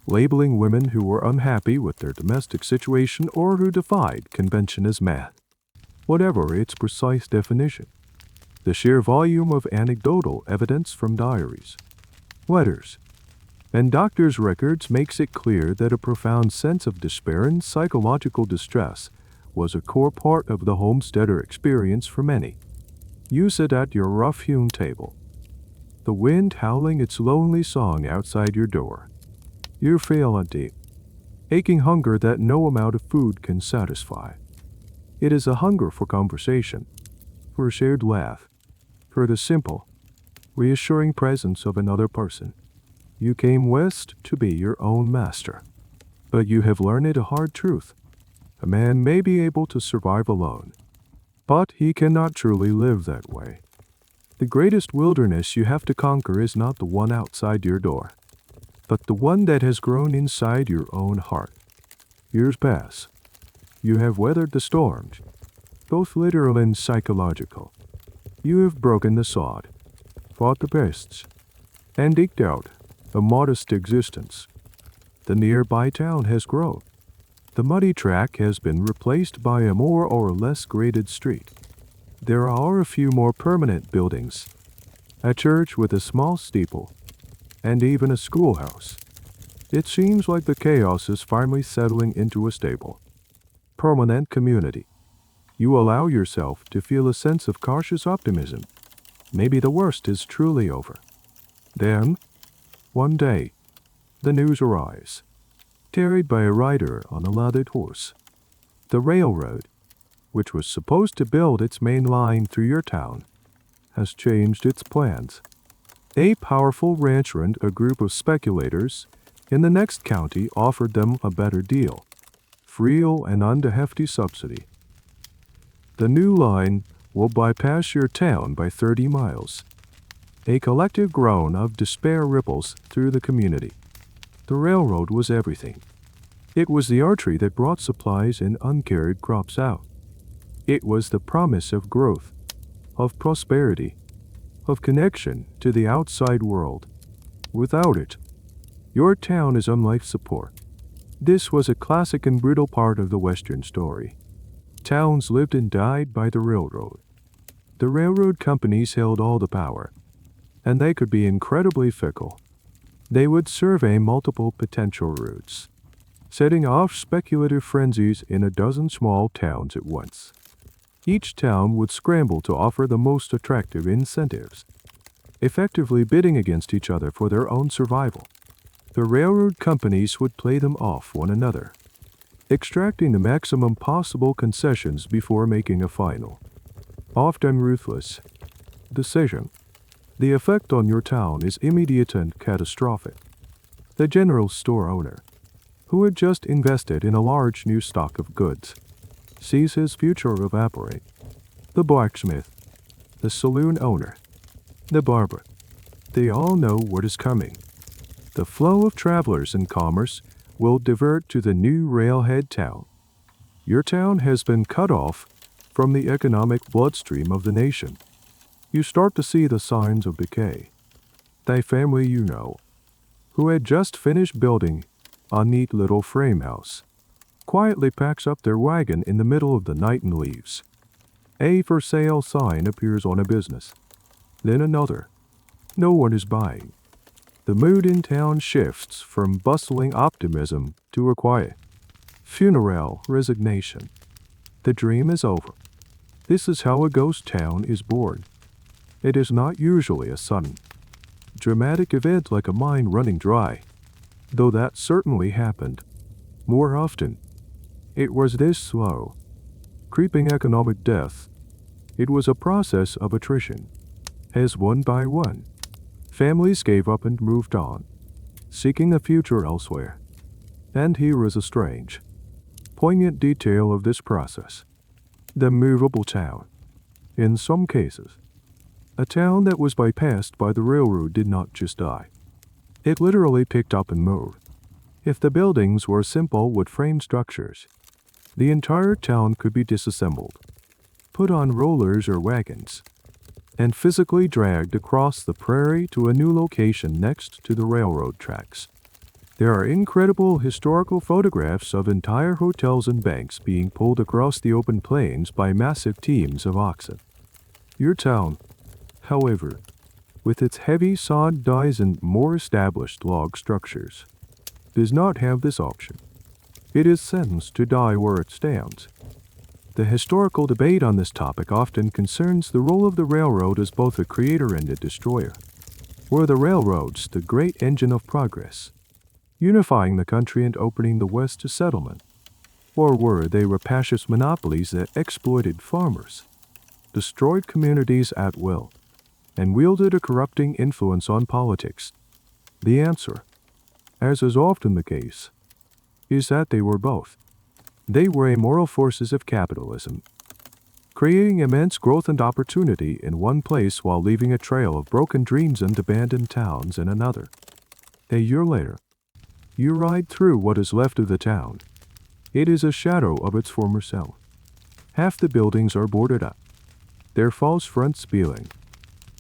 labeling women who were unhappy with their domestic situation or who defied convention as mad. Whatever its precise definition, the sheer volume of anecdotal evidence from diaries, letters, and doctors' records makes it clear that a profound sense of despair and psychological distress was a core part of the homesteader experience for many. You sit at your rough-hewn table, the wind howling its lonely song outside your door. You feel a deep, aching hunger that no amount of food can satisfy. It is a hunger for conversation, for a shared laugh, for the simple, reassuring presence of another person. You came west to be your own master, but you have learned a hard truth. A man may be able to survive alone, but he cannot truly live that way. The greatest wilderness you have to conquer is not the one outside your door, but the one that has grown inside your own heart. Years pass. You have weathered the storms, both literal and psychological. You have broken the sod, fought the pests, and eked out a modest existence. The nearby town has grown. The muddy track has been replaced by a more or less graded street. There are a few more permanent buildings, a church with a small steeple, and even a schoolhouse. It seems like the chaos is finally settling into a stable, permanent community. You allow yourself to feel a sense of cautious optimism. Maybe the worst is truly over. Then, one day, the news arrives, carried by a rider on a lathered horse. The railroad, which was supposed to build its main line through your town, has changed its plans. A powerful rancher and a group of speculators in the next county offered them a better deal, free and under hefty subsidy. The new line will bypass your town by 30 miles. A collective groan of despair ripples through the community. The railroad was everything. It was the artery that brought supplies and uncarried crops out. It was the promise of growth, of prosperity, of connection to the outside world. Without it, your town is on life support. This was a classic and brutal part of the Western story. Towns lived and died by the railroad. The railroad companies held all the power, and they could be incredibly fickle. They would survey multiple potential routes, setting off speculative frenzies in a dozen small towns at once. Each town would scramble to offer the most attractive incentives, effectively bidding against each other for their own survival. The railroad companies would play them off one another, extracting the maximum possible concessions before making a final, often ruthless, decision. The effect on your town is immediate and catastrophic. The general store owner, who had just invested in a large new stock of goods, sees his future evaporate. The blacksmith, the saloon owner, the barber, they all know what is coming. The flow of travelers and commerce will divert to the new railhead town. Your town has been cut off from the economic bloodstream of the nation. You start to see the signs of decay. Thy family you know, who had just finished building a neat little frame house, quietly packs up their wagon in the middle of the night and leaves. A for sale sign appears on a business. Then another. No one is buying. The mood in town shifts from bustling optimism to a quiet, funereal resignation. The dream is over. This is how a ghost town is born. It is not usually a sudden, dramatic event like a mine running dry, though that certainly happened. More often, it was this slow, creeping economic death. It was a process of attrition. As one by one, families gave up and moved on, seeking a future elsewhere. And here is a strange, poignant detail of this process. The movable town. In some cases, a town that was bypassed by the railroad did not just die. It literally picked up and moved. If the buildings were simple wood frame structures, the entire town could be disassembled, put on rollers or wagons, and physically dragged across the prairie to a new location next to the railroad tracks. There are incredible historical photographs of entire hotels and banks being pulled across the open plains by massive teams of oxen. Your town, however, with its heavy sod dyes and more established log structures, does not have this option. It is sentenced to die where it stands. The historical debate on this topic often concerns the role of the railroad as both a creator and a destroyer. Were the railroads the great engine of progress, unifying the country and opening the West to settlement? Or were they rapacious monopolies that exploited farmers, destroyed communities at will, and wielded a corrupting influence on politics? The answer, as is often the case, is that they were both. They were amoral forces of capitalism, creating immense growth and opportunity in one place while leaving a trail of broken dreams and abandoned towns in another. A year later, you ride through what is left of the town. It is a shadow of its former self. Half the buildings are boarded up, their false fronts spilling.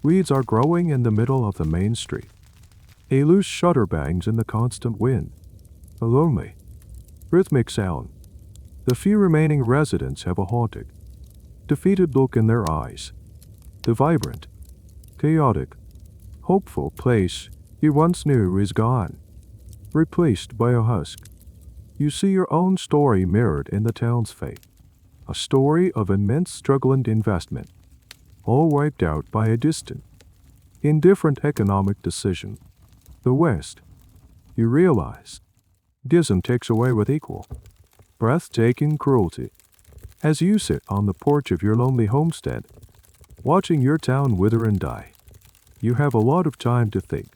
Weeds are growing in the middle of the main street. A loose shutter bangs in the constant wind. A lonely, rhythmic sound. The few remaining residents have a haunted, defeated look in their eyes. The vibrant, chaotic, hopeful place you once knew is gone, replaced by a husk. You see your own story mirrored in the town's fate, a story of immense struggle and investment, all wiped out by a distant, indifferent economic decision. The West, you realize, doesn't takes away with equal, breathtaking cruelty. As you sit on the porch of your lonely homestead, watching your town wither and die, you have a lot of time to think.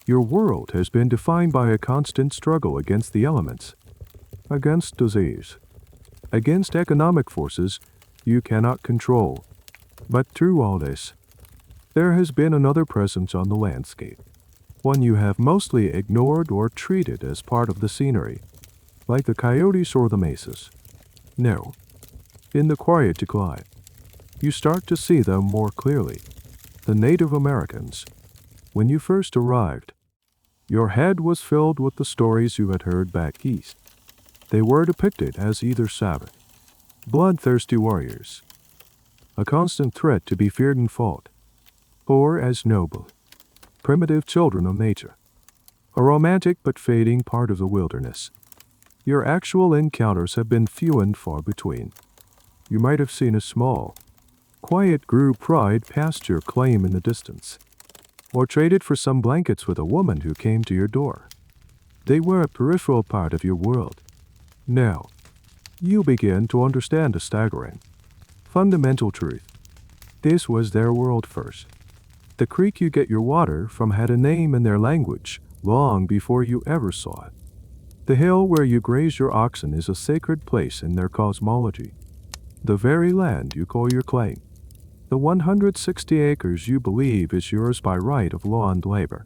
Your world has been defined by a constant struggle against the elements, against disease, against economic forces you cannot control. But through all this, there has been another presence on the landscape, one you have mostly ignored or treated as part of the scenery, like the coyotes or the mesas. No, in the quiet decline, you start to see them more clearly. The Native Americans. When you first arrived, your head was filled with the stories you had heard back east. They were depicted as either savage, bloodthirsty warriors, a constant threat to be feared and fought, or as noble, primitive children of nature, a romantic but fading part of the wilderness. Your actual encounters have been few and far between. You might have seen a small, quiet group ride past your claim in the distance, or traded for some blankets with a woman who came to your door. They were a peripheral part of your world. Now, you begin to understand a staggering, fundamental truth. This was their world first. The creek you get your water from had a name in their language long before you ever saw it. The hill where you graze your oxen is a sacred place in their cosmology. The very land you call your claim, the 160 acres you believe is yours by right of law and labor,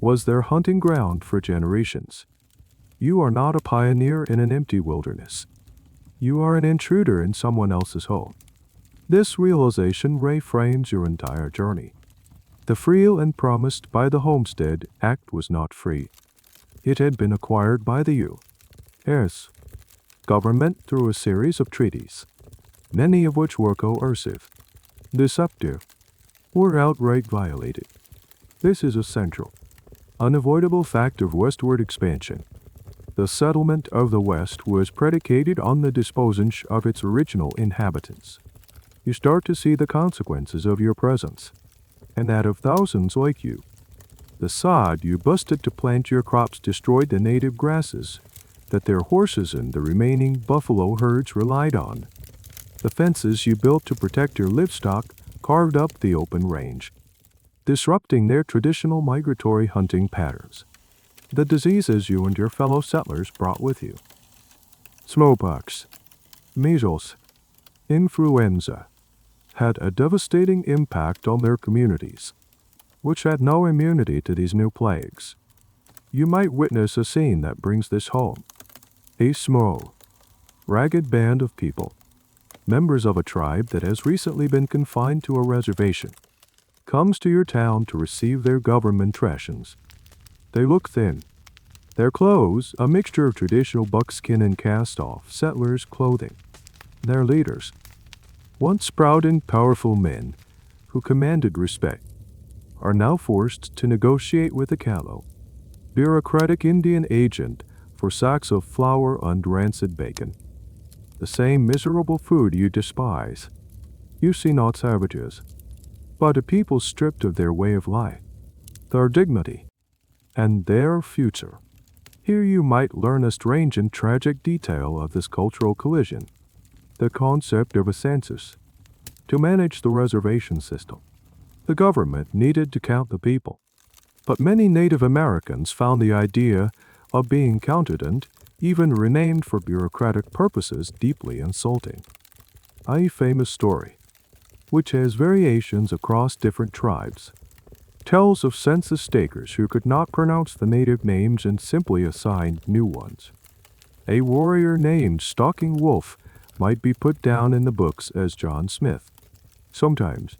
was their hunting ground for generations. You are not a pioneer in an empty wilderness. You are an intruder in someone else's home. This realization reframes your entire journey. The free land promised by the Homestead Act was not free. It had been acquired by the U.S. government through a series of treaties, many of which were coercive, deceptive, or outright violated. This is a central, unavoidable fact of westward expansion. The settlement of the West was predicated on the disposal of its original inhabitants. You start to see the consequences of your presence, and that of thousands like you. The sod you busted to plant your crops destroyed the native grasses that their horses and the remaining buffalo herds relied on. The fences you built to protect your livestock carved up the open range, disrupting their traditional migratory hunting patterns. The diseases you and your fellow settlers brought with you. Smallpox, measles, influenza had a devastating impact on their communities, which had no immunity to these new plagues. You might witness a scene that brings this home. A small, ragged band of people, members of a tribe that has recently been confined to a reservation, comes to your town to receive their government rations. They look thin. Their clothes, a mixture of traditional buckskin and cast-off settlers' clothing. Their leaders, once proud and powerful men who commanded respect, are now forced to negotiate with a callow, bureaucratic Indian agent for sacks of flour and rancid bacon. The same miserable food you despise. You see not savages, but a people stripped of their way of life, their dignity, and their future. Here you might learn a strange and tragic detail of this cultural collision, the concept of a census. To manage the reservation system, the government needed to count the people, but many Native Americans found the idea of being counted and even renamed for bureaucratic purposes deeply insulting. A famous story, which has variations across different tribes, tells of census takers who could not pronounce the native names and simply assigned new ones. A warrior named Stalking Wolf might be put down in the books as John Smith. Sometimes,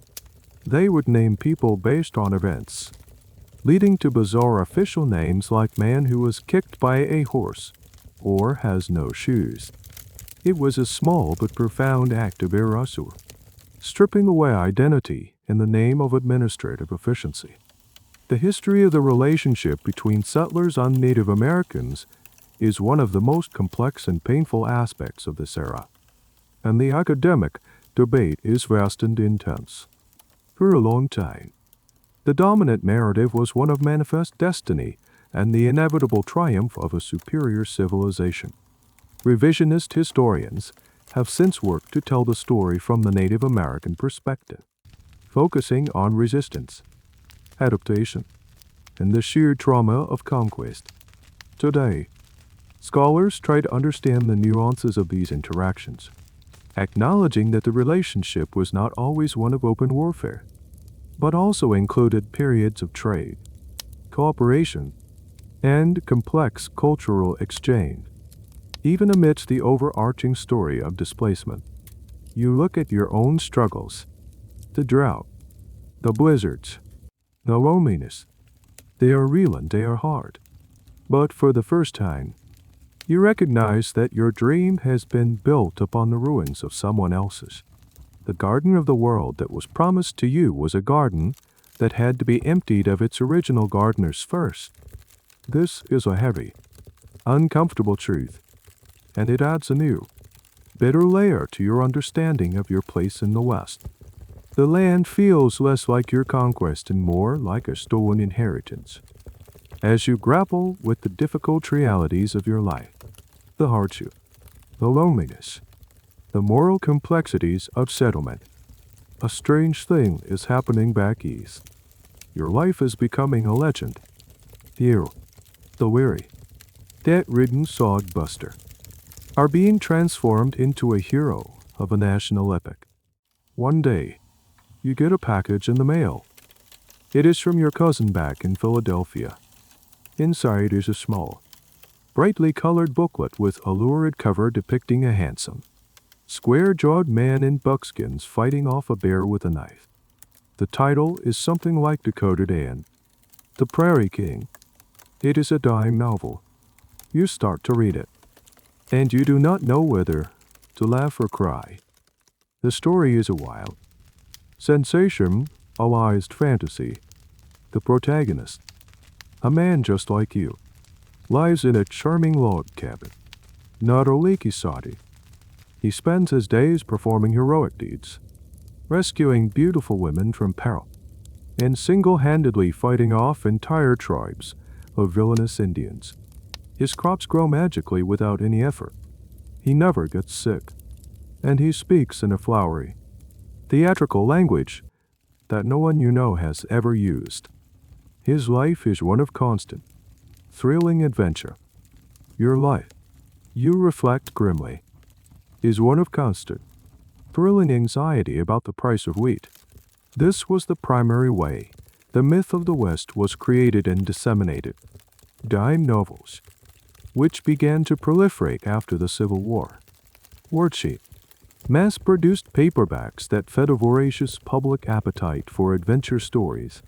they would name people based on events, leading to bizarre official names like man who was kicked by a horse or has no shoes. It was a small but profound act of erasure, stripping away identity in the name of administrative efficiency. The history of the relationship between settlers and Native Americans is one of the most complex and painful aspects of this era, and the academic debate is vast and intense. For a long time, the dominant narrative was one of manifest destiny and the inevitable triumph of a superior civilization. Revisionist historians have since worked to tell the story from the Native American perspective, focusing on resistance, adaptation, and the sheer trauma of conquest. Today, scholars try to understand the nuances of these interactions, acknowledging that the relationship was not always one of open warfare, but also included periods of trade, cooperation, and complex cultural exchange. Even amidst the overarching story of displacement, you look at your own struggles, the drought, the blizzards, the loneliness. They are real and they are hard. But for the first time, you recognize that your dream has been built upon the ruins of someone else's. The garden of the world that was promised to you was a garden that had to be emptied of its original gardeners first. This is a heavy, uncomfortable truth, and it adds a new, bitter layer to your understanding of your place in the West. The land feels less like your conquest and more like a stolen inheritance. As you grapple with the difficult realities of your life, the hardship, the loneliness, the moral complexities of settlement, a strange thing is happening back east. Your life is becoming a legend. You, the weary, debt-ridden sod buster, are being transformed into a hero of a national epic. One day, you get a package in the mail. It is from your cousin back in Philadelphia. Inside is a small, brightly colored booklet with a lurid cover depicting a handsome, square-jawed man in buckskins fighting off a bear with a knife. The title is something like Dakota Dan, The Prairie King. It is a dime novel. You start to read it, and you do not know whether to laugh or cry. The story is a wild, sensationalized fantasy. The protagonist, a man just like you, lives in a charming log cabin, not a leaky soddy. He spends his days performing heroic deeds, rescuing beautiful women from peril, and single-handedly fighting off entire tribes of villainous Indians. His crops grow magically without any effort. He never gets sick, and he speaks in a flowery, theatrical language that no one you know has ever used. His life is one of constant, thrilling adventure. Your life, you reflect grimly, is one of constant, thrilling anxiety about the price of wheat. This was the primary way the myth of the West was created and disseminated. Dime novels, which began to proliferate after the Civil War. Wordsheet, mass-produced paperbacks that fed a voracious public appetite for adventure stories.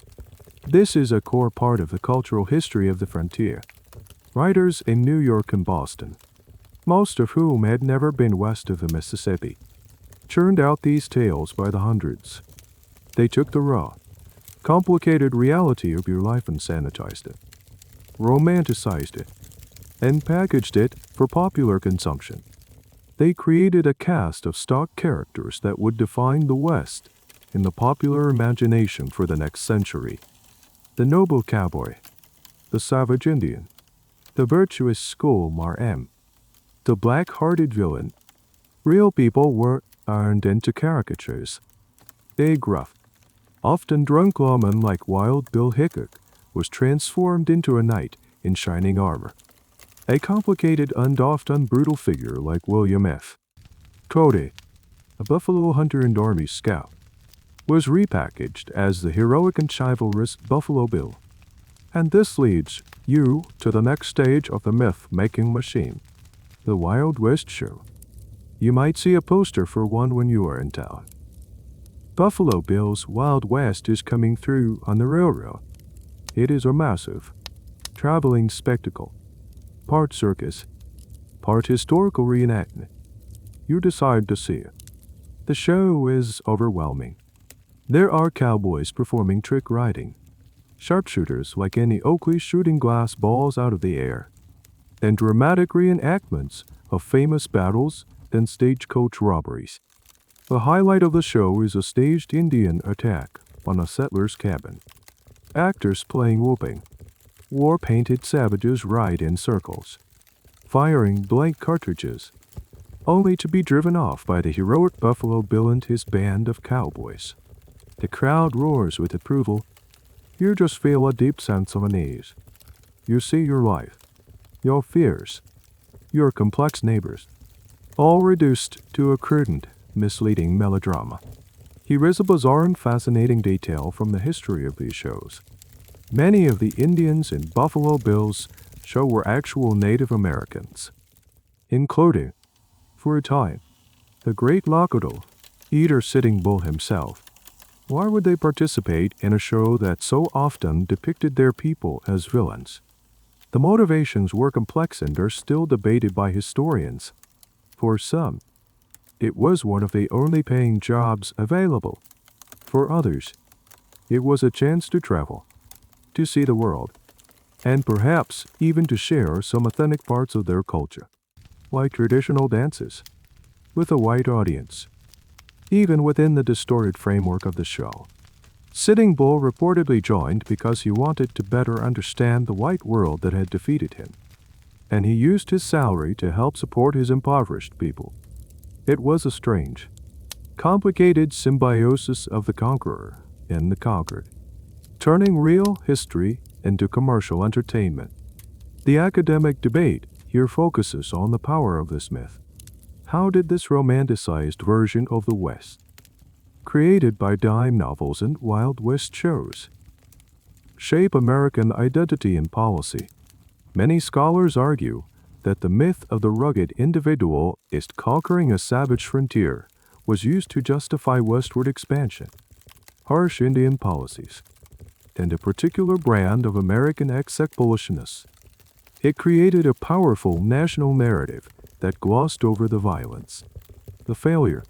This is a core part of the cultural history of the frontier. Writers in New York and Boston, most of whom had never been west of the Mississippi, churned out these tales by the hundreds. They took the raw, complicated reality of your life and sanitized it, romanticized it, and packaged it for popular consumption. They created a cast of stock characters that would define the West in the popular imagination for the next century. The noble cowboy, the savage Indian, the virtuous schoolmarm, the black-hearted villain. Real people were turned into caricatures. A gruff, often drunk lawman like Wild Bill Hickok was transformed into a knight in shining armor. A complicated and often brutal figure like William F. Cody, a buffalo hunter and army scout, was repackaged as the heroic and chivalrous Buffalo Bill. And this leads you to the next stage of the myth-making machine, the Wild West show. You might see a poster for one when you are in town. Buffalo Bill's Wild West is coming through on the railroad. It is a massive, traveling spectacle, part circus, part historical reenactment. You decide to see it. The show is overwhelming. There are cowboys performing trick riding, sharpshooters like any Oakley shooting glass balls out of the air, and dramatic reenactments of famous battles and stagecoach robberies. The highlight of the show is a staged Indian attack on a settler's cabin. Actors playing whooping, war-painted savages ride in circles, firing blank cartridges, only to be driven off by the heroic Buffalo Bill and his band of cowboys. The crowd roars with approval. You just feel a deep sense of unease. You see your life, your fears, your complex neighbors, all reduced to a crude, misleading melodrama. Here is a bizarre and fascinating detail from the history of these shows. Many of the Indians in Buffalo Bill's show were actual Native Americans, including, for a time, the great Lakota, Eater Sitting Bull himself. Why would they participate in a show that so often depicted their people as villains? The motivations were complex and are still debated by historians. For some, it was one of the only paying jobs available. For others, it was a chance to travel, to see the world, and perhaps even to share some authentic parts of their culture, like traditional dances, with a white audience. Even within the distorted framework of the show, Sitting Bull reportedly joined because he wanted to better understand the white world that had defeated him, and he used his salary to help support his impoverished people. It was a strange, complicated symbiosis of the conqueror and the conquered, turning real history into commercial entertainment. The academic debate here focuses on the power of this myth. How did this romanticized version of the West, created by dime novels and Wild West shows, shape American identity and policy? Many scholars argue that the myth of the rugged individualist conquering a savage frontier was used to justify westward expansion. harsh Indian policies, and a particular brand of American executionist. It created a powerful national narrative that glossed over the violence, the failure,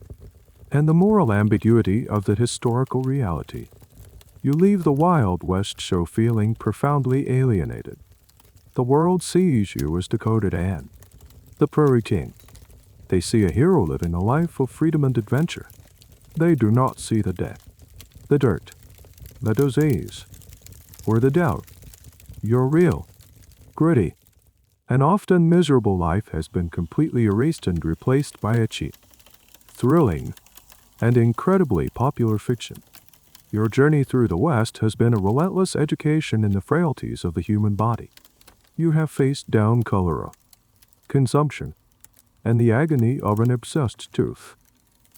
and the moral ambiguity of the historical reality. You leave the Wild West show feeling profoundly alienated. The world sees you as Dakota Dan, the Prairie King. They see a hero living a life of freedom and adventure. They do not see the death, the dirt, the disease, or the doubt. Your real, gritty, and often miserable life has been completely erased and replaced by a cheap, thrilling, and incredibly popular fiction. Your journey through the West has been a relentless education in the frailties of the human body. You have faced down cholera, consumption, and the agony of an obsessed tooth.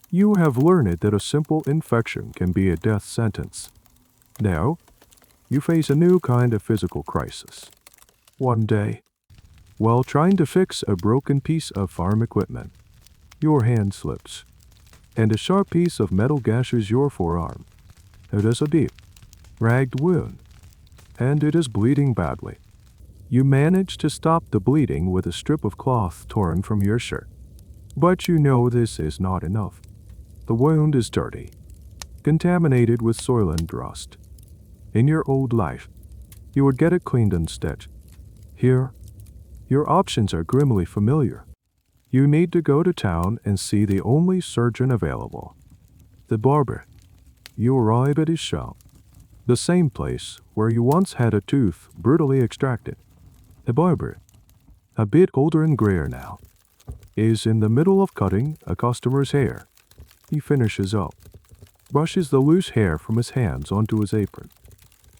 You have learned that a simple infection can be a death sentence. Now, you face a new kind of physical crisis. One day, while trying to fix a broken piece of farm equipment, your hand slips, and a sharp piece of metal gashes your forearm. It is a deep, ragged wound, and it is bleeding badly. You manage to stop the bleeding with a strip of cloth torn from your shirt. But you know this is not enough. The wound is dirty, contaminated with soil and rust. In your old life, you would get it cleaned and stitched. Here, your options are grimly familiar. You need to go to town and see the only surgeon available, the barber. You arrive at his shop, the same place where you once had a tooth brutally extracted. The barber, a bit older and grayer now, is in the middle of cutting a customer's hair. He finishes up, brushes the loose hair from his hands onto his apron,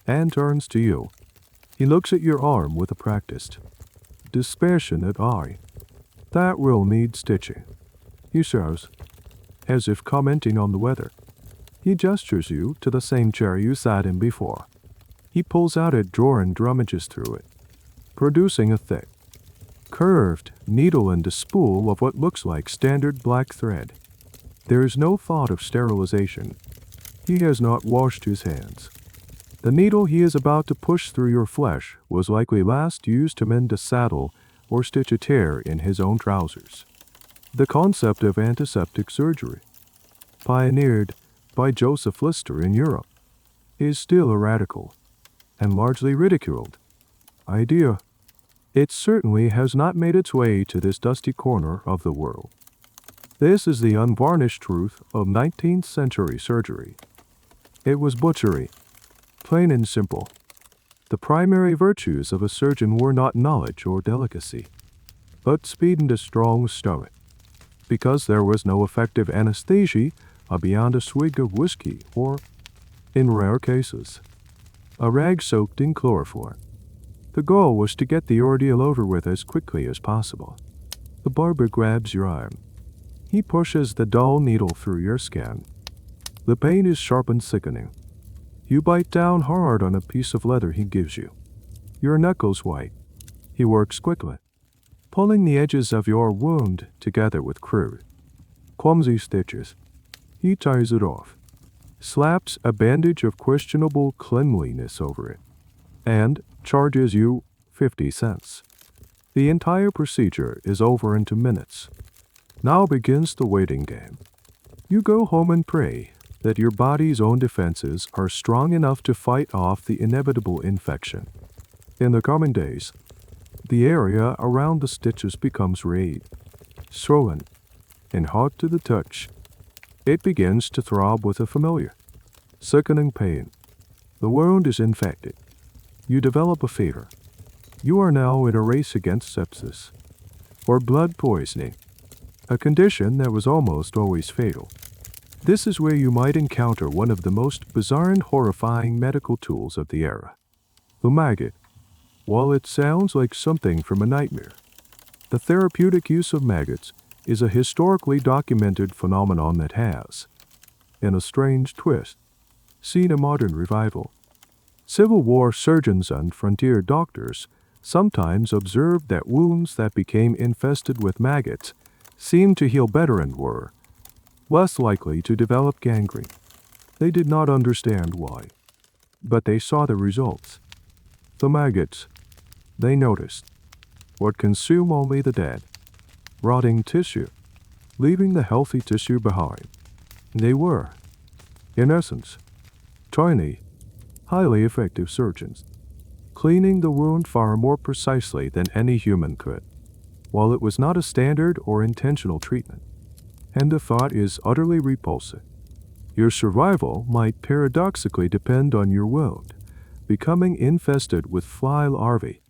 and turns to you. He looks at your arm with a practiced, dispassionate eye. That will need stitching, he says, as if commenting on the weather. He gestures you to the same chair you sat in before. He pulls out a drawer and rummages through it, producing a thick, curved needle and a spool of what looks like standard black thread. There is no thought of sterilization. He has not washed his hands. The needle he is about to push through your flesh was likely last used to mend a saddle or stitch a tear in his own trousers. The concept of antiseptic surgery, pioneered by Joseph Lister in Europe, is still a radical and largely ridiculed idea. It certainly has not made its way to this dusty corner of the world. This is the unvarnished truth of 19th century surgery. It was butchery, plain and simple. The primary virtues of a surgeon were not knowledge or delicacy, but speed and a strong stomach. Because there was no effective anesthesia beyond a swig of whiskey or, in rare cases, a rag soaked in chloroform. The goal was to get the ordeal over with as quickly as possible. The barber grabs your arm. He pushes the dull needle through your skin. The pain is sharp and sickening. You bite down hard on a piece of leather he gives you. Your knuckles white. He works quickly, pulling the edges of your wound together with crude, clumsy stitches. He ties it off, slaps a bandage of questionable cleanliness over it, and charges you 50 cents. The entire procedure is over into minutes. Now begins the waiting game. You go home and pray that your body's own defenses are strong enough to fight off the inevitable infection. In the coming days, the area around the stitches becomes red, swollen, and hot to the touch. It begins to throb with a familiar, sickening pain. The wound is infected. You develop a fever. You are now in a race against sepsis, or blood poisoning, a condition that was almost always fatal. This is where you might encounter one of the most bizarre and horrifying medical tools of the era, the maggot. While it sounds like something from a nightmare, the therapeutic use of maggots is a historically documented phenomenon that has, in a strange twist, seen a modern revival. Civil War surgeons and frontier doctors sometimes observed that wounds that became infested with maggots seemed to heal better and were less likely to develop gangrene. They did not understand why, but they saw the results. The maggots, they noticed, would consume only the dead, rotting tissue, leaving the healthy tissue behind. They were, in essence, tiny, highly effective surgeons, cleaning the wound far more precisely than any human could. While it was not a standard or intentional treatment, and the thought is utterly repulsive, your survival might paradoxically depend on your wound becoming infested with fly larvae.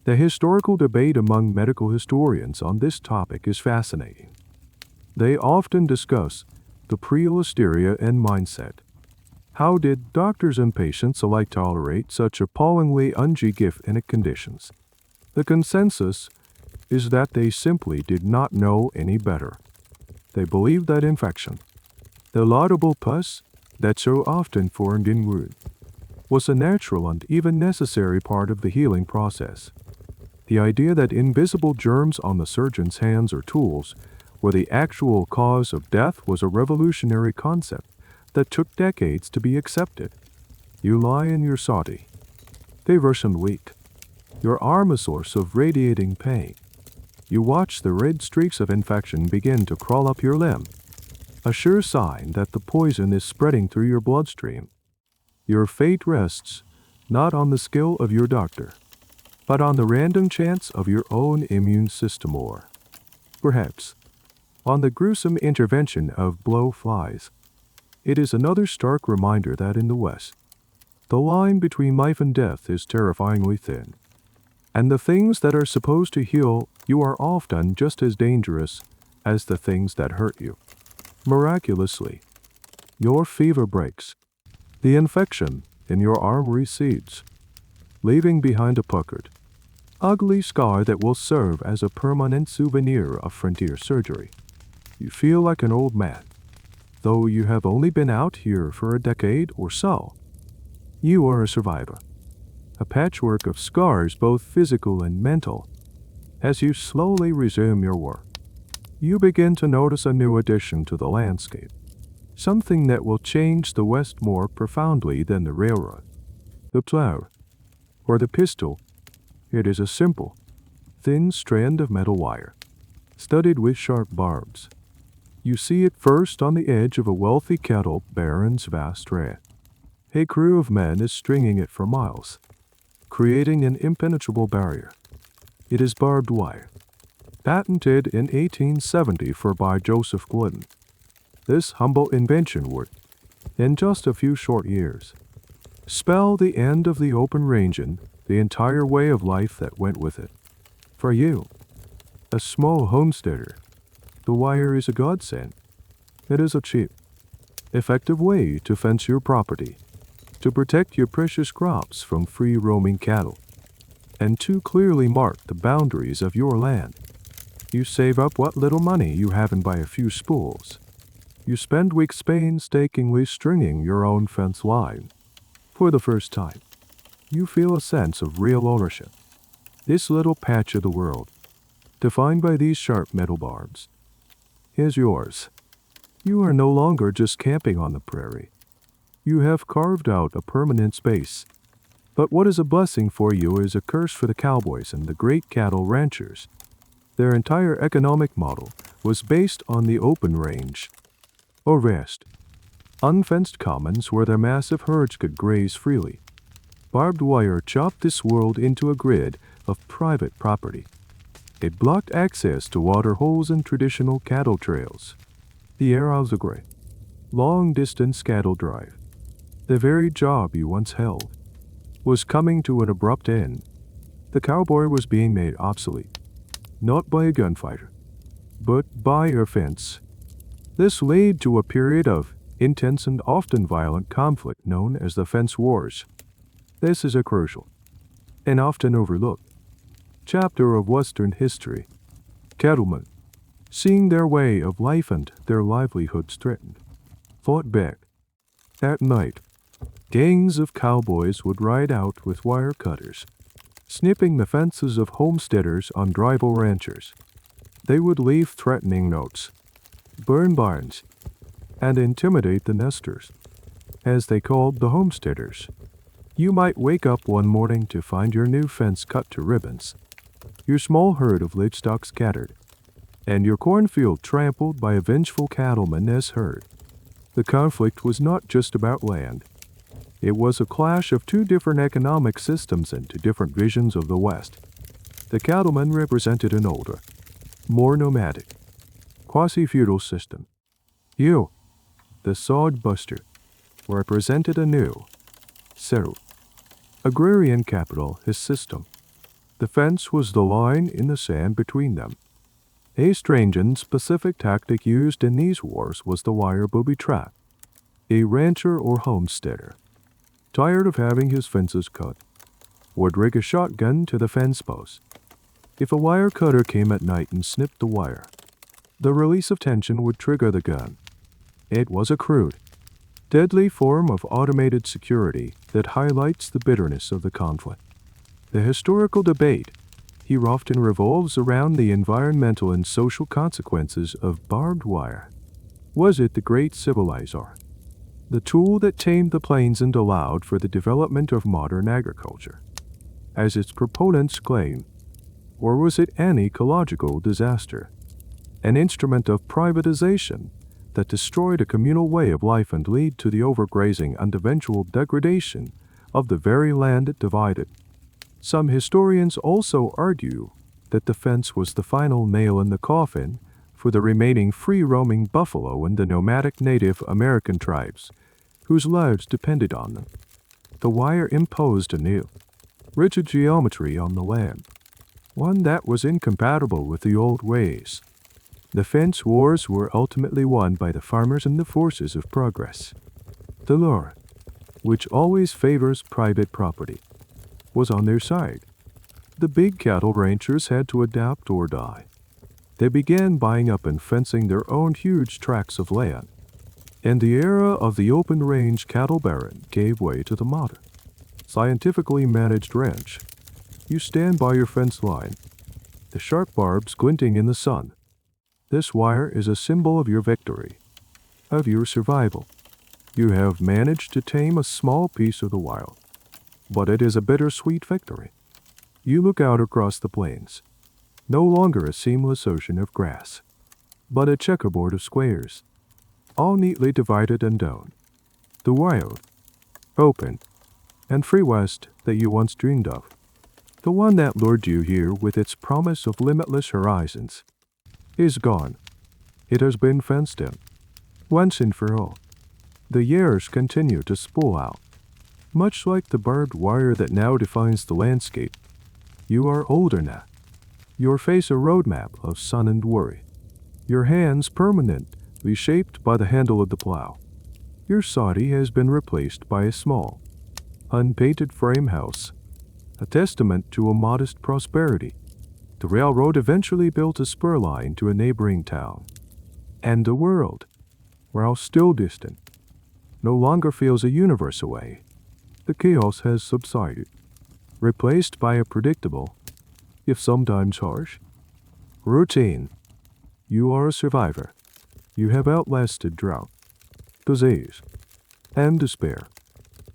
The historical debate among medical historians on this topic is fascinating. They often discuss the pre-listeria and mindset. How did doctors and patients alike tolerate such appallingly unhygienic conditions? The consensus is that they simply did not know any better. They believed that infection, the laudable pus that so often formed in wounds, was a natural and even necessary part of the healing process. The idea that invisible germs on the surgeon's hands or tools were the actual cause of death was a revolutionary concept that took decades to be accepted. You lie in your soddy, feverish and weak, your arm a source of radiating pain. You watch the red streaks of infection begin to crawl up your limb, a sure sign that the poison is spreading through your bloodstream. Your fate rests not on the skill of your doctor, but on the random chance of your own immune system or, perhaps, on the gruesome intervention of blowflies. It is another stark reminder that in the West, the line between life and death is terrifyingly thin, and the things that are supposed to heal you are often just as dangerous as the things that hurt you. Miraculously, your fever breaks. The infection in your arm recedes, leaving behind a puckered, ugly scar that will serve as a permanent souvenir of frontier surgery. You feel like an old man, though you have only been out here for a decade or so. You are a survivor, a patchwork of scars both physical and mental. As you slowly resume your work, you begin to notice a new addition to the landscape, something that will change the West more profoundly than the railroad. The plow, or the pistol. It is a simple, thin strand of metal wire, studded with sharp barbs. You see it first on the edge of a wealthy cattle baron's vast ranch. A crew of men is stringing it for miles, creating an impenetrable barrier. It is barbed wire, patented in 1870 by Joseph Glidden. This humble invention would, in just a few short years, spell the end of the open range and the entire way of life that went with it. For you, a small homesteader, the wire is a godsend. It is a cheap, effective way to fence your property, to protect your precious crops from free-roaming cattle, and to clearly mark the boundaries of your land. You save up what little money you have and buy a few spools. You spend weeks painstakingly stringing your own fence line. For the first time, you feel a sense of real ownership. This little patch of the world, defined by these sharp metal barbs, is yours. You are no longer just camping on the prairie. You have carved out a permanent space. But what is a blessing for you is a curse for the cowboys and the great cattle ranchers. Their entire economic model was based on the open range, or vast, unfenced commons where their massive herds could graze freely. Barbed wire chopped this world into a grid of private property. It blocked access to water holes and traditional cattle trails. The Arrows of Gray, long-distance cattle drive, the very job you once held, was coming to an abrupt end. The cowboy was being made obsolete, not by a gunfighter, but by a fence. This led to a period of intense and often violent conflict known as the Fence Wars. This is a crucial, and often overlooked, chapter of Western history. Cattlemen, seeing their way of life and their livelihoods threatened, fought back. At night, gangs of cowboys would ride out with wire cutters, snipping the fences of homesteaders on rival ranchers. They would leave threatening notes, burn barns, and intimidate the nesters. as they called the homesteaders. You might wake up one morning to find your new fence cut to ribbons, your small herd of livestock scattered, and your cornfield trampled by a vengeful cattleman as herd. The conflict was not just about land. It was a clash of two different economic systems and two different visions of the West. The cattleman represented an older, more nomadic, quasi-feudal system. You, the sod buster, represented a new, settled, agrarian capitalist system. The fence was the line in the sand between them. A strange and specific tactic used in these wars was the wire booby trap. A rancher or homesteader, tired of having his fences cut, would rig a shotgun to the fence post. If a wire cutter came at night and snipped the wire, the release of tension would trigger the gun. It was a crude, deadly form of automated security that highlights the bitterness of the conflict. The historical debate here often revolves around the environmental and social consequences of barbed wire. Was it the great civilizer, the tool that tamed the plains and allowed for the development of modern agriculture, as its proponents claim, or was it an ecological disaster, an instrument of privatization that destroyed a communal way of life and led to the overgrazing and eventual degradation of the very land it divided? Some historians also argue that the fence was the final nail in the coffin for the remaining free-roaming buffalo and the nomadic Native American tribes, whose lives depended on them. The wire imposed a new, rigid geometry on the land, one that was incompatible with the old ways. The fence wars were ultimately won by the farmers and the forces of progress. The law, which always favors private property, was on their side. The big cattle ranchers had to adapt or die. They began buying up and fencing their own huge tracts of land, and the era of the open-range cattle baron gave way to the modern, scientifically managed ranch. You stand by your fence line, the sharp barbs glinting in the sun. This wire is a symbol of your victory, of your survival. You have managed to tame a small piece of the wild, but it is a bittersweet victory. You look out across the plains, no longer a seamless ocean of grass, but a checkerboard of squares, all neatly divided and down. The wild, open, and free West that you once dreamed of, the one that lured you here with its promise of limitless horizons, is gone. It has been fenced in, once and for all. The years continue to spool out, much like the barbed wire that now defines the landscape. You are older now. Your face a roadmap of sun and worry. Your hands permanently shaped by the handle of the plow. Your soddy has been replaced by a small, unpainted frame house, a testament to a modest prosperity. The railroad eventually built a spur line to a neighboring town, and the world, while still distant, no longer feels a universe away. The chaos has subsided, replaced by a predictable, if sometimes harsh, routine. You are a survivor. You have outlasted drought, disease, and despair.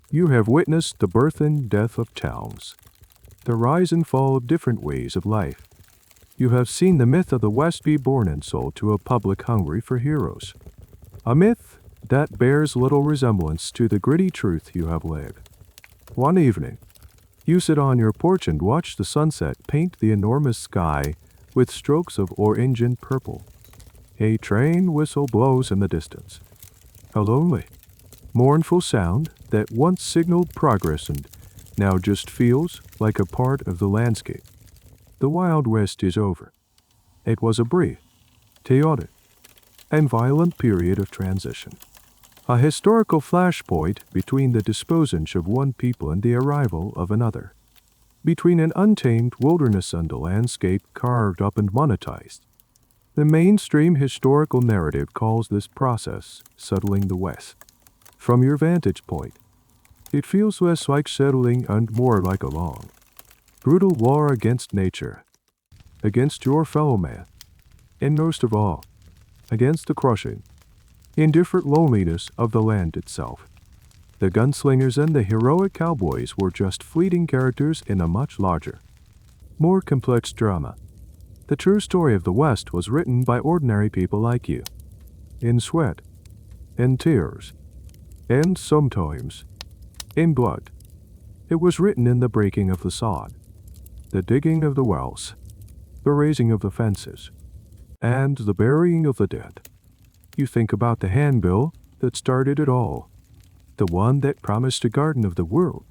You have witnessed the birth and death of towns, the rise and fall of different ways of life. You have seen the myth of the West be born and sold to a public hungry for heroes, a myth that bears little resemblance to the gritty truth you have lived. One evening, you sit on your porch and watch the sunset paint the enormous sky with strokes of orange and purple. A train whistle blows in the distance, a lonely, mournful sound that once signaled progress and now just feels like a part of the landscape. The Wild West is over. It was a brief, chaotic, and violent period of transition, a historical flashpoint between the disposing of one people and the arrival of another, between an untamed wilderness and a landscape carved up and monetized. The mainstream historical narrative calls this process settling the West. From your vantage point, it feels less like settling and more like a long, brutal war against nature, against your fellow man, and most of all, against the crushing, indifferent loneliness of the land itself. The gunslingers and the heroic cowboys were just fleeting characters in a much larger, more complex drama. The true story of the West was written by ordinary people like you, in sweat, in tears, and sometimes in blood. It was written in the breaking of the sod, the digging of the wells, the raising of the fences, and the burying of the dead. You think about the handbill that started it all, the one that promised a garden of the world.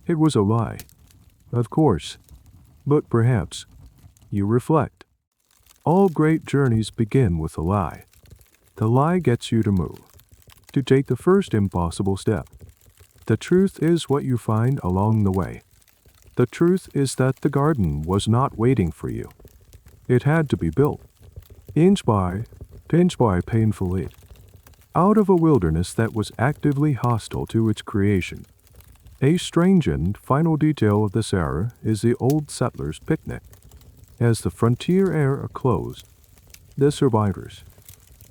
It was a lie, of course, but perhaps you reflect. All great journeys begin with a lie. The lie gets you to move, to take the first impossible step. The truth is what you find along the way. The truth is that the garden was not waiting for you. It had to be built, inch by painfully, out of a wilderness that was actively hostile to its creation. A strange and final detail of this era is the old settlers' picnic. As the frontier era closed, the survivors,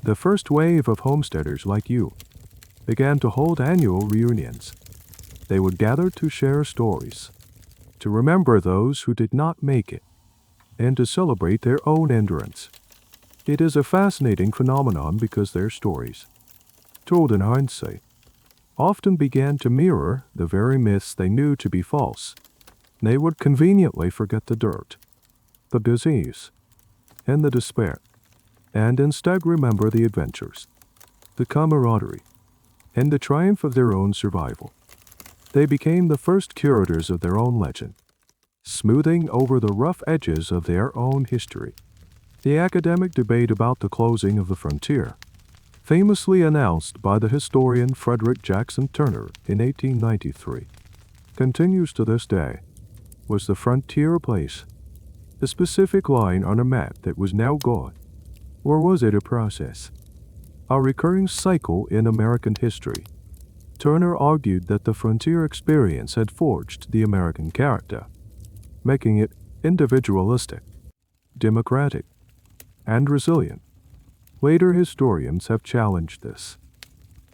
the first wave of homesteaders like you, began to hold annual reunions. They would gather to share stories, to remember those who did not make it, and to celebrate their own endurance. It is a fascinating phenomenon because their stories, told in hindsight, often began to mirror the very myths they knew to be false. They would conveniently forget the dirt, the disease, and the despair, and instead remember the adventures, the camaraderie, and the triumph of their own survival. They became the first curators of their own legend, smoothing over the rough edges of their own history. The academic debate about the closing of the frontier, famously announced by the historian Frederick Jackson Turner in 1893, continues to this day. Was the frontier a place, a specific line on a map that was now gone, or was it a process, a recurring cycle in American history? Turner argued that the frontier experience had forged the American character, making it individualistic, democratic, and resilient. Later historians have challenged this,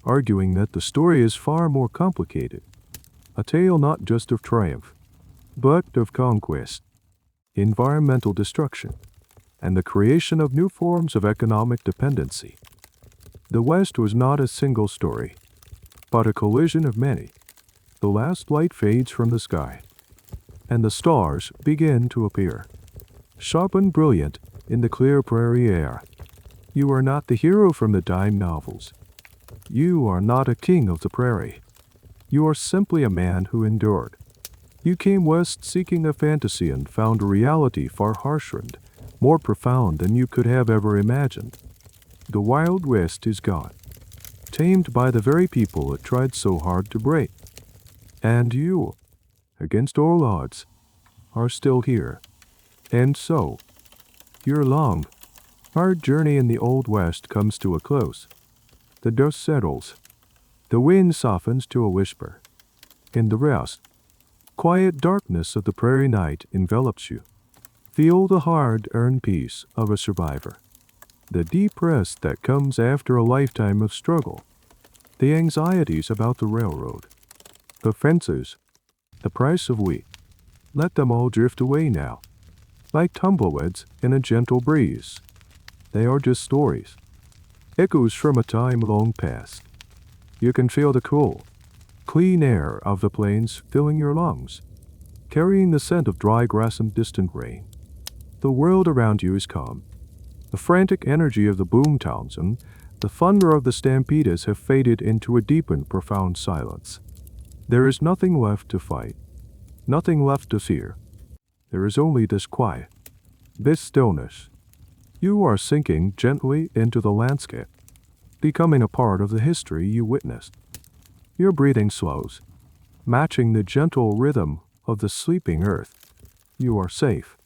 arguing that the story is far more complicated, a tale not just of triumph, but of conquest, environmental destruction, and the creation of new forms of economic dependency. The West was not a single story, but a collision of many. The last light fades from the sky, and the stars begin to appear, sharp and brilliant in the clear prairie air. You are not the hero from the dime novels. You are not a king of the prairie. You are simply a man who endured. You came west seeking a fantasy and found a reality far harsher and more profound than you could have ever imagined. The Wild West is gone, tamed by the very people it tried so hard to break. And you, against all odds, are still here. And so, your long, hard journey in the Old West comes to a close. The dust settles. The wind softens to a whisper. In the rest, quiet darkness of the prairie night envelops you. Feel the hard-earned peace of a survivor, the deep rest that comes after a lifetime of struggle, the anxieties about the railroad, the fences, the price of wheat. Let them all drift away now, like tumbleweeds in a gentle breeze. They are just stories, echoes from a time long past. You can feel the cool, clean air of the plains filling your lungs, carrying the scent of dry grass and distant rain. The world around you is calm. The frantic energy of the boomtowns and the thunder of the stampedes have faded into a deep and profound silence. There is nothing left to fight, nothing left to fear. There is only this quiet, this stillness. You are sinking gently into the landscape, becoming a part of the history you witnessed. Your breathing slows, matching the gentle rhythm of the sleeping earth. You are safe.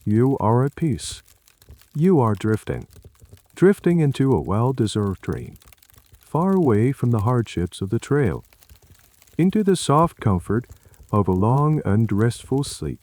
You are at peace. You are drifting into a well-deserved dream, far away from the hardships of the trail, into the soft comfort of a long and restful sleep.